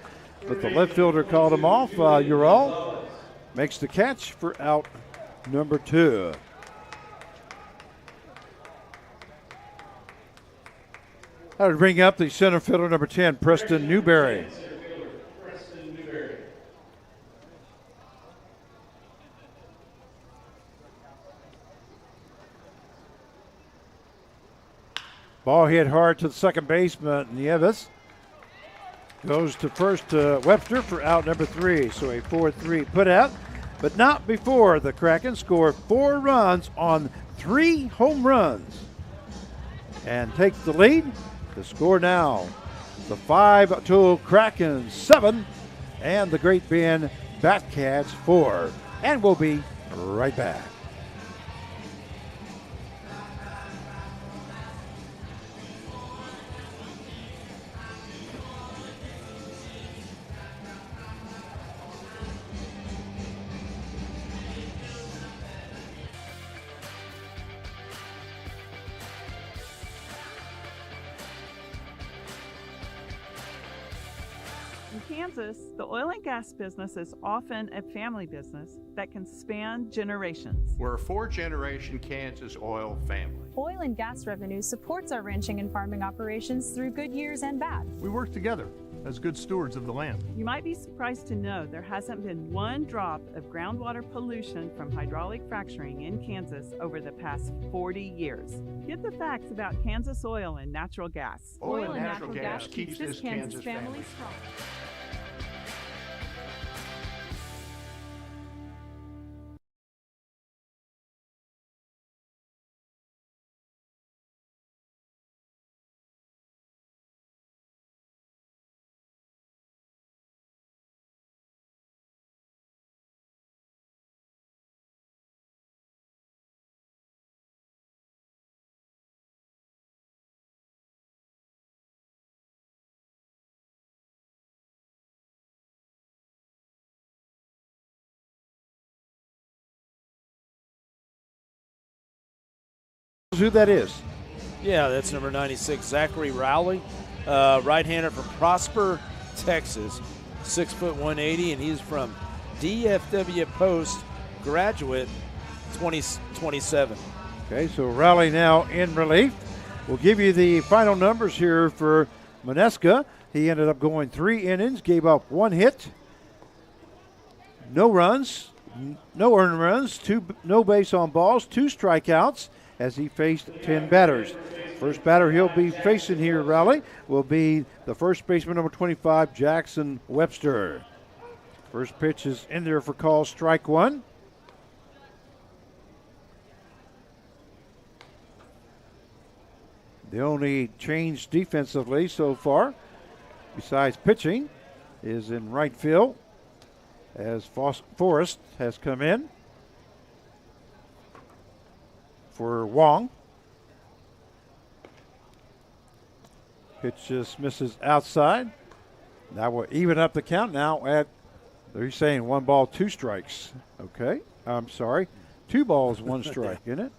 but the left fielder called him off. Ural makes the catch for out number 2. I would bring up the center fielder number 10, Preston Newberry. Ball hit hard to the second baseman, Nieves. Goes to first Webster for out number 3. So a 4-3 put out, but not before the Kraken score 4 runs on 3 home runs and takes the lead. The score now, the 5-2 Kraken 7 and the Great Bend Batcats 4. And we'll be right back. Kansas, the oil and gas business is often a family business that can span generations. We're a 4-generation Kansas oil family. Oil and gas revenue supports our ranching and farming operations through good years and bad. We work together as good stewards of the land. You might be surprised to know there hasn't been 1 drop of groundwater pollution from hydraulic fracturing in Kansas over the past 40 years. Get the facts about Kansas oil and natural gas. Oil and natural gas keeps this Kansas family strong. Who that is? Yeah, that's number 96, Zachary Rowley, right-hander from Prosper, Texas, 6 foot 180, and he's from DFW Post, graduate, 2027. Okay, so Rowley now in relief. We'll give you the final numbers here for Maneska. He ended up going 3 innings, gave up 1 hit, no runs, no earned runs, no base on balls, 2 strikeouts, as he faced 10 batters. First batter he'll be facing here, Raleigh, will be the first baseman, number 25, Jackson Webster. First pitch is in there for call, strike one. The only change defensively so far, besides pitching, is in right field as Forrest has come in for Wong. Pitch just misses outside. That will even up the count now at, they're saying 1 ball, 2 strikes. Okay, I'm sorry. 2 balls, 1 strike, isn't it?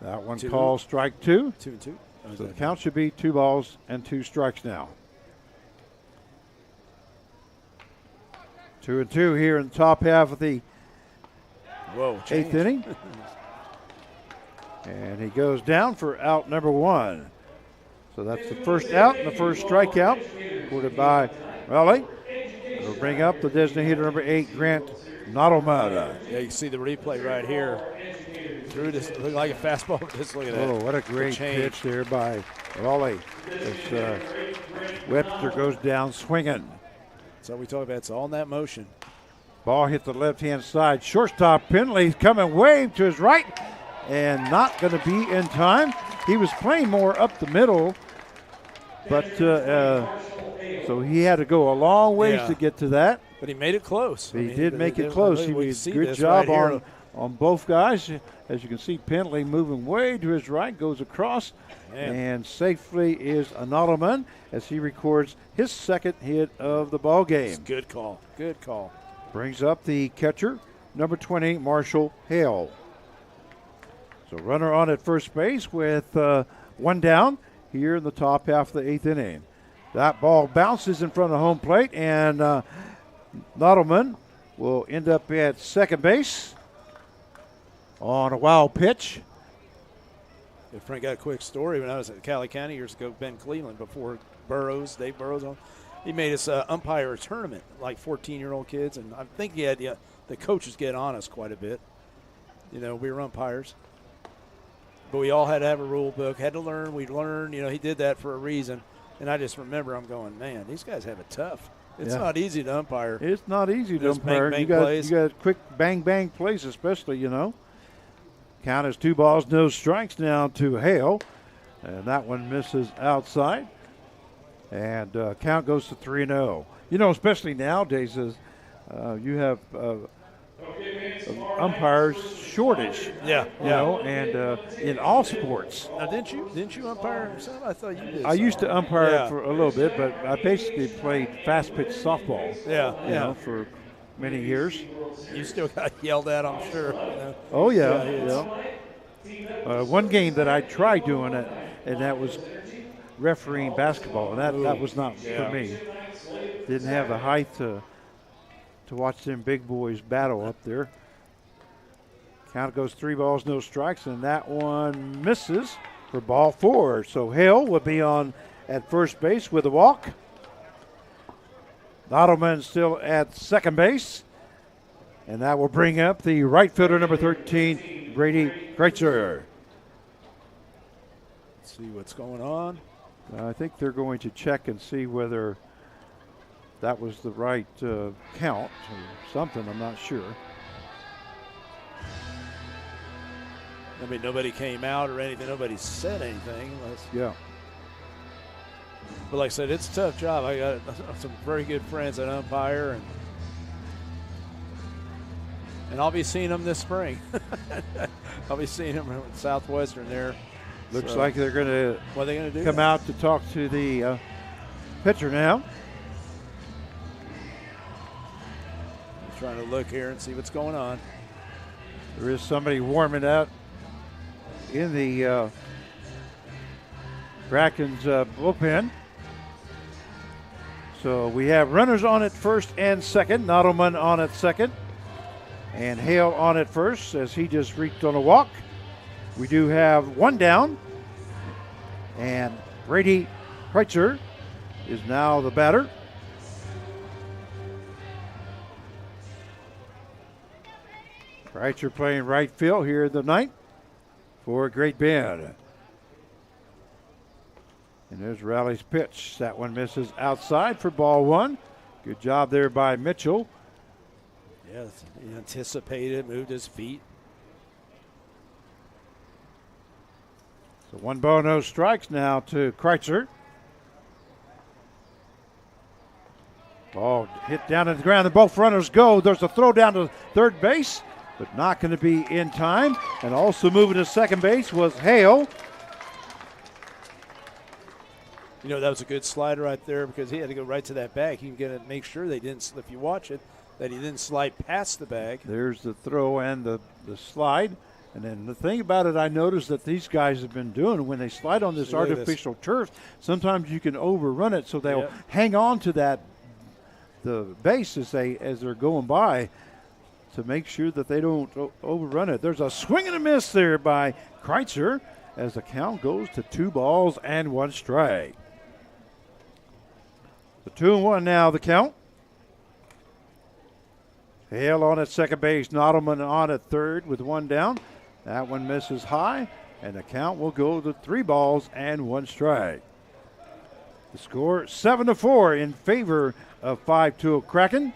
That one called strike 2. 2-2. So the count should be 2 balls and 2 strikes now. 2-2 here in the top half of the 8th inning. And he goes down for out number 1. So that's the first out and the first strikeout, recorded by Raleigh. It'll bring up the designated hitter number 8, Grant Nottlemata. Yeah, you see the replay right here. Threw this, looked like a fastball. Just look at that. Oh, what a great pitch there by Raleigh. As Webster goes down swinging. So we talk about it's all in that motion. Ball hit the left-hand side. Shortstop Penley's coming way to his right and not going to be in time. He was playing more up the middle, but so he had to go a long ways to get to that. But he made it close. He did make it close. He did a good job on both guys. As you can see, Penley moving way to his right, goes across, and safely is Nottleman as he records his second hit of the ball game. Good call. Good call. Brings up the catcher, number 20, Marshall Hale. So runner on at first base with 1 down here in the top half of the 8th inning. That ball bounces in front of home plate, and Nottleman will end up at second base on a wild pitch. If Frank got a quick story, when I was at Cali County years ago, Ben Cleveland, before Dave Burrows, he made us umpire a tournament, like 14-year-old kids, and I think he had the coaches get on us quite a bit. You know, we were umpires. But we all had to have a rule book, had to learn. We learned, he did that for a reason. And I just remember I'm going, man, these guys have it tough. It's not easy to umpire. It's not easy to umpire. Bang, you plays. got quick bang plays, especially, Count is 2 balls, no strikes now to Hale. And that one misses outside. And count goes to 3-0. Especially nowadays, as you have umpires shortage. And in all sports. Now, didn't you umpire some? I thought you did. I used to umpire for a little bit, but I basically played fast pitch softball. For many years. You still got yelled at, I'm sure. Oh yeah. One game that I tried doing it, and that was refereeing basketball, and that was not for me. Didn't have the height to watch them big boys battle up there. Count goes 3 balls, no strikes, and that one misses for ball 4. So Hale will be on at first base with a walk. Nottleman still at second base. And that will bring up the right fielder, number 13, Brady Kreitzer. Let's see what's going on. I think they're going to check and see whether that was the right count or something. I'm not sure. I mean, nobody came out or anything. Nobody said anything. But like I said, it's a tough job. I got some very good friends that umpire, and I'll be seeing them this spring. I'll be seeing them at Southwestern there. Looks like they're going to come out to talk to the pitcher now. I'm trying to look here and see what's going on. There is somebody warming up in the Kraken's bullpen. So we have runners on at first and second. Nottleman on at second. And Hale on at first as he just reached on a walk. We do have 1 down. And Brady Kreitzer is now the batter. Kreitzer playing right field here in the ninth. for Great Bend. And there's Riley's pitch. That one misses outside for ball one. Good job there by Mitchell. Yes, he anticipated, moved his feet. So 1 ball, no strikes now to Kreitzer. Ball hit down to the ground and both runners go. There's a throw down to third base, but not going to be in time. And also moving to second base was Hale. You know, that was a good slide right there because he had to go right to that bag. He was going to make sure they didn't, if you watch it, that he didn't slide past the bag. There's the throw and the slide. And then the thing about it, I noticed that these guys have been doing when they slide on this artificial turf, sometimes you can overrun it, so they'll hang on to the base as they're going by to make sure that they don't overrun it. There's a swing and a miss there by Kreitzer as the count goes to 2 balls and 1 strike. The 2-1 now, the count. Hale on at second base, Nodelman on at third with 1 down. That one misses high, and the count will go to 3 balls and 1 strike. The score 7-4 in favor of 5-2 Kraken,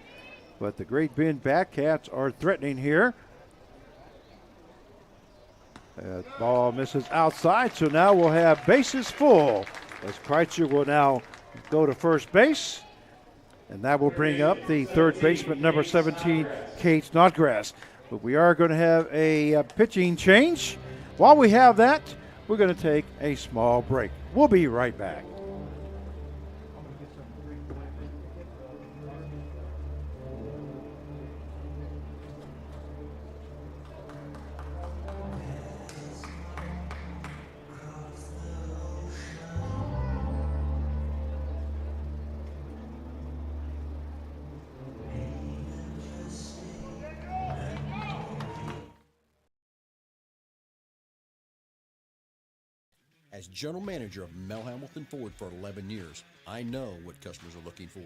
but the Great Bend Batcats are threatening here. That ball misses outside, so now we'll have bases full as Kreitzer will now go to first base. And that will bring up the third baseman, number 17, Kate Snodgrass. But we are going to have a pitching change. While we have that, we're going to take a small break. We'll be right back. As general manager of Mel Hamilton Ford for 11 years, I know what customers are looking for.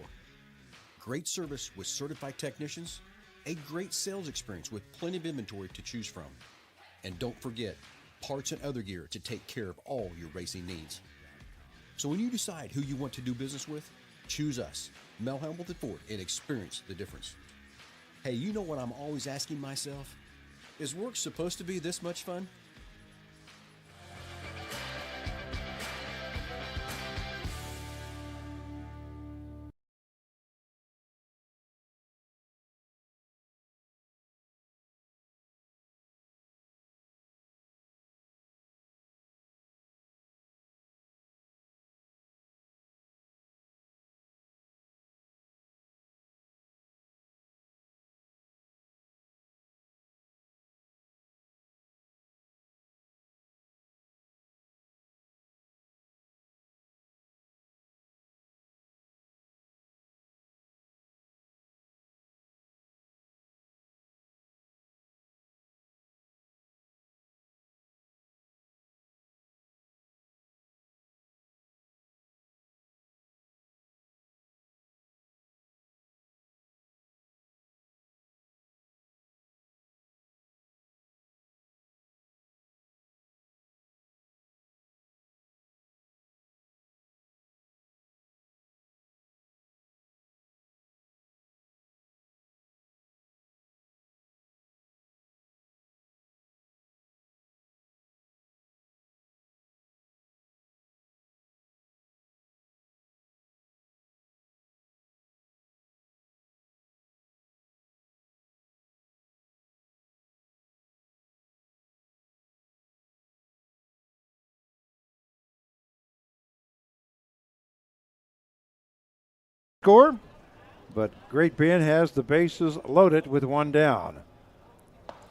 Great service with certified technicians, a great sales experience with plenty of inventory to choose from. And don't forget, parts and other gear to take care of all your racing needs. So when you decide who you want to do business with, choose us, Mel Hamilton Ford, and experience the difference. Hey, you know what I'm always asking myself? Is work supposed to be this much fun? Score, but Great Bend has the bases loaded with 1 down.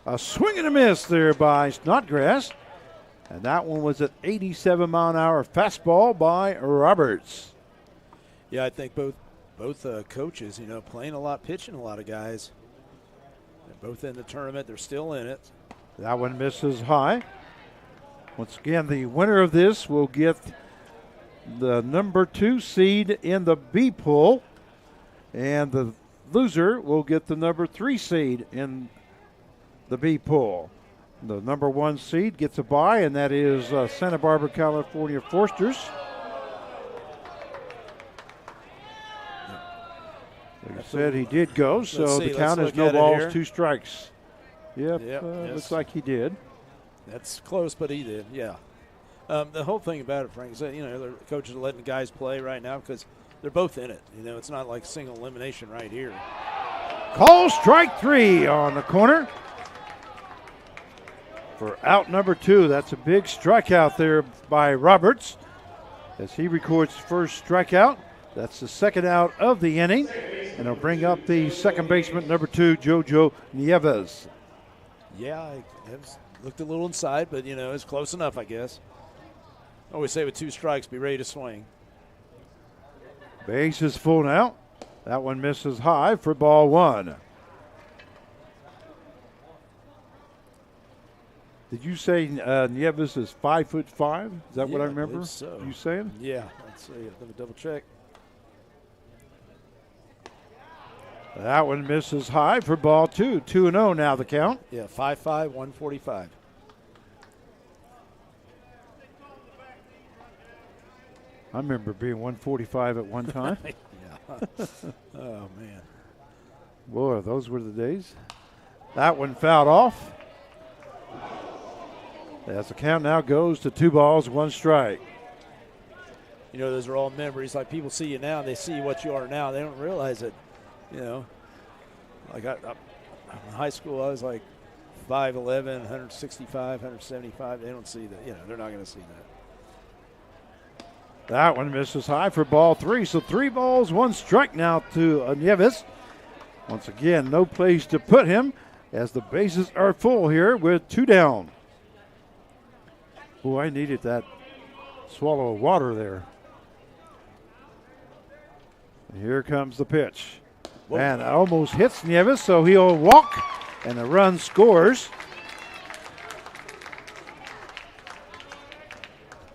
A swing and a miss there by Snodgrass, and that one was an 87-mile-an-hour fastball by Roberts. Yeah, I think both coaches, playing a lot, pitching a lot of guys. They're both in the tournament. They're still in it. That one misses high. Once again, the winner of this will get the number 2 seed in the B pool, and the loser will get the number 3 seed in the B pool. The number 1 seed gets a bye, and that is Santa Barbara, California Forsters. Like I said, he did go, so the count is no balls, 2 strikes. Yep, yes. Looks like he did. That's close, but he did, yeah. The whole thing about it, Frank, is that, the coaches are letting the guys play right now because they're both in it. It's not like single elimination right here. Call strike 3 on the corner for out number 2. That's a big strikeout there by Roberts as he records first strikeout. That's the second out of the inning, and it'll bring up the second baseman, number 2, Jojo Nieves. Yeah, it looked a little inside, but, it's close enough, I guess. I always say with 2 strikes, be ready to swing. Base is full now. That one misses high for ball 1. Did you say Nieves is 5'5"? Is that what I remember? Believe so. You saying? Yeah. Let's see. Let me double check. That one misses high for ball 2. 2-0 now the count. Yeah, 5'5", 145. I remember being 145 at one time. Yeah. Oh, man. Boy, those were the days. That one fouled off. As the count now goes to 2 balls, 1 strike. Those are all memories. Like people see you now, they see what you are now. They don't realize it. Like in high school, I was like 5'11", 165, 175. They don't see that. They're not going to see that. That one misses high for ball 3. So 3 balls, 1 strike now to Nieves. Once again, no place to put him as the bases are full here with 2 down. Boy, I needed that swallow of water there. And here comes the pitch. Whoa. And almost hits Nieves, so he'll walk, and the run scores.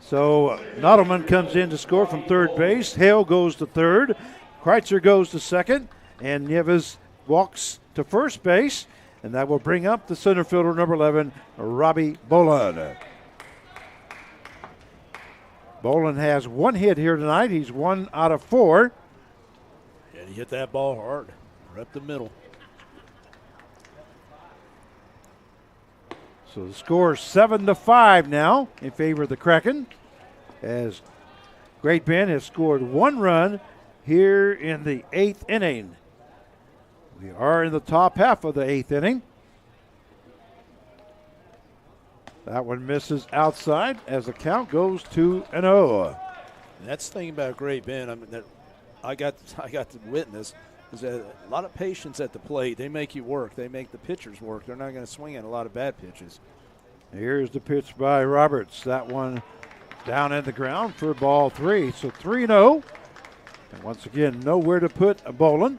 So Nodelman comes in to score from third base. Hale goes to third. Kreitzer goes to second, and Nieves walks to first base, and that will bring up the center fielder, number 11, Robbie Boland. Boland has 1 hit here tonight. He's 1 out of 4. And he hit that ball hard, right up the middle. So the score is 7-5 now in favor of the Kraken, as Great Bend has scored 1 run here in the 8th inning. We are in the top half of the 8th inning. That one misses outside as the count goes 2-0. And that's the thing about Great Bend. I mean, that I got to witness is that a lot of patience at the plate. They make you work. They make the pitchers work. They're not going to swing at a lot of bad pitches. Here's the pitch by Roberts. That one down in the ground for ball 3. So 3-0. And once again, nowhere to put a Boland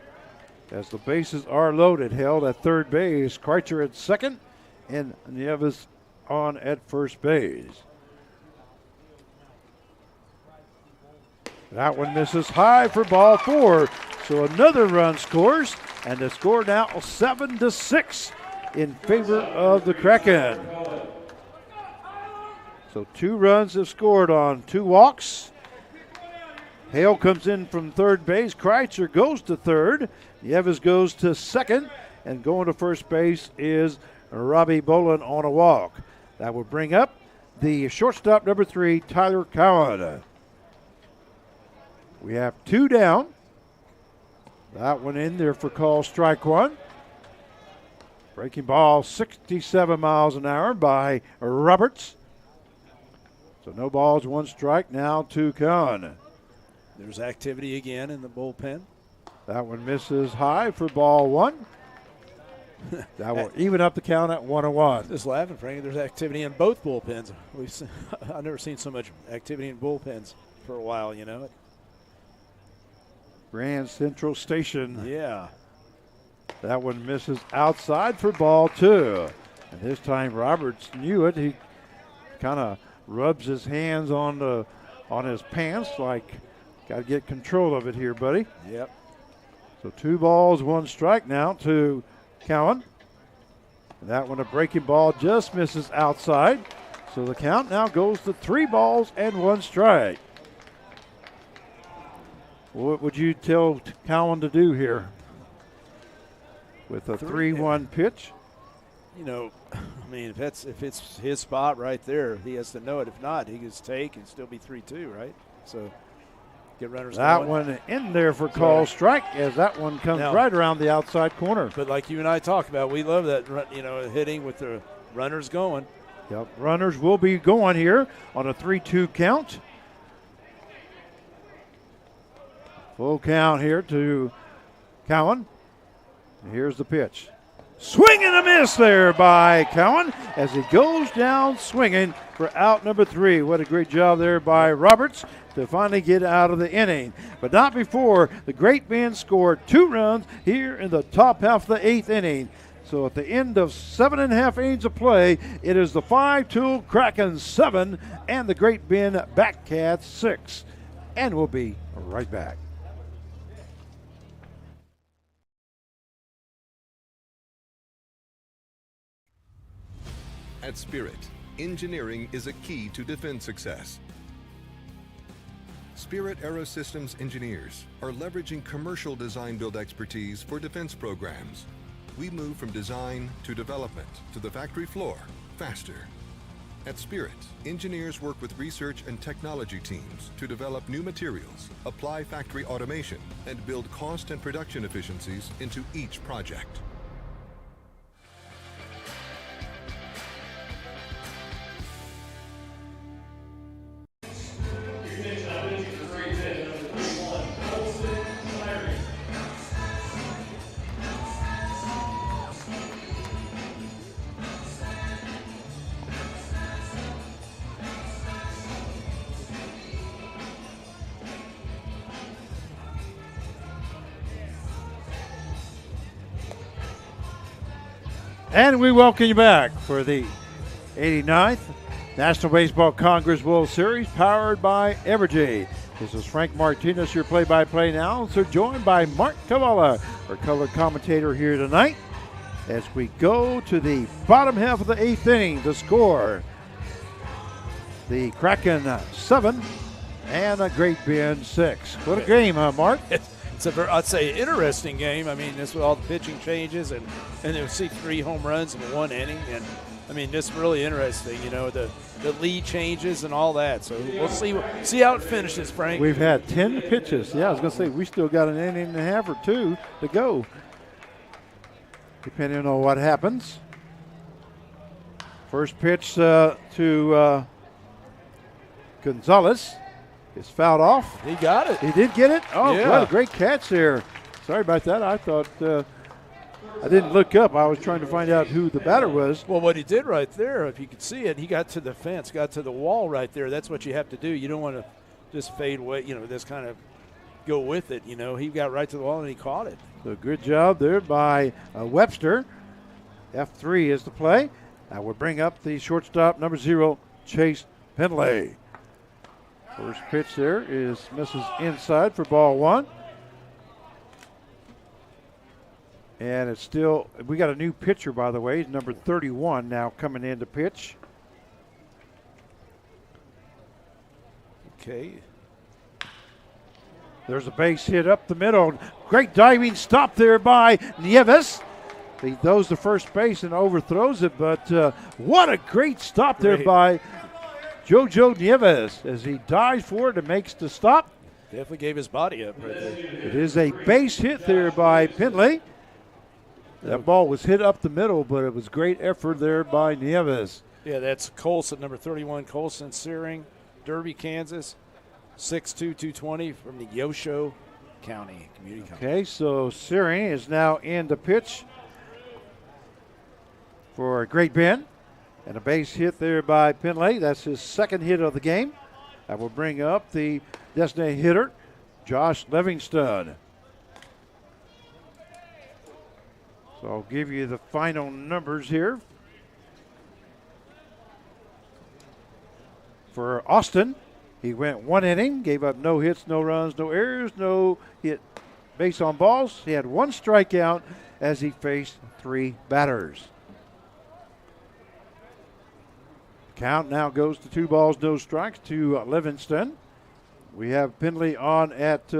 as the bases are loaded. Held at third base. Kreitzer at second, and Nieves on at first base. That one misses high for ball 4. So another run scores, and the score now 7-6 in favor of the Kraken. So 2 runs have scored on 2 walks. Hale comes in from third base. Kreitzer goes to third. Nieves goes to second, and going to first base is Robbie Boland on a walk. That will bring up the shortstop, number 3, Tyler Cowan. We have 2 down. That one in there for call strike 1. Breaking ball 67 miles an hour by Roberts. So no balls, 1 strike now to Cowan. There's activity again in the bullpen. That one misses high for ball 1. That will even up the count at 1-1. Just laughing, Frank. There's activity in both bullpens. I've never seen so much activity in bullpens for a while, you know. Grand Central Station. Yeah. That one misses outside for ball 2. And this time Roberts knew it. He kind of rubs his hands on his pants like, got to get control of it here, buddy. Yep. So 2 balls, 1 strike now to Cowan. That one, a breaking ball, just misses outside. So the count now goes to 3 balls and 1 strike. What would you tell Cowan to do here with a 3-1 pitch? You know, I mean, if it's his spot right there, he has to know it. If not, he can take and still be 3-2, right? So get runners that going. One in there for call strike as that one comes right around the outside corner. But like you and I talked about, we love that, hitting with the runners going. Yep, runners will be going here on a 3-2 count. Full count here to Cowan. Here's the pitch. Swing and a miss there by Cowan as he goes down swinging for out number 3. What a great job there by Roberts to finally get out of the inning. But not before the Great Bend scored 2 runs here in the top half of the 8th inning. So at the end of 7.5 innings of play, it is the 5-2 Kraken 7 and the Great Bend Batcats 6. And we'll be right back. At Spirit, engineering is a key to defense success. Spirit Aerosystems engineers are leveraging commercial design-build expertise for defense programs. We move from design to development to the factory floor faster. At Spirit, engineers work with research and technology teams to develop new materials, apply factory automation, and build cost and production efficiencies into each project. And we welcome you back for the 89th National Baseball Congress World Series powered by Evergy. This is Frank Martinez, your play-by-play announcer, joined by Mark Cavala, our color commentator here tonight. As we go to the bottom half of the 8th inning, the score, the Kraken 7 and a Great Bend 6. What a game, huh, Mark? It's I'd say interesting game. I mean, this with all the pitching changes and you'll see 3 home runs in 1 inning. And I mean, this really interesting, the lead changes and all that. So we'll see how it finishes, Frank. We've had 10 pitches. Yeah, I was going to say, we still got an inning and a half or 2 to go, depending on what happens. First pitch to Gonzalez. It's fouled off. He got it. He did get it? Oh, yeah. What a great catch there. Sorry about that. I thought I didn't look up. I was trying to find out who the batter was. Well, what he did right there, if you could see it, he got to the fence, got to the wall right there. That's what you have to do. You don't want to just fade away, just kind of go with it. He got right to the wall and he caught it. So good job there by Webster. F3 is the play. Now we'll bring up the shortstop, number 0, Chase Pendley. First pitch there misses inside for ball 1. And it's still, we got a new pitcher, by the way, number 31 now coming in to pitch. Okay. There's a base hit up the middle. Great diving stop there by Nieves. He throws the first base and overthrows it, but what a great stop there by Jojo Nieves as he dives for it and makes the stop. Definitely gave his body up right there. It is a base hit there by Pendley. That ball was hit up the middle, but it was great effort there by Nieves. Yeah, that's Colson, number 31, Colson Searing, Derby, Kansas, 6'2", 220 from the Yosho County Community College. Okay, so Searing is now in the pitch for Great Bend. And a base hit there by Pendley. That's his second hit of the game. That will bring up the designated hitter, Josh Livingston. So I'll give you the final numbers here. For Austin, he went 1 inning, gave up no hits, no runs, no errors, no hit base on balls. He had 1 strikeout as he faced 3 batters. Count now goes to 2 balls, no strikes to Livingston. We have Pendley on at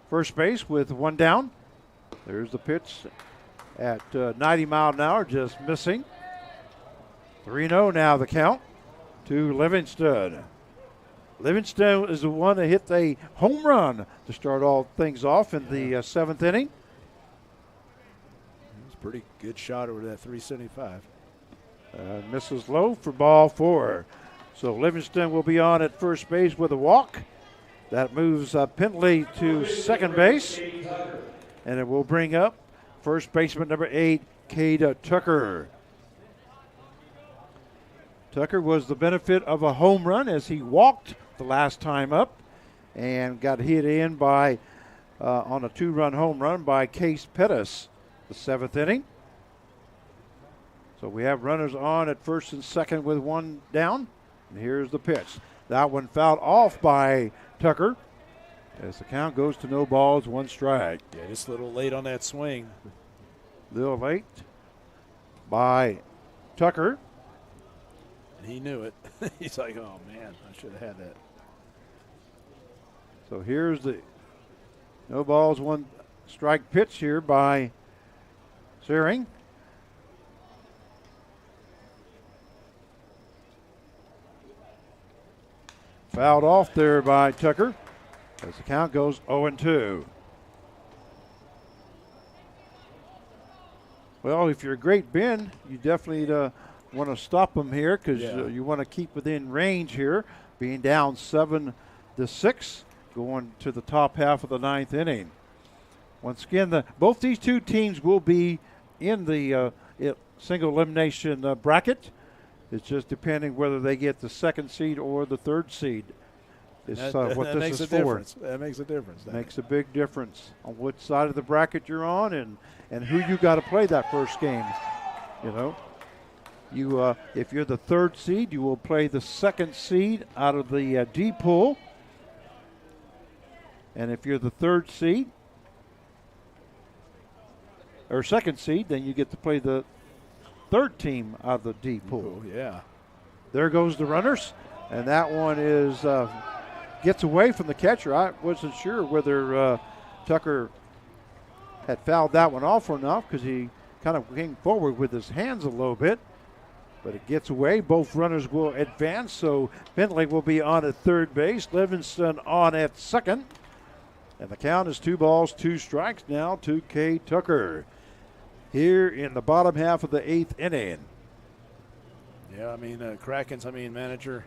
first base with 1 down. There's the pitch at 90 mile an hour, just missing. 3-0 now the count to Livingston. Livingston is the one that hit a home run to start all things off in the 7th inning. It's a pretty good shot over that 375. Misses low for ball 4. So Livingston will be on at first base with a walk. That moves Pendley to second base. And it will bring up first baseman number 8, Cade Tucker. Tucker was the benefit of a home run as he walked the last time up and got hit in by on a 2-run home run by Case Pettis, the 7th inning. So we have runners on at first and second with 1 down. And here's the pitch. That one fouled off by Tucker as the count goes to no balls, 1 strike. Yeah, just a little late on that swing. Little late by Tucker. And he knew it. He's like, oh, man, I should have had that. So here's the no balls, 1 strike pitch here by Searing. Fouled off there by Tucker as the count goes 0-2. Well, if you're a Great Bend, you definitely want to stop them here because you want to keep within range here, being down 7-6, going to the top half of the 9th inning. Once again, both these 2 teams will be in the single elimination bracket. It's just depending whether they get the 2nd seed or the 3rd seed. Is what that this makes is a for. difference. That makes a difference. Makes a big difference on which side of the bracket you're on and who you got to play that first game. You know, you if you're the 3rd seed, you will play the 2nd seed out of the D pool, and if you're the 3rd seed or 2nd seed, then you get to play the 3rd team out of the D pool. Oh, yeah. There goes the runners, and that one is gets away from the catcher. I wasn't sure whether Tucker had fouled that one off or not because he kind of came forward with his hands a little bit, but it gets away. Both runners will advance, so Bentley will be on at 3rd base, Livingston on at 2nd, and the count is 2 balls, 2 strikes now to Cade Tucker here in the bottom half of the 8th inning. Yeah, I mean, Kraken's, manager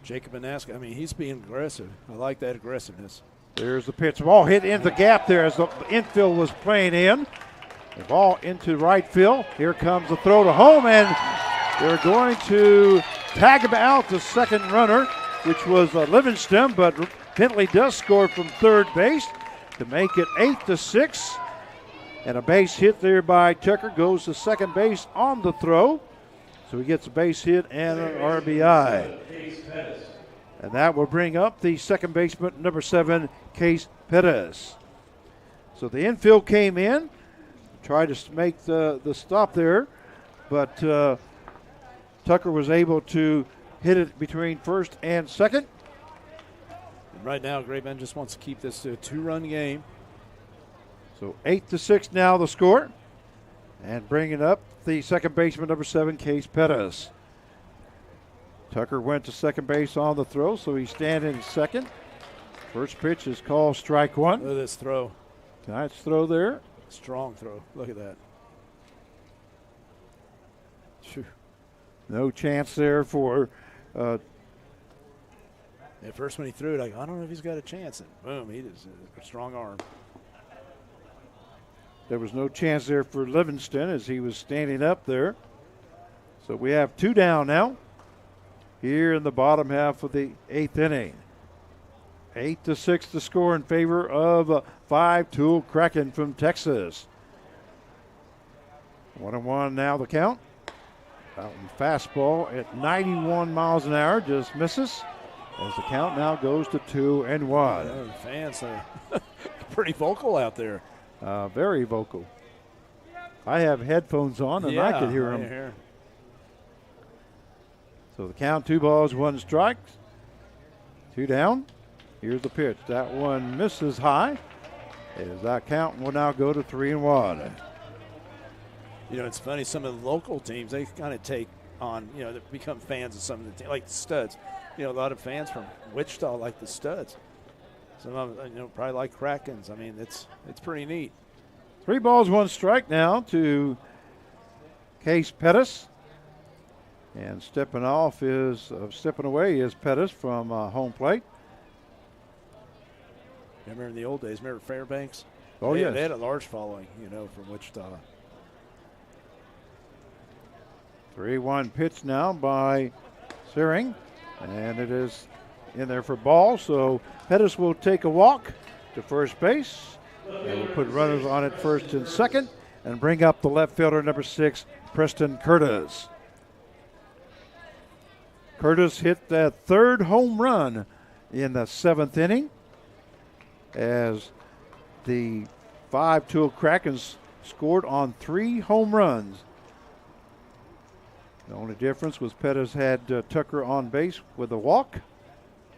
Jacob Anaska, he's being aggressive. I like that aggressiveness. There's the pitch. Ball hit in the gap there as the infield was playing in. The ball into right field. Here comes the throw to home, and they're going to tag him out, the second runner, which was Livingston, but Bentley does score from 3rd base to make it 8-6. And a base hit there by Tucker goes to second base on the throw. So he gets a base hit and an RBI. And that will bring up the second baseman, number 7, Case Pettis. So the infield came in, tried to make the stop there, but Tucker was able to hit it between first and second. And right now, Great Bend just wants to keep this to a 2-run game. So 8-6 now the score. And bringing up the second baseman, number 7, Case Pettis. Tucker went to second base on the throw, so he's standing second. First pitch is called strike 1. Look at this throw. Tonight's throw there. Strong throw. Look at that. Phew. No chance there for. At first when he threw it, I don't know if he's got a chance. And boom, he just a strong arm. There was no chance there for Livingston as he was standing up there. So we have 2 down now here in the bottom half of the 8th inning. 8-6 the score in favor of 5-tool Kraken from Texas. 1-1 now the count. Fountain fastball at 91 miles an hour just misses as the count now goes to 2-1. Yeah, fans are pretty vocal out there. Very vocal. I have headphones on and I could hear them. So the count, 2 balls, 1 strike. 2 down. Here's the pitch. That one misses high. As that count will now go to 3-1. You know, it's funny, some of the local teams, they kind of take on, you know, they become fans of some of the teams, like the Studs. You know, a lot of fans from Wichita like the Studs. Some of them, you know, probably like Krakens. I mean, it's pretty neat. 3 balls, 1 strike now to Case Pettis. And stepping away is Pettis from home plate. Remember in the old days, remember Fairbanks? Oh, yes. They had a large following, you know, from Wichita. 3-1 pitch now by Searing. And it is in there for ball. So Pettis will take a walk to first base. They will put runners on at first and second and bring up the left fielder, number 6, Preston Curtis. Curtis hit that 3rd home run in the 7th inning as the 5-2 Krakens scored on 3 home runs. The only difference was Pettis had Tucker on base with a walk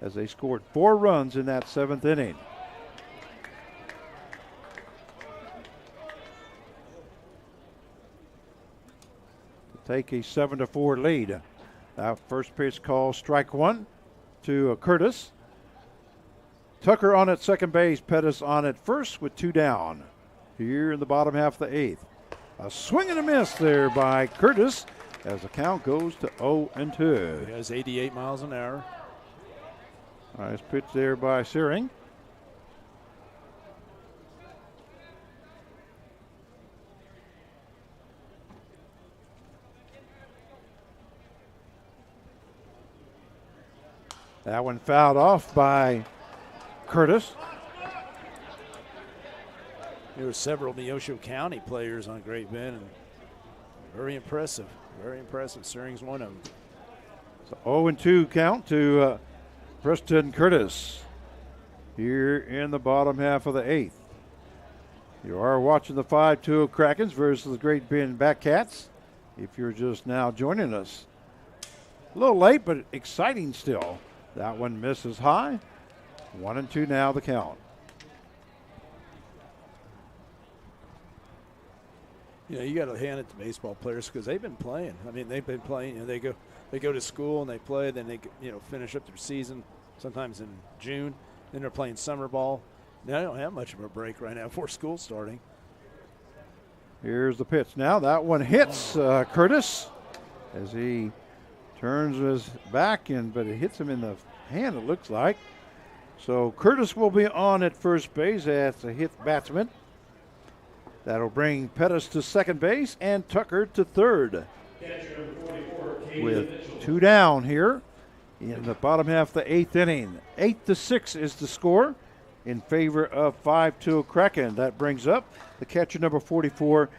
as they scored 4 runs in that 7th inning. To take a 7-4 lead. Now first pitch call, strike 1 to Curtis. Tucker on at second base, Pettis on at first with 2 down. Here in the bottom half of the 8th. A swing and a miss there by Curtis as the count goes to 0-2. He has 88 miles an hour. Nice pitch there by Searing. That one fouled off by Curtis. There were several Neosho County players on Great Bend, and very impressive. Very impressive. Searing's one of them. So 0-2 count to Preston Curtis here in the bottom half of the 8th. You are watching the 5-2 Krakens versus the Great Bend Batcats. If you're just now joining us. A little late, but exciting still. That one misses high. 1-2 now the count. You know, you got to hand it to baseball players because they've been playing. I mean, they've been playing. You know, they go to school and they play. Then they, you know, finish up their season sometimes in June. Then they're playing summer ball. Now they don't have much of a break right now before school's starting. Here's the pitch now. That one hits Curtis as he turns his back in, but it hits him in the hand, it looks like. So Curtis will be on at first base as a hit batsman. That'll bring Pettis to second base and Tucker to third. With 2 down here in the bottom half of the 8th inning. 8-6 is the score in favor of 5-2 Kraken. That brings up the catcher number 44,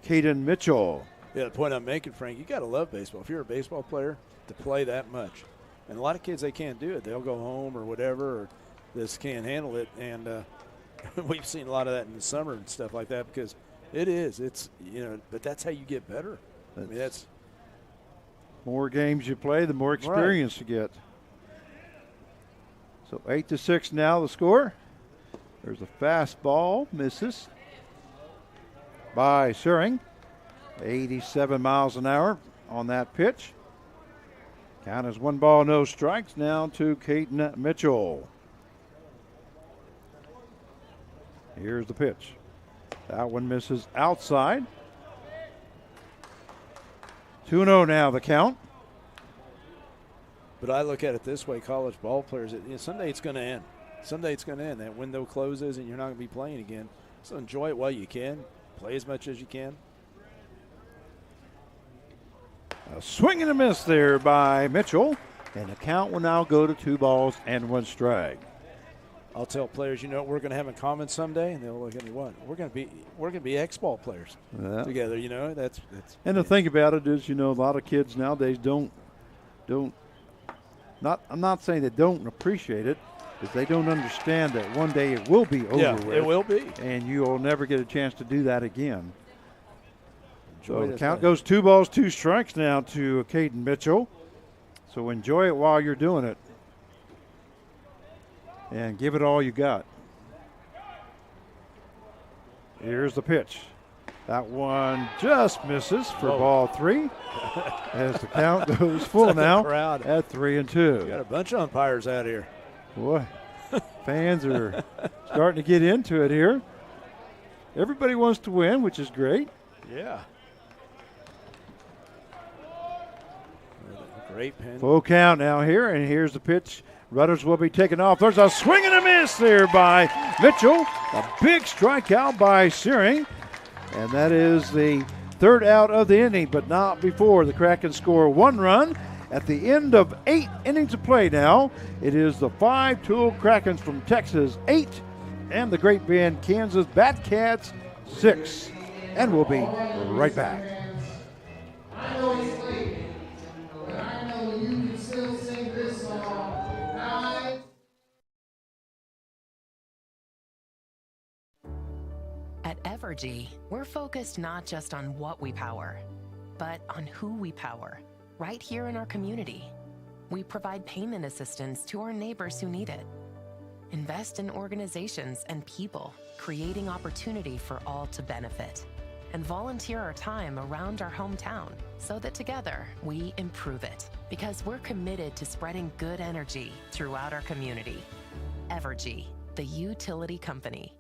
Caden Mitchell. Yeah, the point I'm making, Frank, you got to love baseball. If you're a baseball player, to play that much. And a lot of kids, they can't do it. They'll go home or whatever, or just can't handle it. And we've seen a lot of that in the summer and stuff like that because it's, you know, but that's how you get better. I mean, that's. More games you play, the more experience you get. So 8-6 now the score. There's a fastball, misses by Searing. 87 miles an hour on that pitch. Count is 1 ball, no strikes now to Caden Mitchell. Here's the pitch. That one misses outside. 2-0 now the count. But I look at it this way, college ball players, someday it's going to end. Someday it's going to end. That window closes and you're not going to be playing again. So enjoy it while you can. Play as much as you can. A swing and a miss there by Mitchell. And the count will now go to 2 balls and 1 strike. I'll tell players, you know what we're going to have in common someday, and they'll look at me. What? We're going to be ex-ball players together. You know, that's. And the thing about it is, you know, a lot of kids nowadays don't. I'm not saying they don't appreciate it, but they don't understand that one day it will be over with. It will be, and you will never get a chance to do that again. So the count goes 2 balls, 2 strikes now to Caden Mitchell. So enjoy it while you're doing it. And give it all you got. Here's the pitch. That one just misses for ball 3. As the count goes full now at 3-2. Got a bunch of umpires out here. Boy, fans are starting to get into it here. Everybody wants to win, which is great. Yeah. Great pin. Full count now here, and here's the pitch. Rudders will be taken off. There's a swing and a miss there by Mitchell. A big strikeout by Searing. And that is the 3rd out of the inning, but not before the Kraken score 1 run. At the end of 8 innings of play now, it is the 5-tool Krakens from Texas 8 and the Great Bend, Kansas Batcats 6. And we'll be right back. I know it's late, but I know you can still sing this song. At Evergy, we're focused not just on what we power, but on who we power, right here in our community. We provide payment assistance to our neighbors who need it. Invest in organizations and people, creating opportunity for all to benefit. And volunteer our time around our hometown so that together we improve it. Because we're committed to spreading good energy throughout our community. Evergy, the utility company.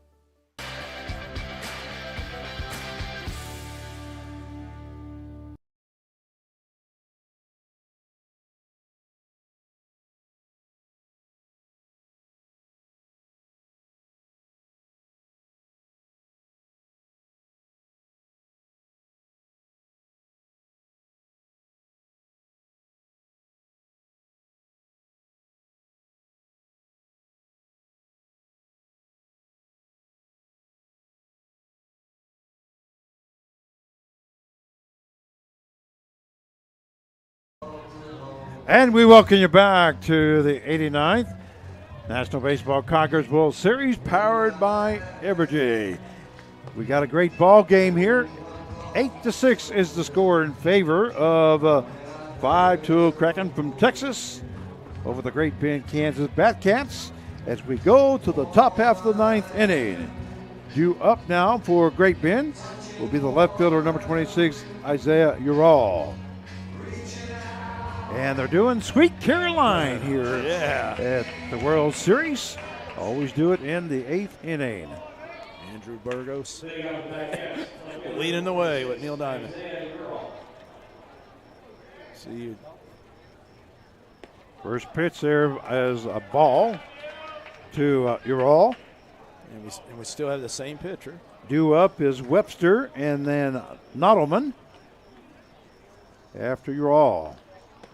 And we welcome you back to the 89th National Baseball Conquerors World Series, powered by Evergy. We got a great ball game here. 8-6 is the score in favor of 5-tool Kraken from Texas over the Great Bend, Kansas Batcats as we go to the top half of the 9th inning. Due up now for Great Bend will be the left fielder, number 26, Isaiah Ural. And they're doing Sweet Caroline here at the World Series. Always do it in the 8th inning. Andrew Burgos leading the way with Neil Diamond. See you. First pitch there as a ball to Ural. And we still have the same pitcher. Due up is Webster and then Nottleman after Ural.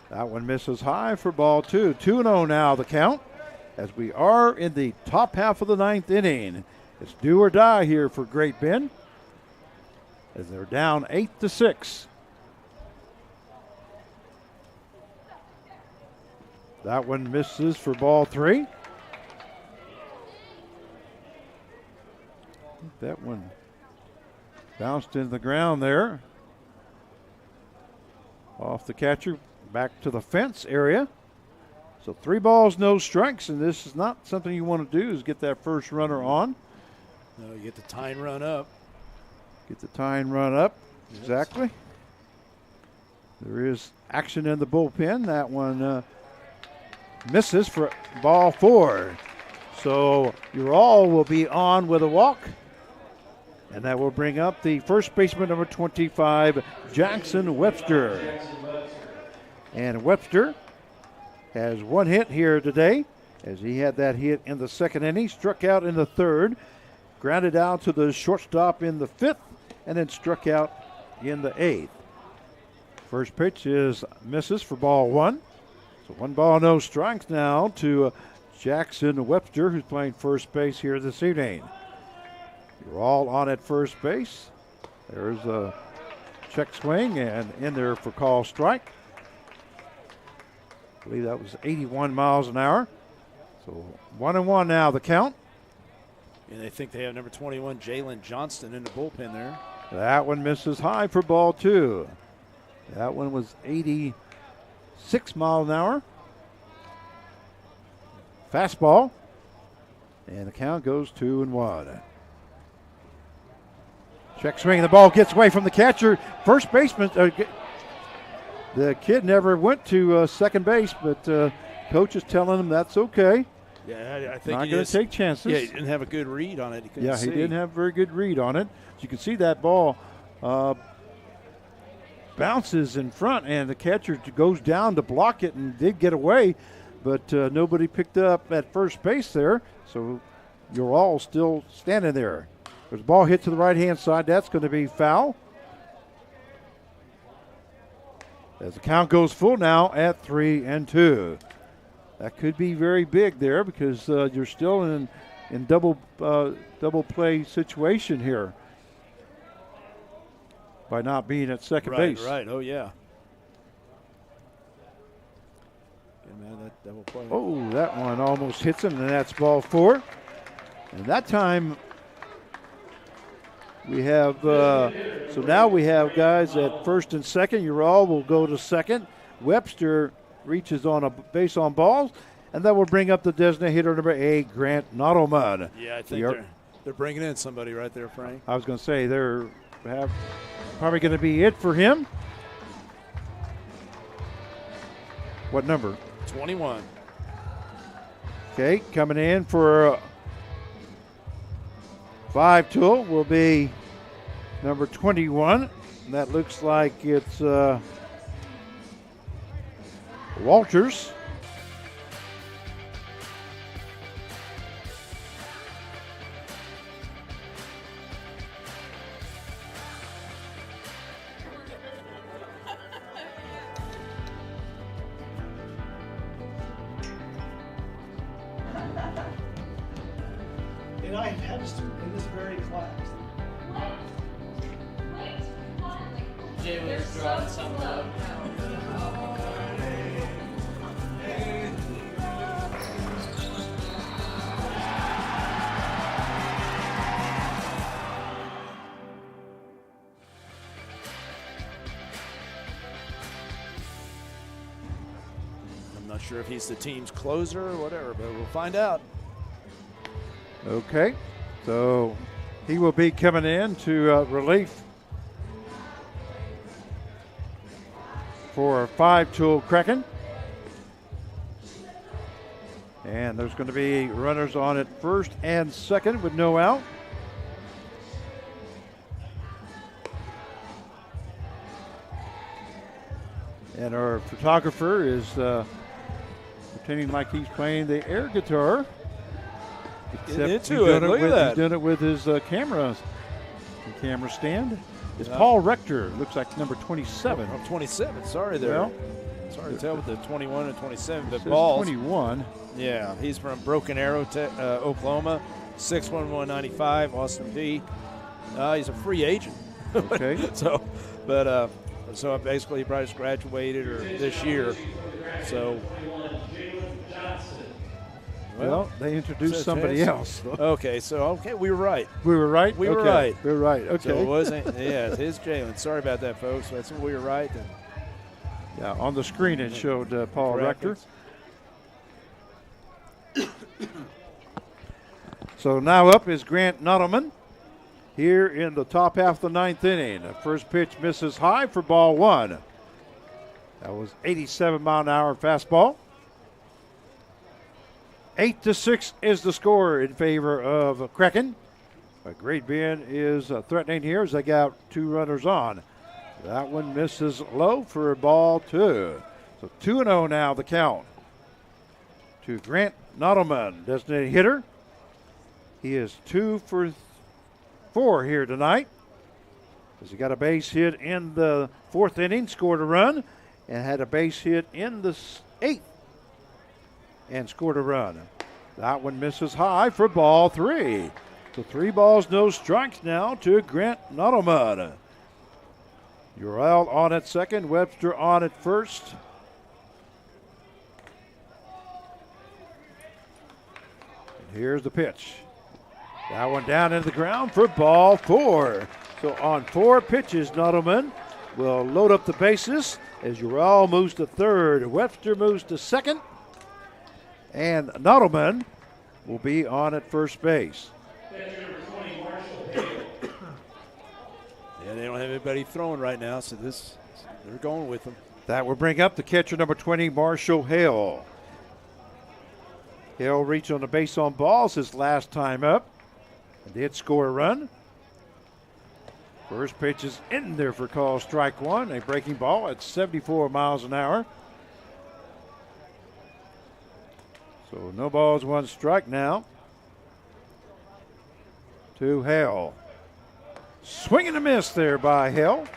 That one misses high for ball 2. 2-0 now the count as we are in the top half of the 9th inning. It's do or die here for Great Bend as they're down 8-6. That one misses for ball 3. That one bounced into the ground there. Off the catcher. Back to the fence area. So 3 balls, no strikes, and this is not something you want to do is get that first runner on. No, you get the tying run up. Get the tying run up, exactly. There is action in the bullpen. That one misses for ball 4. So Ural will be on with a walk. And that will bring up the first baseman, number 25, Jackson Webster. And Webster has 1 hit here today as he had that hit in the 2nd inning, struck out in the 3rd, grounded out to the shortstop in the 5th, and then struck out in the 8th. First pitch is misses for ball 1. So 1 ball, no strikes now to Jackson Webster, who's playing first base here this evening. You're all on at first base. There's a check swing and in there for call strike. I believe that was 81 miles an hour. So 1-1 now the count. And they think they have number 21, Jalen Johnston, in the bullpen there. That one misses high for ball 2. That one was 87 6 miles an hour. Fastball. And the count goes 2-1. Check swing. The ball gets away from the catcher. First baseman. The kid never went to second base, but coach is telling him that's okay. Yeah, I think not going to take chances. Yeah, he didn't have a good read on it. He didn't have a very good read on it. So you can see that ball bounces in front, and the catcher goes down to block it and did get away, but nobody picked up at first base there. So you're all still standing there. There's a ball hit to the right-hand side. That's going to be foul. As the count goes full now at 3-2. That could be very big there because you're still in double play situation here by not being at second base. Right. Oh yeah. Get him out of that double play. Oh, that one almost hits him, and that's ball 4. And that time we have so now we have guys at first and second. Ural will go to second. Webster reaches on a base on balls, and that will bring up the designated hitter number 8, Grant Nottleman. Yeah, I think they're bringing in somebody right there, Frank. I was going to say they're probably going to be it for him. What number? 21. Okay, coming in for 5-tool will be number 21. And that looks like it's Walters. And I have had a student in this very class. Jay was drawing some love. I'm not sure if he's the team's closer or whatever, but we'll find out. Okay, so he will be coming in to relief for 5-tool Kraken. And there's going to be runners on at first and second with no out. And our photographer is pretending like he's playing the air guitar. Except he's doing it with his camera stand. It's Paul Rector. Looks like number 27. Oh, 27. Sorry there. Well, it's hard to tell with the 21 and 27. But Paul's 21. Yeah, he's from Broken Arrow, Oklahoma. 6'1", 195. Austin P. He's a free agent. Okay. so basically he probably just graduated or this year. So. Well, they introduced somebody else. Okay, we were right. We were right? We were right. We were right, okay. So it wasn't, it's his Jalen. Sorry about that, folks. That's what we were right. Yeah, on the screen it showed Paul Rector. So now up is Grant Nottleman here in the top half of the 9th inning. The first pitch misses high for ball 1. That was 87-mile-an-hour fastball. 8-6 is the score in favor of Kraken. But Great Bend is threatening here as they got 2 runners on. That one misses low for ball 2. So 2-0 now the count to Grant Nottleman, designated hitter. He is 2 for 4 here tonight. As he got a base hit in the 4th inning, scored a run, and had a base hit in the 8th. And scored a run. That one misses high for ball 3. So 3 balls, no strikes now to Grant Nottleman. Ural on at second, Webster on at first. And here's the pitch. That one down into the ground for ball 4. So on 4 pitches, Nottleman will load up the bases as Ural moves to third. Webster moves to second. And Nottleman will be on at first base. Yeah, they don't have anybody throwing right now, so they're going with them. That will bring up the catcher, number 20, Marshall Hale. Hale reached on the base on balls his last time up and did score a run. First pitch is in there for call strike one. A breaking ball at 74 miles an hour. So no balls, one strike now to Hale. Swing and a miss there by Hale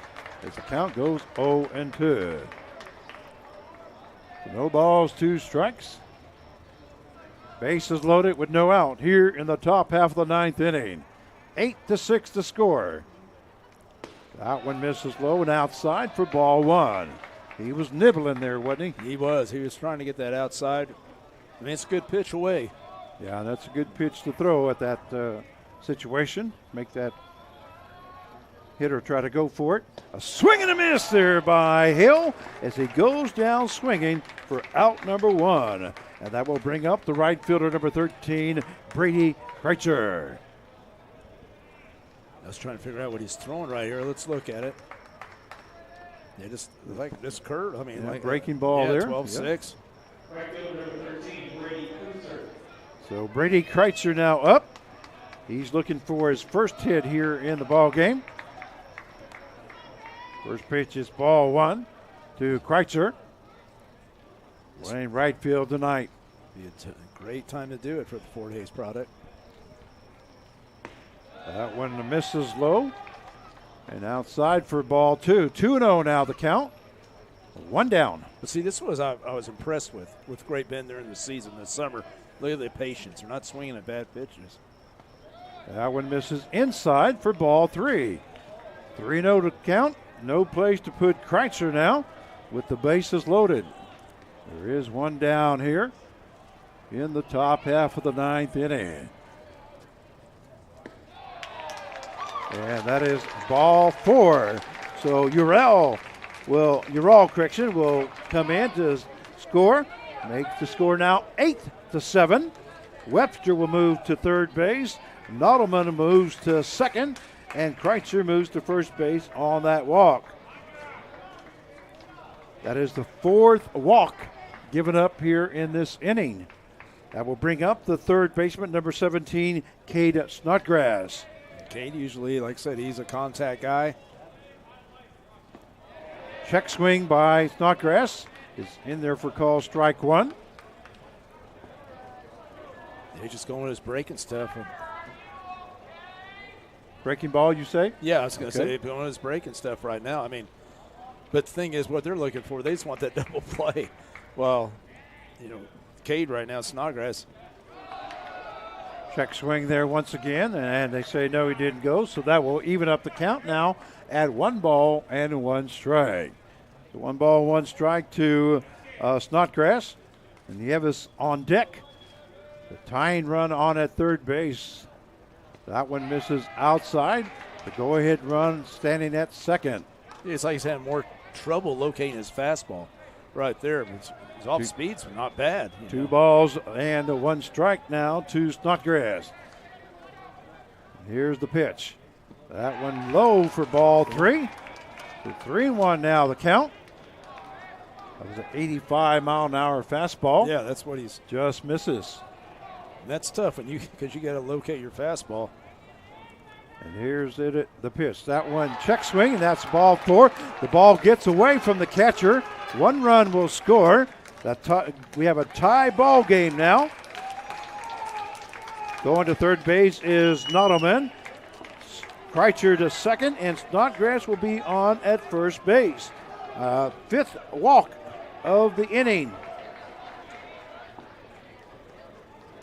as the count goes 0-2. No balls, two strikes. Bases loaded with no out here in the top half of the ninth inning. 8-6 to score. That one misses low and outside for ball one. He was nibbling there, wasn't he? He was. He was trying to get that outside. I mean, it's a good pitch away. Yeah, that's a good pitch to throw at that situation. Make that hitter try to go for it. A swing and a miss there by Hill as he goes down swinging for out number one. And that will bring up the right fielder, number 13, Brady Kreitzer. I was trying to figure out what he's throwing right here. Let's look at it. They just like this curve. I mean, Yeah, like breaking ball there. 12-6. Right fielder number 13, Brady Kreitzer. So Brady Kreitzer now up. He's looking for his first hit here in the ball game. First pitch is ball one to Kreitzer. Playing right field tonight. Be a great time to do it for the Fort Hays product. That one misses low. And outside for ball two. 2-0 now the count. One down. But see, this was I was impressed with Great Bend during the season this summer. Look at their patience. They're not swinging at bad pitches. That one misses inside for ball three. 3-0 to count. No place to put Kreitzer now with the bases loaded. There is one down here in the top half of the ninth inning. And that is ball four. So Ural will come in to score. Make the score now 8-7. Webster will move to third base. Nottleman moves to second. And Kreitzer moves to first base on that walk. That is the fourth walk given up here in this inning. That will bring up the third baseman, number 17, Cade Snodgrass. Cade usually, like I said, he's a contact guy. Check swing by Snodgrass is in there for call strike one. They're just going with his breaking stuff. Breaking ball, you say? Yeah, I was going to say, they're going with his breaking stuff right now. I mean, but the thing is, what they're looking for, they just want that double play. Well, Cade right now, Snodgrass. Check swing there once again, and they say no, he didn't go, so that will even up the count now at 1 ball and 1 strike. So 1 ball, 1 strike to Snodgrass, and Nieves on deck. The tying run on at third base. That one misses outside. The go-ahead run standing at second. It's like he's having more trouble locating his fastball right there. His off speed's not bad. 2 balls and 1 strike now to Snodgrass. Here's the pitch. That one low for ball 3. 3-1 now the count. That was an 85-mile-an-hour fastball. Yeah, that's what he's just misses. And that's tough because you got to locate your fastball. And here's the pitch. That one check swing, and that's ball 4. The ball gets away from the catcher. 1 run will score. We have a tie ball game now. Going to third base is Nottleman. Kreitzer to second, and Snodgrass will be on at first base. 5th walk of the inning.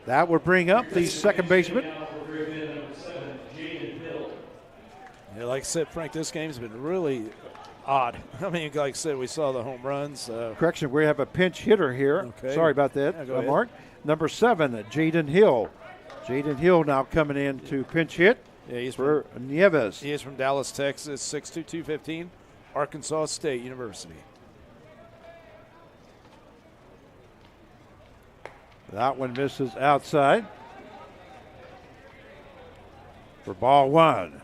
That will bring up the second baseman. Yeah, like I said, Frank, this game's been really odd. I mean, like I said, we saw the home runs. Correction, we have a pinch hitter here. Okay. Sorry about that, Yeah, Mark. Number 7, Jaden Hill. Jaden Hill now coming in to pinch hit for Nieves. He is from Dallas, Texas, 6'2", 215, Arkansas State University. That one misses outside for ball one.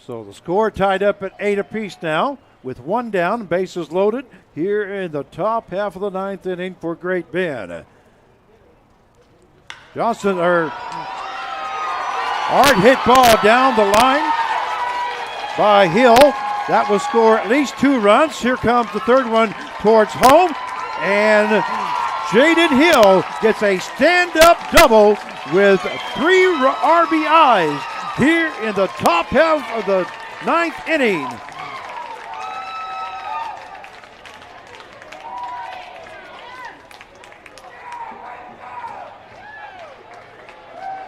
So the score tied up at 8 apiece now with one down, bases loaded here in the top half of the ninth inning for Great Bend. Johnson, hard hit ball down the line by Hill. That will score at least 2 runs. Here comes the third one towards home, and Jaden Hill gets a stand-up double with 3 RBIs here in the top half of the ninth inning.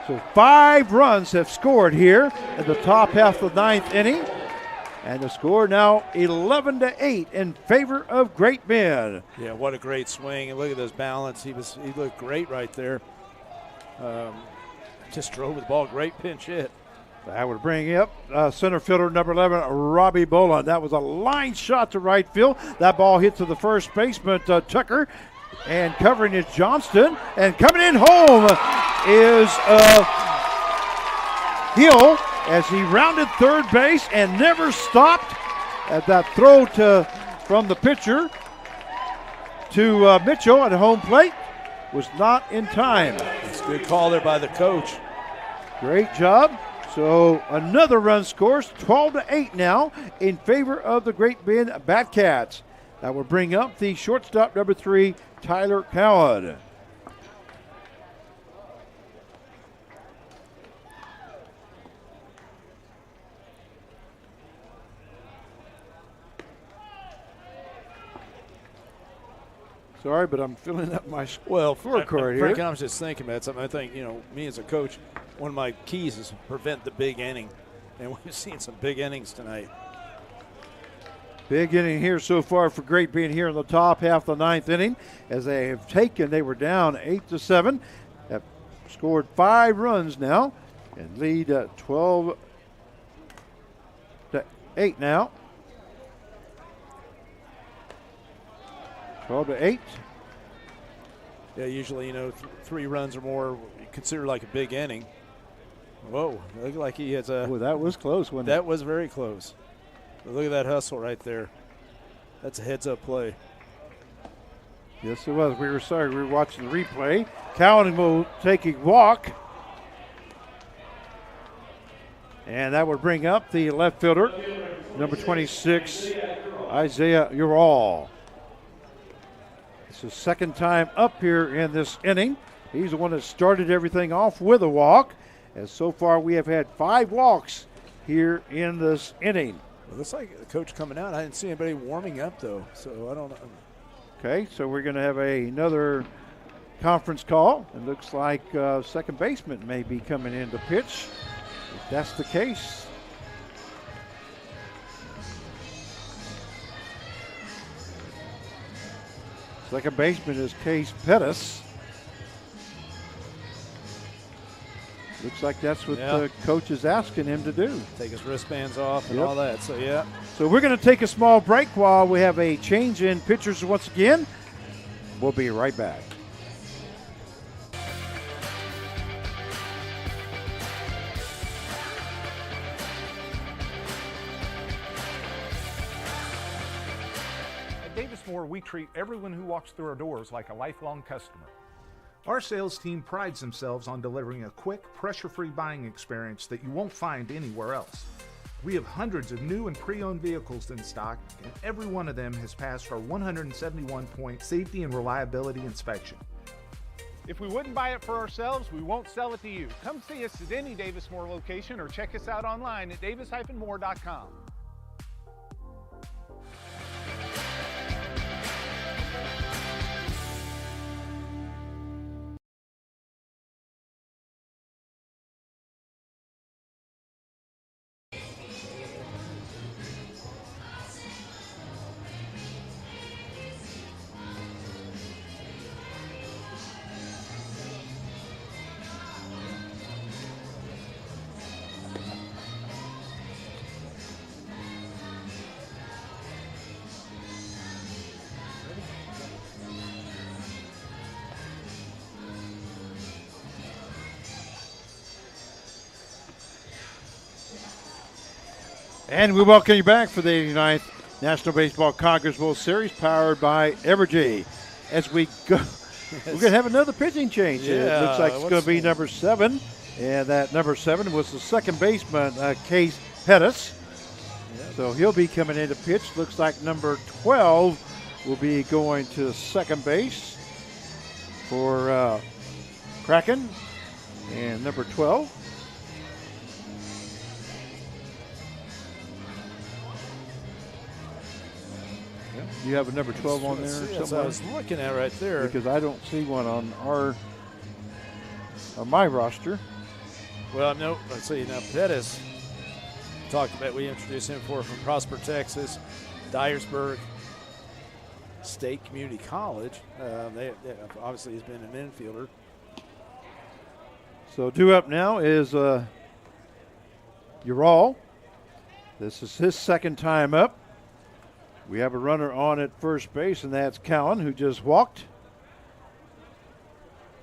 So 5 runs have scored here in the top half of the ninth inning. And the score now 11-8 in favor of Great Bend. Yeah, what a great swing. And look at his balance. He looked great right there. Just drove the ball. Great pinch hit. I would bring up center fielder number 11, Robbie Boland. That was a line shot to right field. That ball hit to the first baseman, Tucker. And covering is Johnston. And coming in home is Hill, as he rounded third base and never stopped at that throw from the pitcher to Mitchell at home plate was not in time. It's a good call there by the coach. Great job. So another run scores, 12-8 now in favor of the Great Bend Batcats. That will bring up the shortstop number 3, Tyler Coward. Sorry, but I'm filling up my scorecard here. Frank, I was just thinking about something. I think, me as a coach, one of my keys is prevent the big inning. And we've seen some big innings tonight. Big inning here so far for Great Bend here in the top half of the ninth inning. As they were down 8-7. Have scored 5 runs now and lead 12-8 now. 12-8. Yeah, usually, 3 runs or more considered like a big inning. Whoa, looked like he has a. Oh, that was close, wasn't it? That was very close. But look at that hustle right there. That's a heads-up play. Yes, it was. We were watching the replay. Cowan will take a walk. And that would bring up the left fielder, number 26, Isaiah Ural. It's his second time up here in this inning. He's the one that started everything off with a walk. And so far we have had 5 walks here in this inning. It looks like the coach coming out. I didn't see anybody warming up, though, so I don't know. Okay, so we're going to have another conference call. It looks like second baseman may be coming in to pitch. If that's the case. Second baseman is Case Pettis. Looks like that's what the coach is asking him to do. Take his wristbands off and all that, so yeah. So we're going to take a small break while we have a change in pitchers once again. We'll be right back. At Davis Moore, we treat everyone who walks through our doors like a lifelong customer. Our sales team prides themselves on delivering a quick, pressure-free buying experience that you won't find anywhere else. We have hundreds of new and pre-owned vehicles in stock, and every one of them has passed our 171-point safety and reliability inspection. If we wouldn't buy it for ourselves, we won't sell it to you. Come see us at any Davis Moore location or check us out online at davis-moore.com. And we welcome you back for the 89th National Baseball Congress World Series, powered by Evergy. As we go, we're going to have another pitching change. Yeah, It looks like it's going to be number 7, and that number 7 was the second baseman, Case Pettis. Yep. So he'll be coming in to pitch. Looks like number 12 will be going to second base for Kraken, and number 12. You have a number 12 on there That's somewhere? what I was looking at right there. Because I don't see one on my roster. Well, no, let's see. Now, Pettis, talked about, we introduced him from Prosper, Texas, Dyersburg State Community College. They obviously he's been an infielder. So due up now is Ural. This is his second time up. We have a runner on at first base, and that's Cowan, who just walked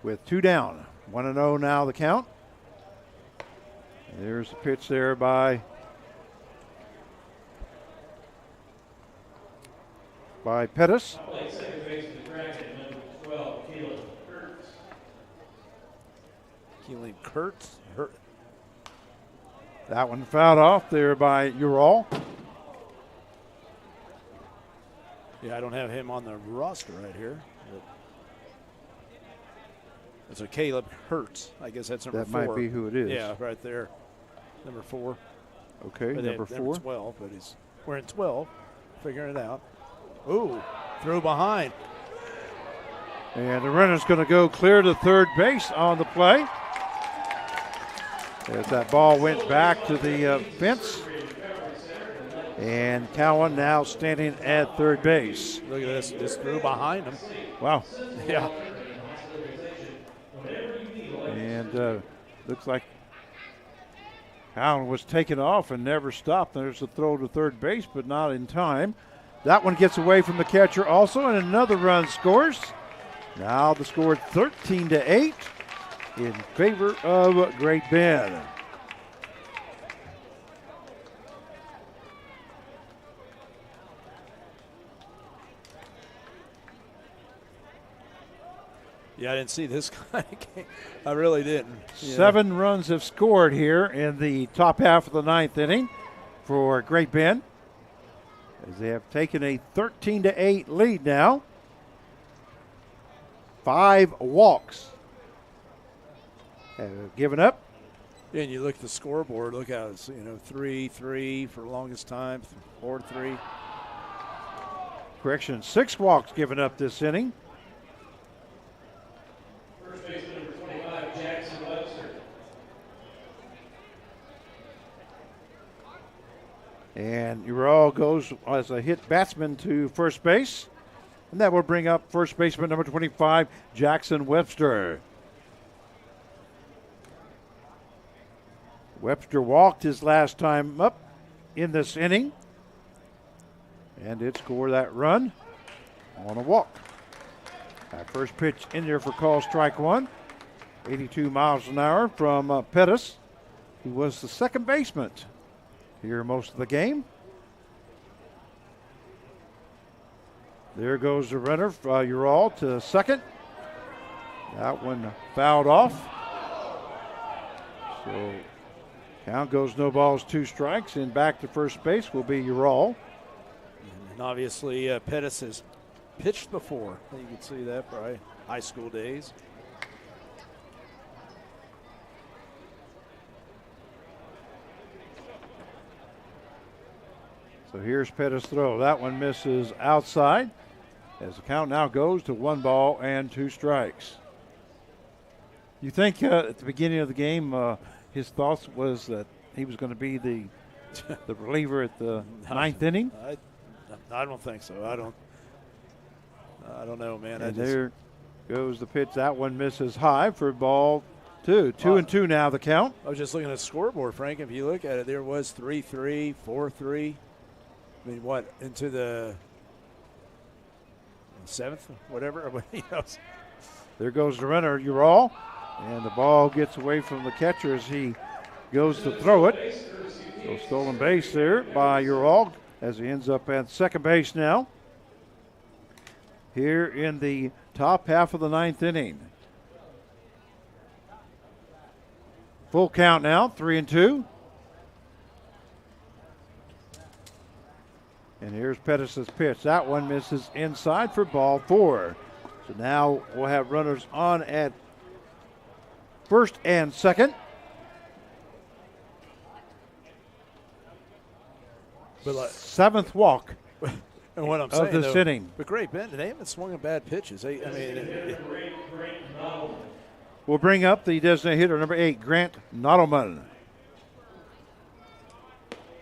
with 2 down. 1-0 now the count. There's the pitch there by Pettis. Second base for Kraken, number 12, Keelan Kurtz. Keelan Kurtz. That one fouled off there by Ural. Yeah, I don't have him on the roster right here. It's a Caleb Hertz. I guess that's number 4. That might be who it is. Yeah, right there. Number 4. Okay, But number 4. 12, but we're in 12. Figuring it out. Ooh, throw behind. And the runner's going to go clear to third base on the play. As that ball went back to the fence. And Cowan now standing at third base. Look at this. Just threw behind him. Wow. Yeah. And looks like Cowan was taken off and never stopped. There's a throw to third base, but not in time. That one gets away from the catcher also, and another run scores. Now the score 13-8 in favor of Great Bend. Yeah, I didn't see this kind of game. I really didn't. 7 runs have scored here in the top half of the 9th inning for Great Bend, as they have taken a 13-8 lead now. 5 walks have given up. Yeah, and you look at the scoreboard, look how it's, 3-3 for the longest time, 4-3. Correction, 6 walks given up this inning. First baseman number 25, Jackson Webster. And Ural goes as a hit batsman to first base. And that will bring up first baseman number 25, Jackson Webster. Webster walked his last time up in this inning. And did score that run on a walk. That first pitch in there for call strike 1. 82 miles an hour from Pettis, who was the second baseman here most of the game. There goes the runner, Ural, to second. That one fouled off. So count goes no balls, 2 strikes, and back to first base will be Ural. And obviously, Pettis has pitched before. You can see that by high school days. So here's Pettis' throw. That one misses outside, as the count now goes to 1 ball and 2 strikes. You think at the beginning of the game, his thoughts was that he was going to be the reliever at the 9th inning? I don't think so. I don't know, man. And there goes the pitch. That one misses high for ball 2. 2-2 now the count. I was just looking at the scoreboard, Frank. If you look at it, there was 3-3, 4-3. I mean, what, into the 7th, whatever? There goes the runner, Ural, and the ball gets away from the catcher as he goes to throw it. So stolen base there by Ural as he ends up at second base now. Here in the top half of the ninth inning. Full count now, 3-2. And here's Pettis' pitch. That one misses inside for ball 4. So now we'll have runners on at first and second. But seventh walk and what I'm of saying, this though, inning. But Great Bend, they haven't swung in bad pitches. We'll bring up the designated hitter, number 8, Grant Nottleman.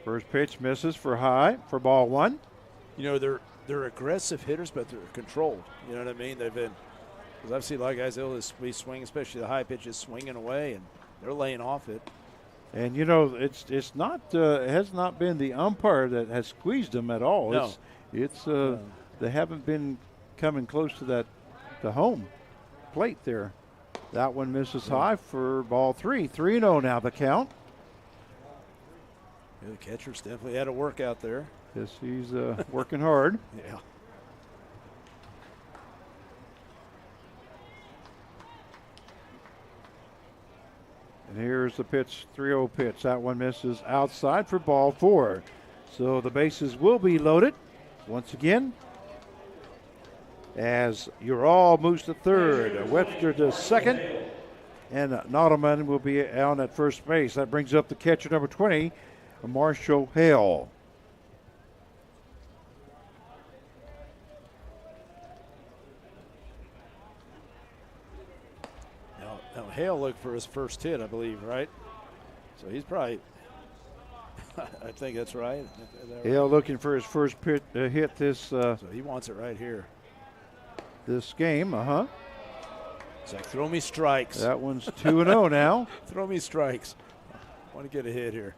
First pitch misses for high for ball 1. You know, they're aggressive hitters, but they're controlled. You know what I mean? They've been, because I've seen a lot of guys, they'll just be swinging, especially the high pitches, swinging away, and they're laying off it. And you know, it's not it has not been the umpire that has squeezed them at all. No. They haven't been coming close to the home plate there. That one misses high for ball 3. 3-0 now the count. Yeah, the catcher's definitely had a workout there. Yes, he's working hard. Yeah. And here's the pitch, 3-0 pitch. That one misses outside for ball 4. So the bases will be loaded once again. As Ural moves to third, Webster to second, and Nottleman will be on at first base. That brings up the catcher, number 20, Marshall Hale. Now Hale looked for his first hit, I believe, right? So he's probably, I think that's right. Is that right? Hale looking for his first hit this. So he wants it right here. This game, It's like, throw me strikes. That one's 2-0 now. Throw me strikes. I want to get a hit here.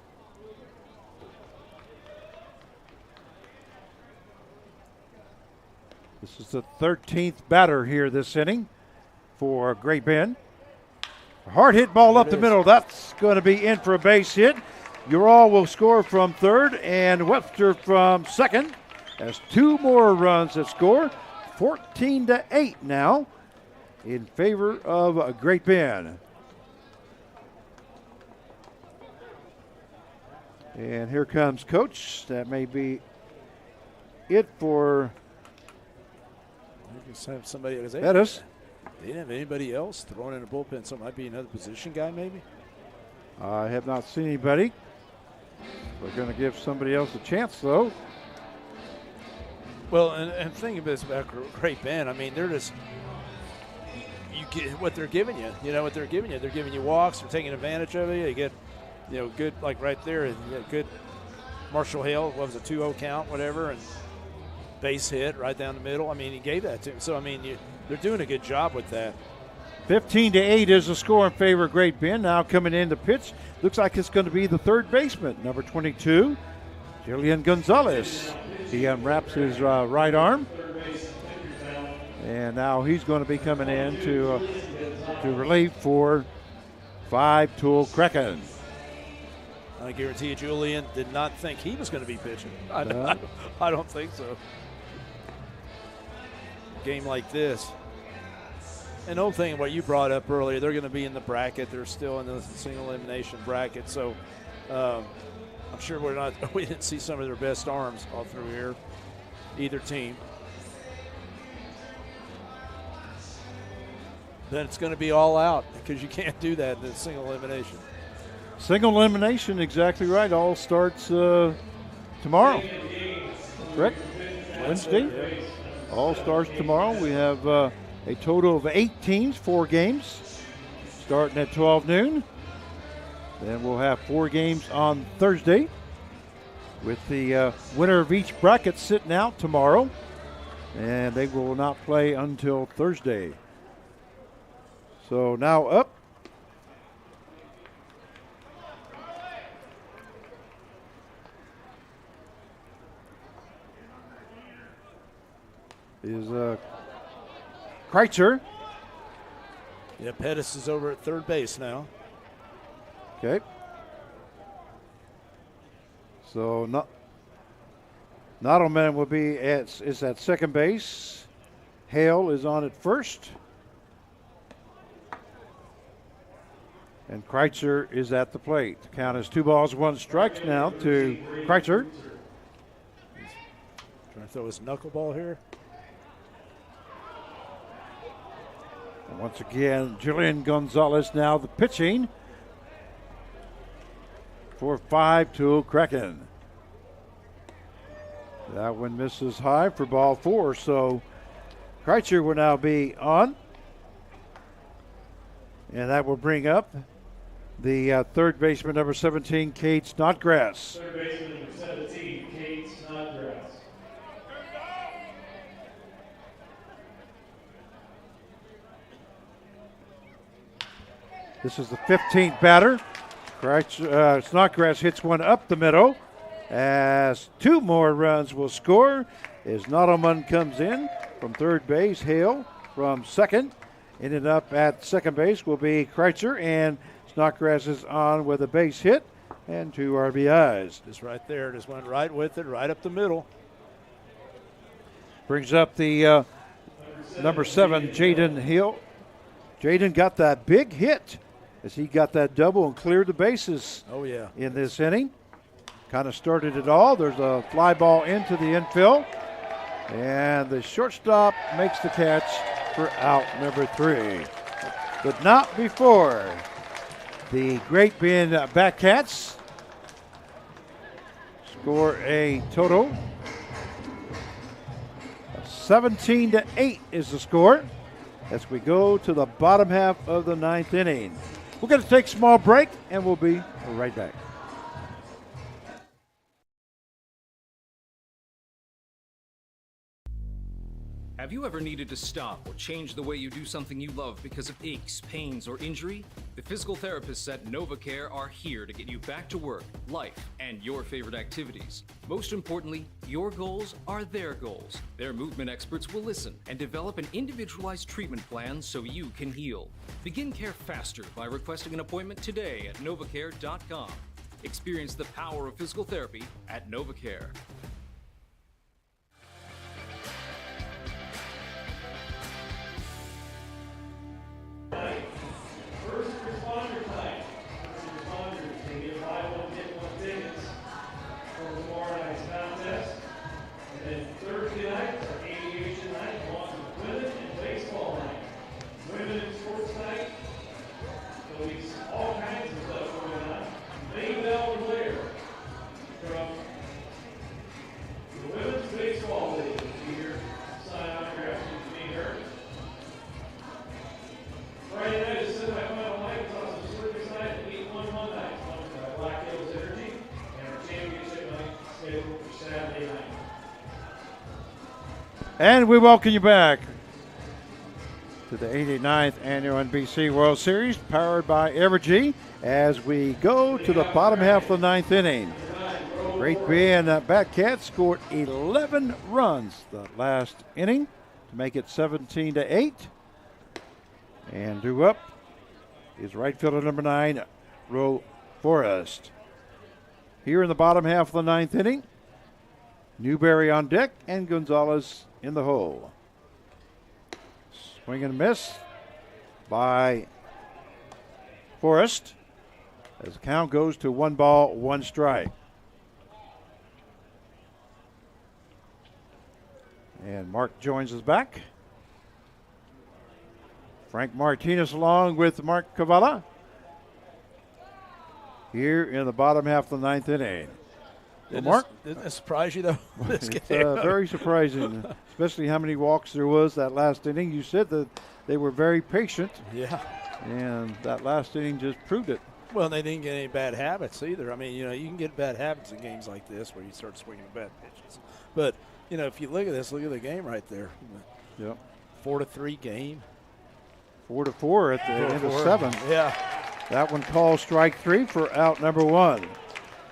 This is the 13th batter here this inning for Great Bend. Hard hit ball up the middle. That's going to be in for a base hit. Ural will score from third and Webster from second. Has 2 more runs that score. 14-8 now in favor of Great Bend. And here comes Coach. That may be it for somebody. Pettis. They didn't have anybody else throwing in a bullpen, so it might be another position guy maybe. I have not seen anybody. We're going to give somebody else a chance, though. Well, and think of this about Great Bend. I mean, they're just, you get what they're giving you. You know what they're giving you. They're giving you walks. They're taking advantage of you. You get, good, like right there, you get good Marshall Hale, what was it, 2-0 count, whatever, and base hit right down the middle. I mean, he gave that to him. So, I mean, they're doing a good job with that. 15-8 is the score in favor of Great Bend. Now coming in to pitch. Looks like it's going to be the third baseman, number 22, Julian Gonzalez. He unwraps his right arm. And now he's going to be coming in to relieve for 5-tool Kraken. I guarantee you Julian did not think he was going to be pitching. I don't think so. Game like this. And the whole thing what you brought up earlier, they're going to be in the bracket. They're still in the single elimination bracket. So I'm sure we didn't see some of their best arms all through here, either team. Then it's going to be all out because you can't do that in the single elimination. Single elimination, exactly right. All starts tomorrow. Correct? Wednesday. All starts tomorrow. We have a total of 8 teams, 4 games, starting at 12 noon. Then we'll have 4 games on Thursday with the winner of each bracket sitting out tomorrow. And they will not play until Thursday. So now up is Kreitzer. Yeah, Pettis is over at third base now. Okay. So Nottleman will be is at second base. Hale is on at first. And Kreitzer is at the plate. The count is 2 balls, 1 strike now to Kreitzer. Trying to throw his knuckleball here. And once again, Julian Gonzalez now the pitching for 5 to Kraken. That one misses high for ball 4, so Kreitzer will now be on. And that will bring up the third baseman, number 17, Kate Snodgrass. Third baseman, number 17, Kate Snodgrass. This is the 15th batter. Snodgrass hits one up the middle as 2 more runs will score as Nottleman comes in from third base. Hale from second. Ended up at second base will be Kreitzer, and Snodgrass is on with a base hit and 2 RBIs. Just right there. Just went right with it, right up the middle. Brings up the number 7, Jaden Hill. Jaden got that big hit as he got that double and cleared the bases. Oh, yeah. In this inning. Kind of started it all. There's a fly ball into the infield. And the shortstop makes the catch for out number 3. But not before the Great Bend Batcats score a total of 17-8 is the score as we go to the bottom half of the 9th inning. We're going to take a small break, and we'll be right back. Have you ever needed to stop or change the way you do something you love because of aches, pains, or injury? The physical therapists at NovaCare are here to get you back to work, life, and your favorite activities. Most importantly, your goals are their goals. Their movement experts will listen and develop an individualized treatment plan so you can heal. Begin care faster by requesting an appointment today at novacare.com. Experience the power of physical therapy at NovaCare. First responder time. First responders can get buy one, get one tickets for tomorrow night's contest. And then Thursday night, our aviation night, along with women and baseball night. Women and sports night. There'll be all kinds of stuff going on. Maybell Blair from the Women's Baseball League will be here. Sign autographs to meet her. Friday night is semi-final night. It's also circus night and 8-1-1 night, sponsored by Black Hills Energy, and our championship night scheduled for Saturday night. And we welcome you back to the 89th Annual NBC World Series, powered by Evergy, as we go to the bottom half of the 9th inning. Great Bend Batcats scored 11 runs the last inning to make it 17-8. And due up is right fielder number 9, Ro Forrest. Here in the bottom half of the 9th inning, Newberry on deck and Gonzalez in the hole. Swing and miss by Forrest as the count goes to 1 ball, 1 strike. And Mark joins us back. Frank Martinez along with Mark Cavala here in the bottom half of the 9th inning. Well, Mark? Didn't that surprise you, though? It's very surprising, especially how many walks there was that last inning. You said that they were very patient. Yeah. And that last inning just proved it. Well, they didn't get any bad habits either. I mean, you can get bad habits in games like this where you start swinging bad pitches. But, if you look at this, look at the game right there. Yep. 4-3 game. 4-4 at the end of 7. Yeah. That one called strike 3 for out number 1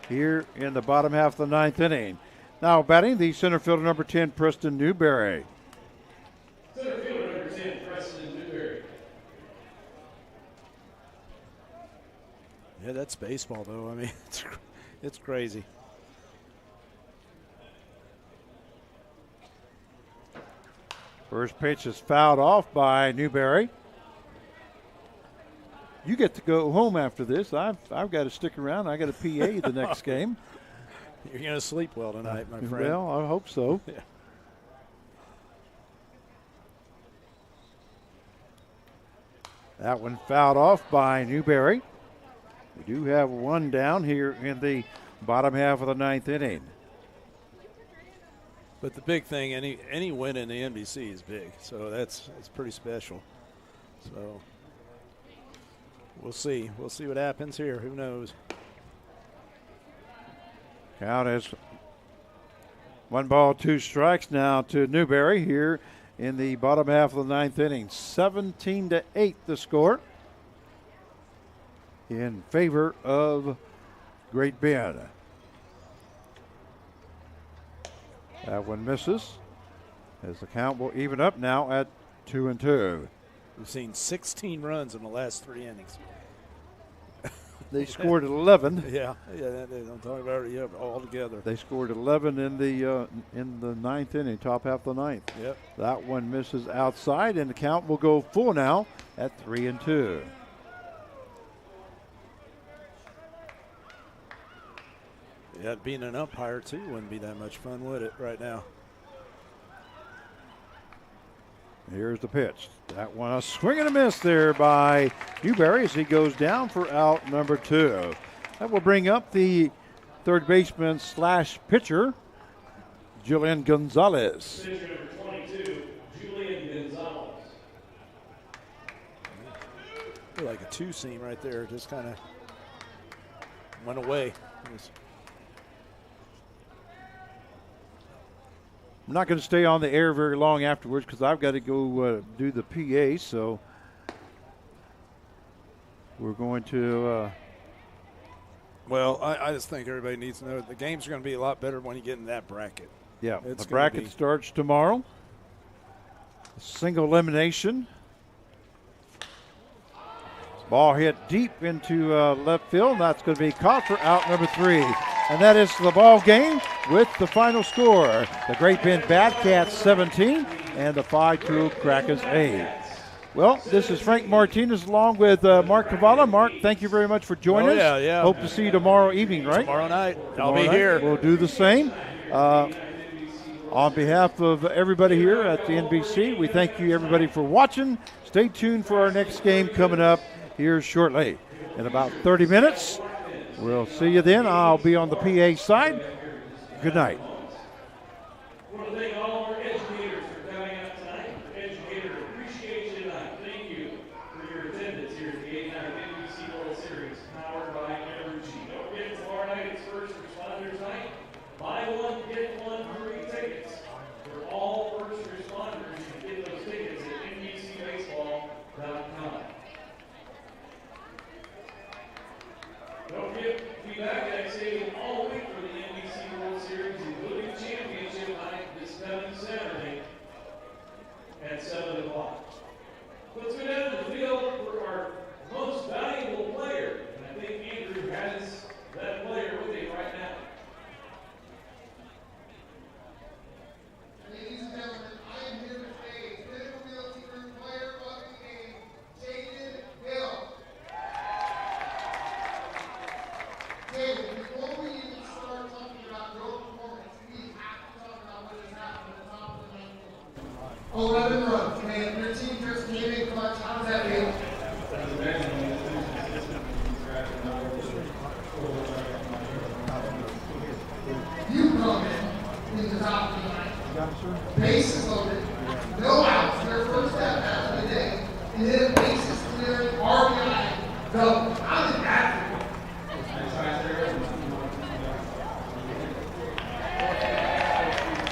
here in the bottom half of the 9th inning. Now batting the center fielder number 10, Preston Newberry. Center fielder number 10, Preston Newberry. Yeah, that's baseball, though. I mean, it's crazy. First pitch is fouled off by Newberry. You get to go home after this. I've got to stick around. I got a PA the next game. You're going to sleep well tonight, my friend. Well, I hope so. Yeah. That one fouled off by Newberry. We do have one down here in the bottom half of the ninth inning. But the big thing, any win in the NBC is big, so it's pretty special. So we'll see. We'll see what happens here. Who knows? Count is 1 ball, 2 strikes now to Newberry here in the bottom half of the ninth inning. 17-8 the score in favor of Great Bend. That one misses as the count will even up now at 2-2. We've seen 16 runs in the last 3 innings. They scored 11. Yeah, I'm talking about it all together. They scored 11 in the ninth inning, top half of the ninth. Yep. That one misses outside, and the count will go full now at 3-2. Yeah, being an umpire too wouldn't be that much fun, would it? Right now. Here's the pitch. That one a swing and a miss there by Newberry as he goes down for out number 2. That will bring up the third baseman / pitcher, Julian Gonzalez. Pitcher number 22, Julian Gonzalez. Like a 2-seam right there, just kind of went away. I'm not going to stay on the air very long afterwards because I've got to go do the PA, so we're going to... Well, I just think everybody needs to know the games are going to be a lot better when you get in that bracket. Yeah, it's the bracket starts tomorrow. Single elimination. Ball hit deep into left field, and that's going to be caught for out number 3. And that is the ball game with the final score. The Great Bend Badcats 17 and the 5-2 Krakens 8. Well, this is Frank Martinez along with Mark Cavallo. Mark, thank you very much for joining us. Yeah. Hope to see you tomorrow evening, right? Tomorrow night. I'll be here. We'll do the same. On behalf of everybody here at the NBC, we thank you everybody for watching. Stay tuned for our next game coming up here shortly. In about 30 minutes, we'll see you then. I'll be on the PA side. Good night. I want to thank all of our educators for coming out tonight. Educator Appreciation Night. Thank you for your attendance here at the 89th NBC World Series, powered by Evergy. Don't forget tomorrow night it's First Responders Night. Buy one, get one free tickets for all first responders. You can get those tickets at NBCBaseball.com. Don't forget to be back at stadium all week for the NBC World Series, including championship night this coming Saturday at 7 o'clock. Let's go down to the field for our most valuable player. And I think Andrew has that player with him right now. Ladies and gentlemen, I am here to say Pinnacle Realty Group player of the game, Jaden Hill. David, before we even start talking about your performance, we have to talk about what has happened at the top of the ninth inning. 11 runs, man. Your team just came in clutch. How does that feel? You come in the top of the ninth. Bases loaded, no outs, their first at-bat of the day, and then a bases clearing RBI double. How did that feel?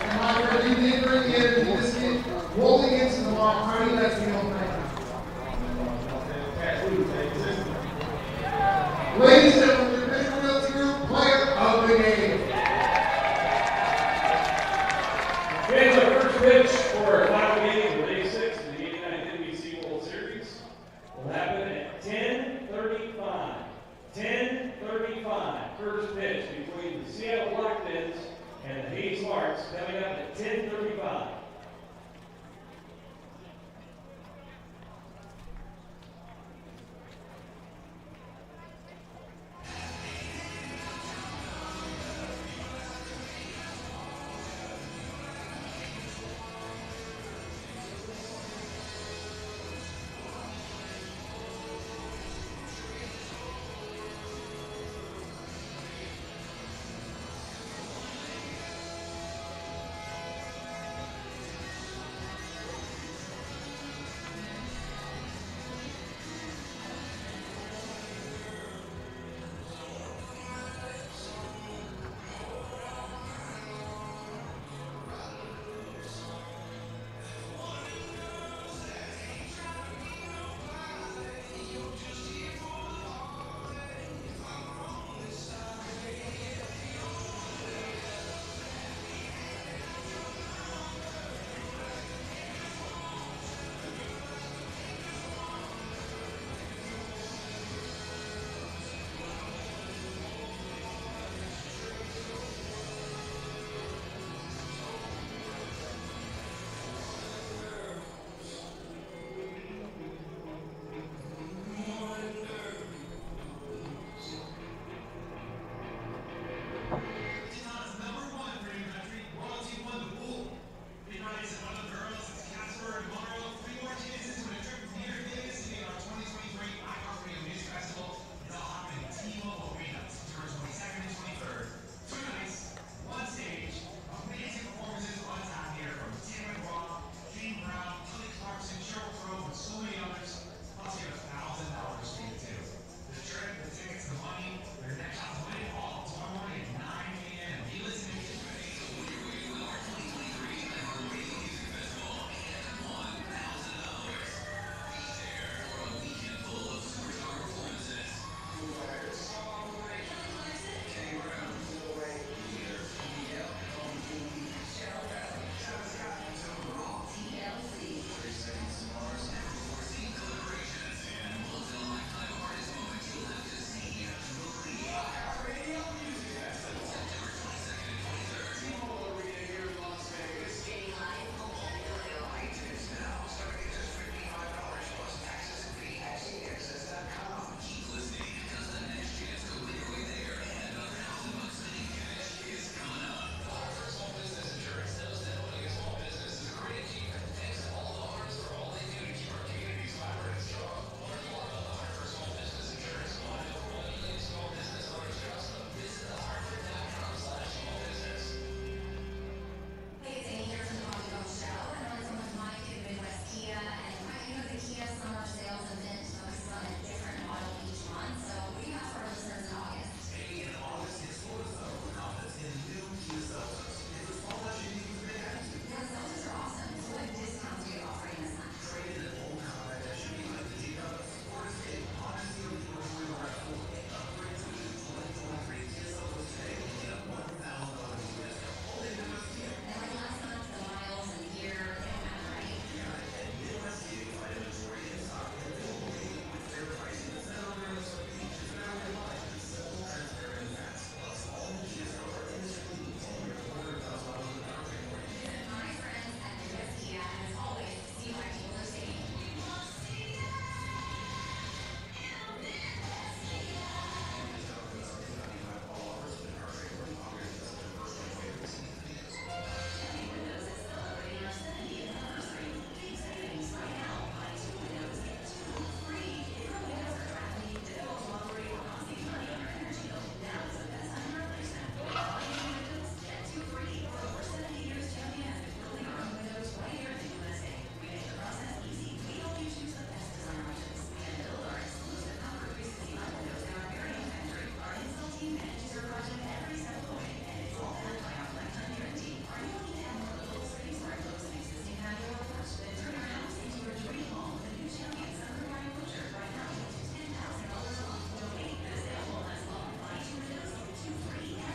And my friend, you did bring in this kid rolling into the ball. How do you like the old man? Ladies and